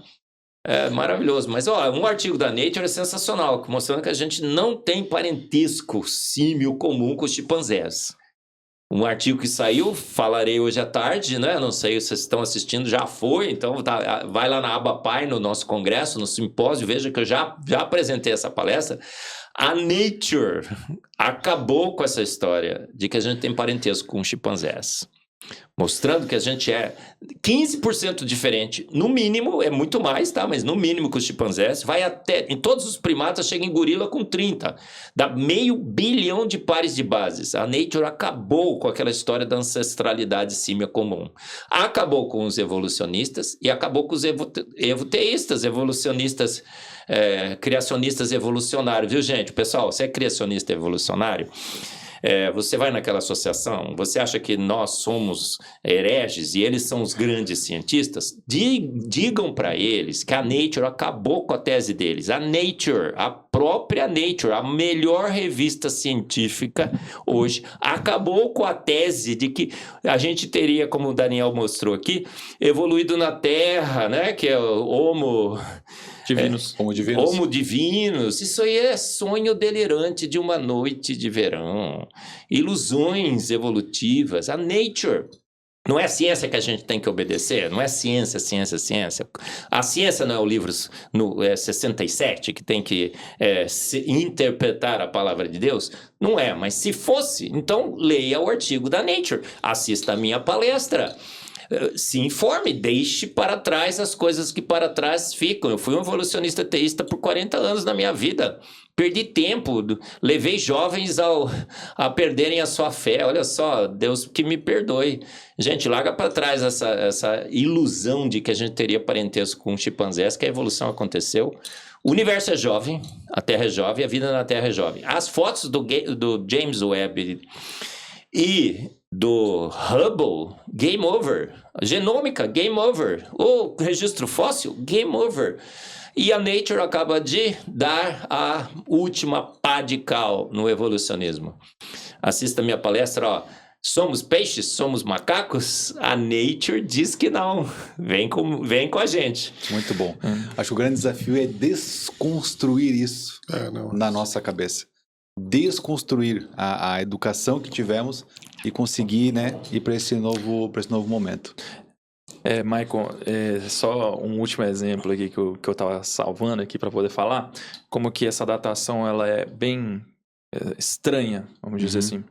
É maravilhoso. Mas, um artigo da Nature é sensacional, mostrando que a gente não tem parentesco símil comum com os chimpanzés. Um artigo que saiu, falarei hoje à tarde, né? Não sei se vocês estão assistindo, já foi, então vai lá na aba Pai, no nosso congresso, no simpósio, veja que eu já apresentei essa palestra. A Nature acabou com essa história de que a gente tem parentesco com chimpanzés, mostrando que a gente é 15% diferente, no mínimo, é muito mais, tá? Mas no mínimo que os chimpanzés, vai até, em todos os primatas, chega em gorila com 30, dá 500 milhão de pares de bases. A Nature acabou com aquela história da ancestralidade símia comum. Acabou com os evolucionistas e acabou com os evoteístas, evolucionistas, criacionistas evolucionários, viu, gente? Pessoal, você é criacionista evolucionário? Você vai naquela associação, você acha que nós somos hereges e eles são os grandes cientistas? Digam para eles que a Nature acabou com a tese deles. A Nature, a própria Nature, a melhor revista científica hoje, acabou com a tese de que a gente teria, como o Daniel mostrou aqui, evoluído na Terra, né? Que é o Homo divinos. Isso aí é sonho delirante de uma noite de verão. Ilusões evolutivas. A Nature. Não é a ciência que a gente tem que obedecer? Não é ciência. A ciência não é o livro 67 que tem que interpretar a palavra de Deus? Não é, mas se fosse, então leia o artigo da Nature. Assista a minha palestra. Se informe, deixe para trás as coisas que para trás ficam. Eu fui um evolucionista teísta por 40 anos na minha vida. Perdi tempo, levei jovens a perderem a sua fé. Olha só, Deus que me perdoe. Gente, larga para trás essa ilusão de que a gente teria parentesco com chimpanzés, que a evolução aconteceu. O universo é jovem, a Terra é jovem, a vida na Terra é jovem. As fotos do James Webb e do Hubble, game over. Genômica, game over. O registro fóssil, game over. E a Nature acaba de dar a última pá de cal no evolucionismo. Assista a minha palestra, ó. Somos peixes? Somos macacos? A Nature diz que não. Vem com a gente. Muito bom. Acho que o grande desafio é desconstruir isso na nossa cabeça. Desconstruir a educação que tivemos e conseguir, né, ir para esse novo momento. Maicon, só um último exemplo aqui que eu estava salvando aqui para poder falar, como que essa datação ela é bem estranha, vamos dizer assim.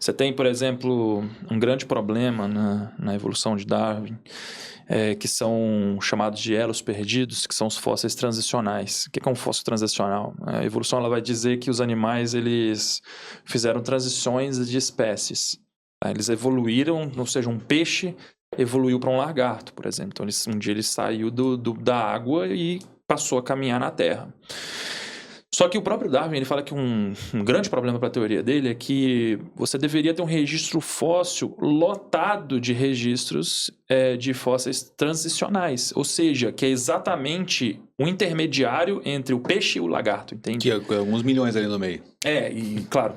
Você tem, por exemplo, um grande problema na evolução de Darwin, que são chamados de elos perdidos, que são os fósseis transicionais. O que é um fóssil transicional? A evolução ela vai dizer que os animais eles fizeram transições de espécies. Eles evoluíram, ou seja, um peixe evoluiu para um lagarto, por exemplo. Então, um dia ele saiu da água e passou a caminhar na terra. Só que o próprio Darwin ele fala que um grande problema para a teoria dele é que você deveria ter um registro fóssil lotado de registros de fósseis transicionais, ou seja, que é exatamente o intermediário entre o peixe e o lagarto, entende? Que é alguns milhões ali no meio. E claro,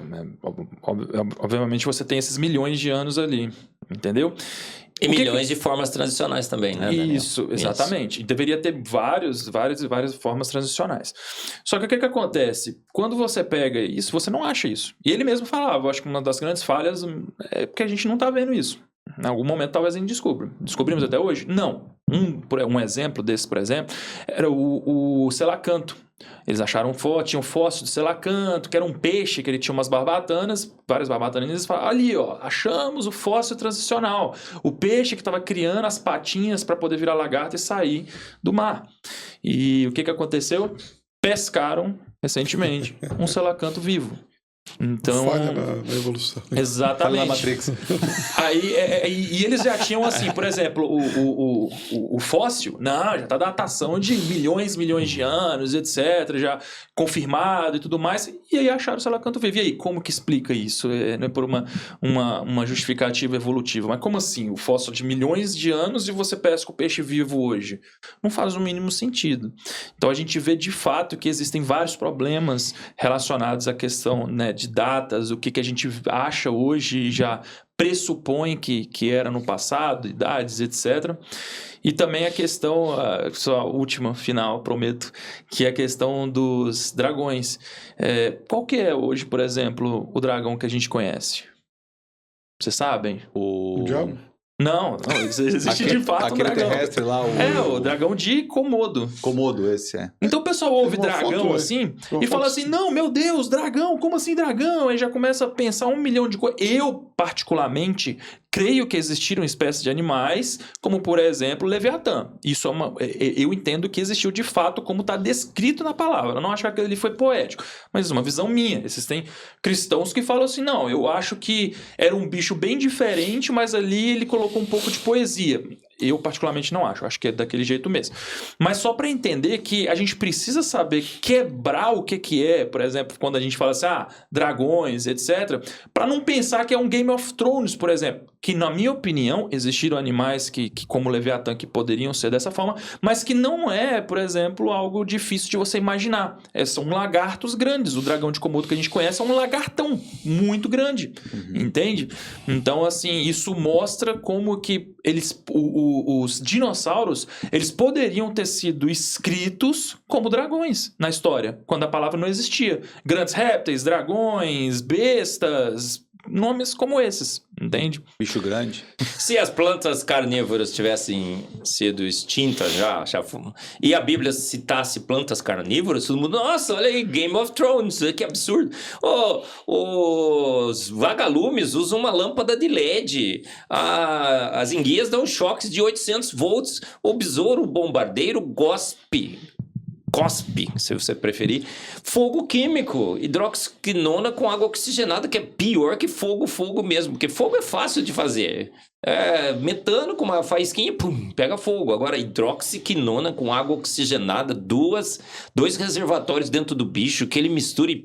obviamente você tem esses milhões de anos ali, entendeu? E milhões de formas transicionais também, né, Daniel? Isso, exatamente. Isso. Deveria ter várias formas transicionais. Só que o que acontece? Quando você pega isso, você não acha isso. E ele mesmo falava, eu acho que uma das grandes falhas é porque a gente não está vendo isso. Em algum momento talvez a gente descubra. Descobrimos até hoje? Não. Um exemplo desse, por exemplo, era o selacanto. Eles acharam tinha um fóssil de selacanto, que era um peixe, que ele tinha umas barbatanas, várias barbatanas, e eles falaram, ali, ó, achamos o fóssil transicional, o peixe que estava criando as patinhas para poder virar lagarto e sair do mar. E o que aconteceu? Pescaram, recentemente, um selacanto vivo. Então, falha na evolução. Exatamente. Falha na Matrix. E eles já tinham assim, por exemplo, o fóssil, já está datação de milhões de anos, etc, já confirmado e tudo mais, e aí acharam o selacanto vivo. E aí, como que explica isso? Não é por uma justificativa evolutiva, mas como assim? O fóssil de milhões de anos e você pesca o peixe vivo hoje? Não faz o mínimo sentido. Então a gente vê de fato que existem vários problemas relacionados à questão, né, de datas, o que a gente acha hoje e já pressupõe que era no passado, idades, etc. E também a questão, só a última, final, prometo, que é a questão dos dragões. Qual que é hoje, por exemplo, o dragão que a gente conhece? Vocês sabem? O diabo? Não, existe de fato um dragão. Terrestre lá, o dragão de Komodo. Komodo, esse é. Então o pessoal ouve Uma dragão foto, assim uma e fala foto. assim, não, meu Deus, dragão, como assim dragão? Aí já começa a pensar 1 milhão de coisas. Eu, particularmente, creio que existiram espécies de animais, como por exemplo, o Leviatã. Isso eu entendo que existiu de fato como está descrito na palavra. Eu não acho que aquilo ali foi poético, mas uma visão minha. Existem cristãos que falam assim, não, eu acho que era um bicho bem diferente, mas ali ele colocou um pouco de poesia. Eu particularmente não acho que é daquele jeito mesmo. Mas só para entender que a gente precisa saber quebrar o que é, por exemplo, quando a gente fala assim, dragões, etc., para não pensar que é um Game of Thrones, por exemplo, que na minha opinião existiram animais que como o Leviatã que poderiam ser dessa forma, mas que não é, por exemplo, algo difícil de você imaginar. São lagartos grandes. O dragão de Komodo que a gente conhece é um lagartão muito grande, entende? Então, assim, isso mostra como que os dinossauros, eles poderiam ter sido escritos como dragões na história, quando a palavra não existia. Grandes répteis, dragões, bestas, nomes como esses, entende? Bicho grande. Se as plantas carnívoras tivessem sido extintas já e a Bíblia citasse plantas carnívoras, todo mundo, nossa, olha aí, Game of Thrones, que absurdo. Os vagalumes usam uma lâmpada de LED, as enguias dão choques de 800 volts, o besouro bombardeiro cospe, se você preferir, fogo químico, hidroxiquinona com água oxigenada, que é pior que fogo mesmo, porque fogo é fácil de fazer. Metano com uma faísquinha, pum, pega fogo. Agora, hidroxiquinona com água oxigenada, dois reservatórios dentro do bicho, que ele mistura e...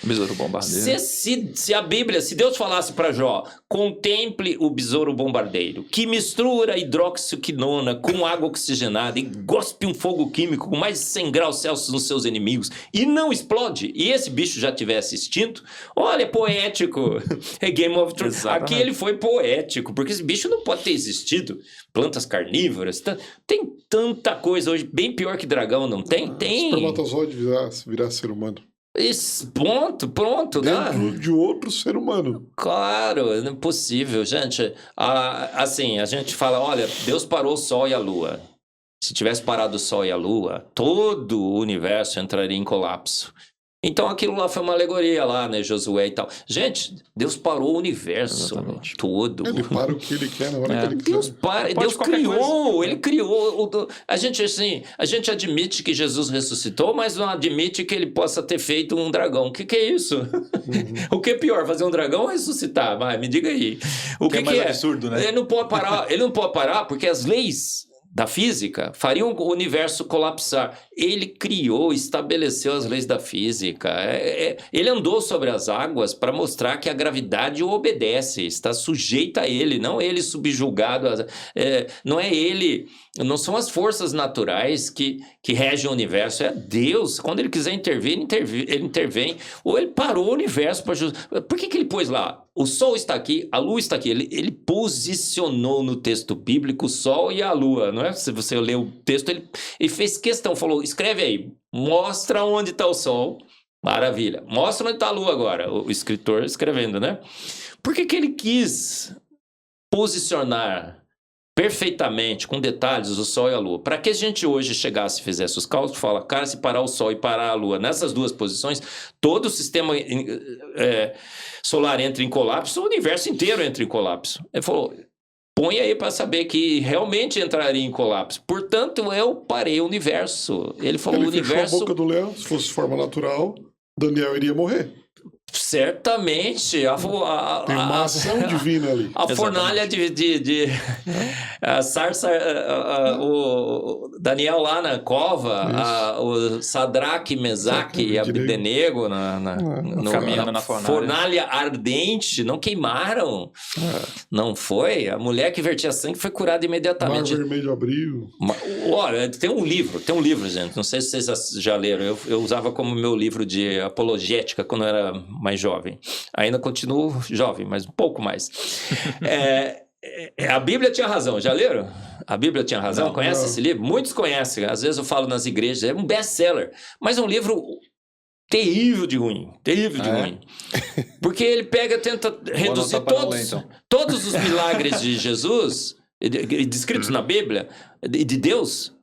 Besouro bombardeiro. Se a Bíblia, se Deus falasse para Jó, contemple o besouro bombardeiro, que mistura hidroxiquinona com água oxigenada e gospe um fogo químico com mais de 100 graus Celsius nos seus inimigos e não explode, e esse bicho já tivesse extinto, olha, poético. É Game of Thrones. Exatamente. Aqui ele foi poético, porque esse bicho não pode ter existido. Plantas carnívoras, tem tanta coisa hoje, bem pior que dragão, não tem? Tem. Espermatozoide virar ser humano. Isso, pronto, né? Dentro de outro ser humano. Claro, não é possível, gente. Assim, a gente fala, olha, Deus parou o Sol e a Lua. Se tivesse parado o Sol e a Lua, todo o universo entraria em colapso. Então aquilo lá foi uma alegoria lá, né, Josué e tal. Gente, Deus parou o universo todo. Ele para o que ele quer na hora que ele quer. Deus criou, ele criou. A gente admite que Jesus ressuscitou, mas não admite que ele possa ter feito um dragão. O que é isso? O que é pior, fazer um dragão ou ressuscitar? Vai, me diga aí. O que é mais absurdo, né? Ele não pode parar porque as leis da física fariam o universo colapsar. Ele criou, estabeleceu as leis da física. Ele andou sobre as águas para mostrar que a gravidade o obedece, está sujeita a ele, não ele subjugado. Não é ele, não são as forças naturais que regem o universo, é Deus. Quando ele quiser intervir, ele intervém. Ou ele parou o universo para... Por que ele pôs lá? O Sol está aqui, a Lua está aqui. Ele posicionou no texto bíblico o Sol e a Lua, não é? Se você ler o texto, ele fez questão, falou, escreve aí, mostra onde está o Sol. Maravilha. Mostra onde está a Lua agora, o escritor escrevendo, né? Por que ele quis posicionar perfeitamente, com detalhes, o Sol e a Lua? Para que a gente hoje chegasse e fizesse os cálculos, fala, cara, se parar o Sol e parar a Lua nessas duas posições, todo o sistema solar entra em colapso, o universo inteiro entra em colapso. Ele falou, põe aí para saber que realmente entraria em colapso. Portanto, eu parei o universo. Ele falou, o universo... fechou a boca do leão, se fosse de forma natural, Daniel iria morrer. Certamente. Tem uma ação divina ali. A fornalha a sarça, o Daniel lá na cova, o Sadraque, Mesaque e Abdenego caminhando na fornalha ardente, não queimaram. Não foi? A mulher que vertia sangue foi curada imediatamente. Mar Vermelho abriu. Olha, tem um livro, gente. Não sei se vocês já leram. Eu usava como meu livro de apologética quando eu era mais jovem. Ainda continuo jovem, mas um pouco mais. A Bíblia tinha razão, já leram? A Bíblia tinha razão? Conhece esse livro? Muitos conhecem, às vezes eu falo nas igrejas, é um best-seller, mas é um livro terrível de ruim. Porque ele tenta reduzir todos os milagres de Jesus, descritos na Bíblia, de Deus,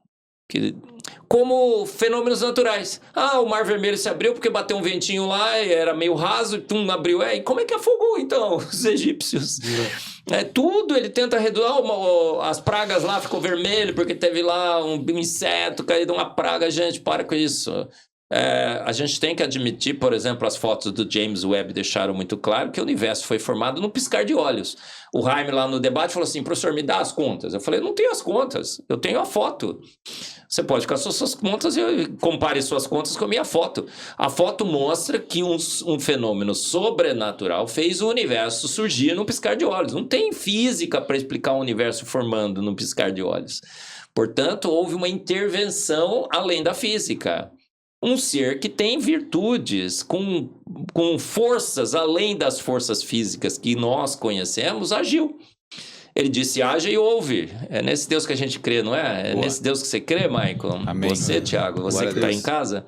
como fenômenos naturais. O Mar Vermelho se abriu porque bateu um ventinho lá, e era meio raso, e abriu. E como é que afogou, então, os egípcios? Tudo ele tenta reduzir. As pragas lá ficou vermelho porque teve lá um inseto caído, uma praga. Gente, para com isso. A gente tem que admitir, por exemplo, as fotos do James Webb deixaram muito claro que o universo foi formado num piscar de olhos. O Jaime lá no debate falou assim, professor, me dá as contas. Eu falei, não tenho as contas, eu tenho a foto. Você pode com as suas contas e compare suas contas com a minha foto. A foto mostra que um fenômeno sobrenatural fez o universo surgir num piscar de olhos. Não tem física para explicar o universo formando num piscar de olhos. Portanto, houve uma intervenção além da física. Um ser que tem virtudes, com forças além das forças físicas que nós conhecemos, agiu. Ele disse, haja e ouve. É nesse Deus que a gente crê, não é? É nesse Deus que você crê, Michael? Amém. Você, Tiago, você que está em casa.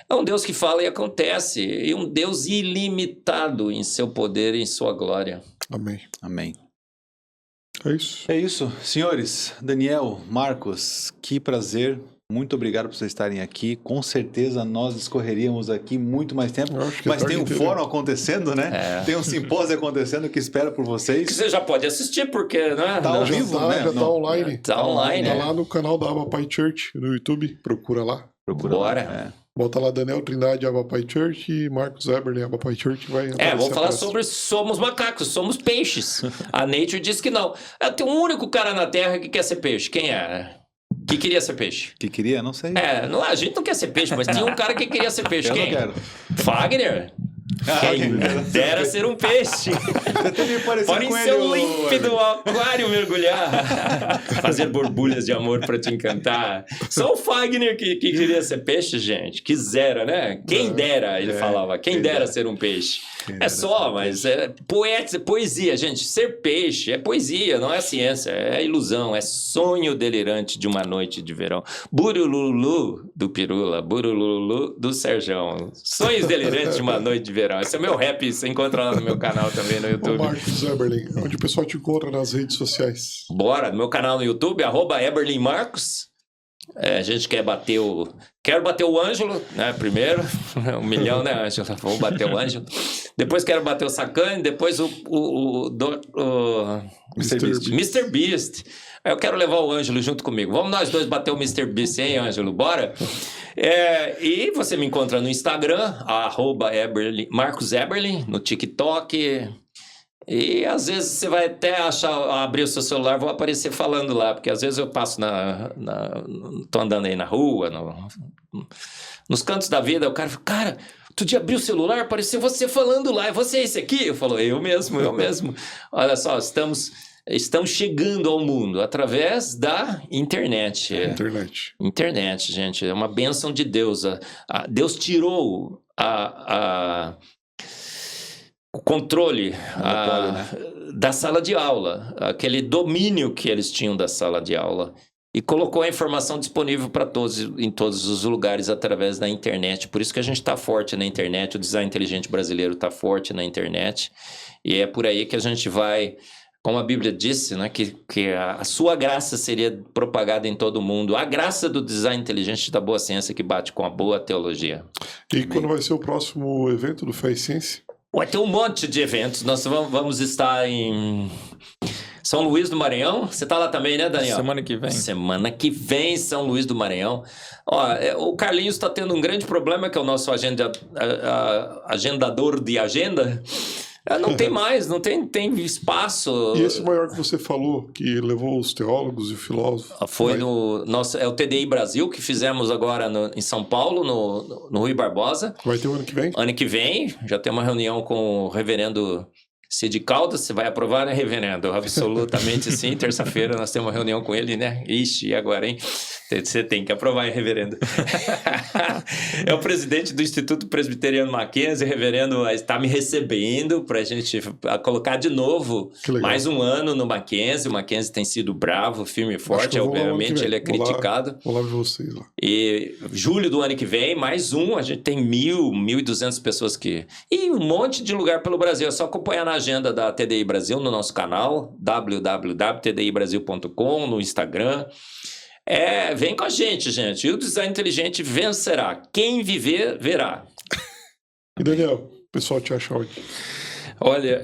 É um Deus que fala e acontece. E um Deus ilimitado em seu poder e em sua glória. Amém. É isso. É isso. Senhores, Daniel, Marcos, que prazer. Muito obrigado por vocês estarem aqui. Com certeza nós discorreríamos aqui muito mais tempo. Mas tem um fórum acontecendo, né? Tem um simpósio acontecendo que espera por vocês. Que você já pode assistir, porque, né? Tá ao vivo, né? Já tá online. Tá online. Tá lá no canal da Abapai Church, no YouTube. Procura lá. Bora. Bota lá Daniel Trindade, Abapai Church, e Marcos Eberle, Abapai Church. Vamos falar sobre somos macacos, somos peixes. A Nature diz que não. Tem um único cara na Terra que quer ser peixe. Quem é? Que queria ser peixe. Que queria? Não sei. A gente não quer ser peixe, mas tinha um cara que queria ser peixe. Eu Quem? não quero. Fagner? Quem dera ser um peixe. Pode ser um límpido aquário mergulhar. Fazer borbulhas de amor pra te encantar. Só o Fagner que queria ser peixe, gente. Quisera, né? Quem dera, ele falava. Quem dera ser um peixe. É só, mas é poesia, gente. Ser peixe é poesia, não é ciência. É ilusão, é sonho delirante de uma noite de verão. Burululu do Pirula, burululu do Serjão. Sonhos delirantes de uma noite de verão. Esse é o meu rap, você encontra lá no meu canal também no YouTube. Ô Marcos Eberlin, onde o pessoal te encontra nas redes sociais? Bora, no meu canal no YouTube, @EberlinMarcos. A gente quer bater o... Quero bater o Ângelo, né, primeiro. 1 milhão, né, Ângelo? Vamos bater o Ângelo. Depois quero bater o Sacane, depois o Mr. Beast. Eu quero levar o Ângelo junto comigo. Vamos nós dois bater o Mr. Beast, hein, Ângelo? Bora? E você me encontra no Instagram, Marcos Eberlin, no TikTok. E às vezes você vai até abrir o seu celular, vou aparecer falando lá, porque às vezes eu passo tô andando aí na rua, nos cantos da vida, o cara fala, cara, tu de abrir o celular, apareceu você falando lá, é você esse aqui? Eu falo, eu mesmo. Olha só, estamos chegando ao mundo através da internet. Internet, gente, é uma bênção de Deus. Deus tirou o controle da sala de aula, aquele domínio que eles tinham da sala de aula, e colocou a informação disponível para todos, em todos os lugares, através da internet. Por isso que a gente está forte na internet, o design inteligente brasileiro está forte na internet, e é por aí que a gente vai, como a Bíblia disse, né, que a sua graça seria propagada em todo o mundo, a graça do design inteligente da boa ciência que bate com a boa teologia. E quando vai ser o próximo evento do Fé e Ciência? Vai ter um monte de eventos. Nós vamos estar em São Luís do Maranhão. Você está lá também, né, Daniel? Semana que vem. Semana que vem, São Luís do Maranhão. O Carlinhos está tendo um grande problema, que é o nosso agendador de agenda. Não tem mais, não tem espaço. E esse maior que você falou, que levou os teólogos e filósofos? Foi no nosso, é o TDI Brasil, que fizemos agora em São Paulo, no Rui Barbosa. Vai ter o ano que vem? Ano que vem, já tem uma reunião com o reverendo Cid Caldas. Você vai aprovar, né, reverendo? Absolutamente sim. Terça-feira nós temos uma reunião com ele, né? Ixi, e agora, hein? Você tem que aprovar, hein, reverendo? É o presidente do Instituto Presbiteriano Mackenzie, reverendo, está me recebendo para a gente colocar de novo mais um ano no Mackenzie. O Mackenzie tem sido bravo, firme e forte, obviamente ele é criticado. Vou lá ver vocês lá. E julho do ano que vem, mais um, a gente tem 1.200 pessoas e um monte de lugar pelo Brasil. É só acompanhar na agenda da TDI Brasil no nosso canal, www.tdibrasil.com, no Instagram. Vem com a gente, gente. E o design inteligente vencerá. Quem viver, verá. E Daniel, o pessoal te acha onde? Olha,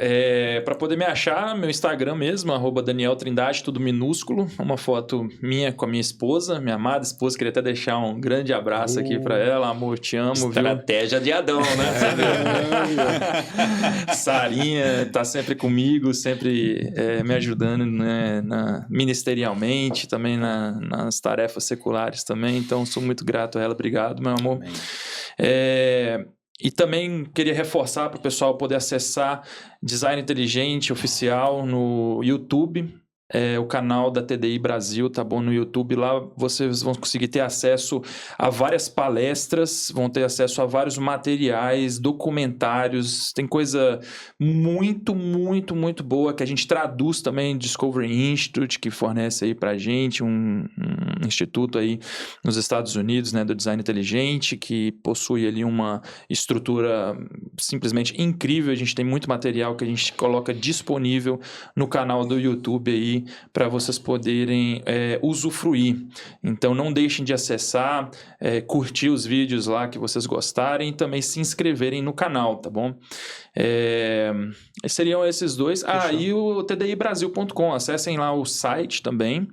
para poder me achar, meu Instagram mesmo, @Daniel Trindade, tudo minúsculo. Uma foto minha com a minha esposa, minha amada esposa. Queria até deixar um grande abraço aqui para ela. Amor, te amo. Estratégia de Adão, né? Sarinha tá sempre comigo, sempre me ajudando, né, ministerialmente, também nas tarefas seculares também. Então, sou muito grato a ela. Obrigado, meu amor. E também queria reforçar para o pessoal poder acessar Design Inteligente Oficial no YouTube. O canal da TDI Brasil, tá bom? No YouTube, lá vocês vão conseguir ter acesso a várias palestras, vão ter acesso a vários materiais, documentários, tem coisa muito, muito, muito boa que a gente traduz também, Discovery Institute, que fornece aí pra gente, um instituto aí nos Estados Unidos, né, do design inteligente, que possui ali uma estrutura simplesmente incrível. A gente tem muito material que a gente coloca disponível no canal do YouTube aí, para vocês poderem usufruir. Então não deixem de acessar, curtir os vídeos lá que vocês gostarem e também se inscreverem no canal, tá bom? Seriam esses dois. E o tdibrasil.com, acessem lá o site também.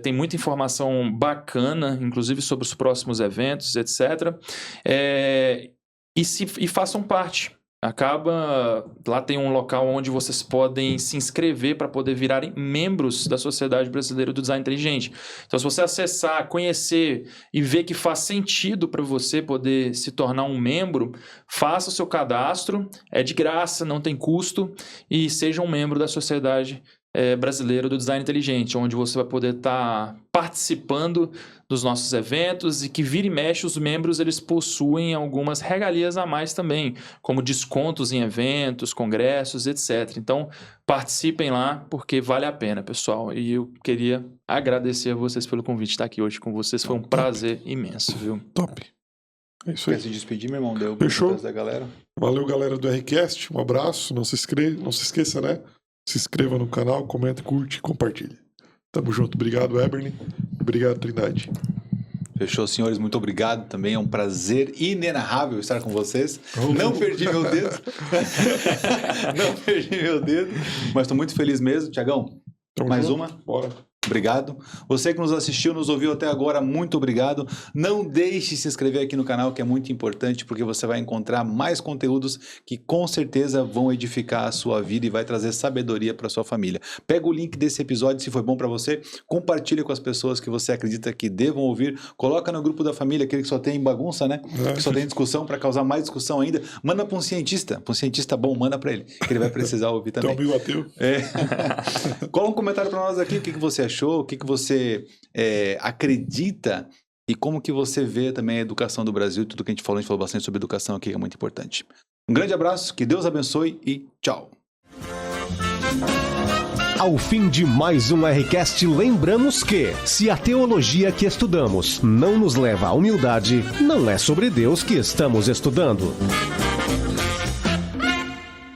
Tem muita informação bacana, inclusive sobre os próximos eventos, etc. E façam parte. Lá tem um local onde vocês podem se inscrever para poder virarem membros da Sociedade Brasileira do Design Inteligente. Então, se você acessar, conhecer e ver que faz sentido para você poder se tornar um membro, faça o seu cadastro, é de graça, não tem custo, e seja um membro da Sociedade Brasileira do Design Inteligente, onde você vai poder estar participando dos nossos eventos e que vira e mexe os membros eles possuem algumas regalias a mais também, como descontos em eventos, congressos, etc. Então participem lá porque vale a pena, pessoal. E eu queria agradecer a vocês pelo convite de estar aqui hoje com vocês, foi um prazer imenso, viu? Top. É isso aí. Quer se despedir, meu irmão? Deu Fechou? da galera. Valeu, galera do RCast. Um abraço. Não se esqueça, né? Se inscreva no canal, comenta, curte e compartilha. Tamo junto. Obrigado, Eberly. Obrigado, Trindade. Fechou, senhores. Muito obrigado também. É um prazer inenarrável estar com vocês. Não perdi meu dedo. Não perdi meu dedo. Mas estou muito feliz mesmo. Tiagão, mais junto. uma? Bora. Obrigado. Você que nos assistiu, nos ouviu até agora, muito obrigado. Não deixe de se inscrever aqui no canal, que é muito importante, porque você vai encontrar mais conteúdos que com certeza vão edificar a sua vida e vai trazer sabedoria para sua família. Pega o link desse episódio, se foi bom para você, compartilha com as pessoas que você acredita que devam ouvir, coloca no grupo da família, aquele que só tem bagunça, né? Que só tem discussão, para causar mais discussão ainda. Manda para um cientista bom, manda para ele, que ele vai precisar ouvir também. Teu amigo ateu. Cola um comentário para nós aqui, o que você achou, o que você acredita e como que você vê também a educação do Brasil, tudo que a gente falou bastante sobre educação aqui, que é muito importante. Um grande abraço, que Deus abençoe e tchau! Ao fim de mais um RCast, lembramos que, se a teologia que estudamos não nos leva à humildade, não é sobre Deus que estamos estudando.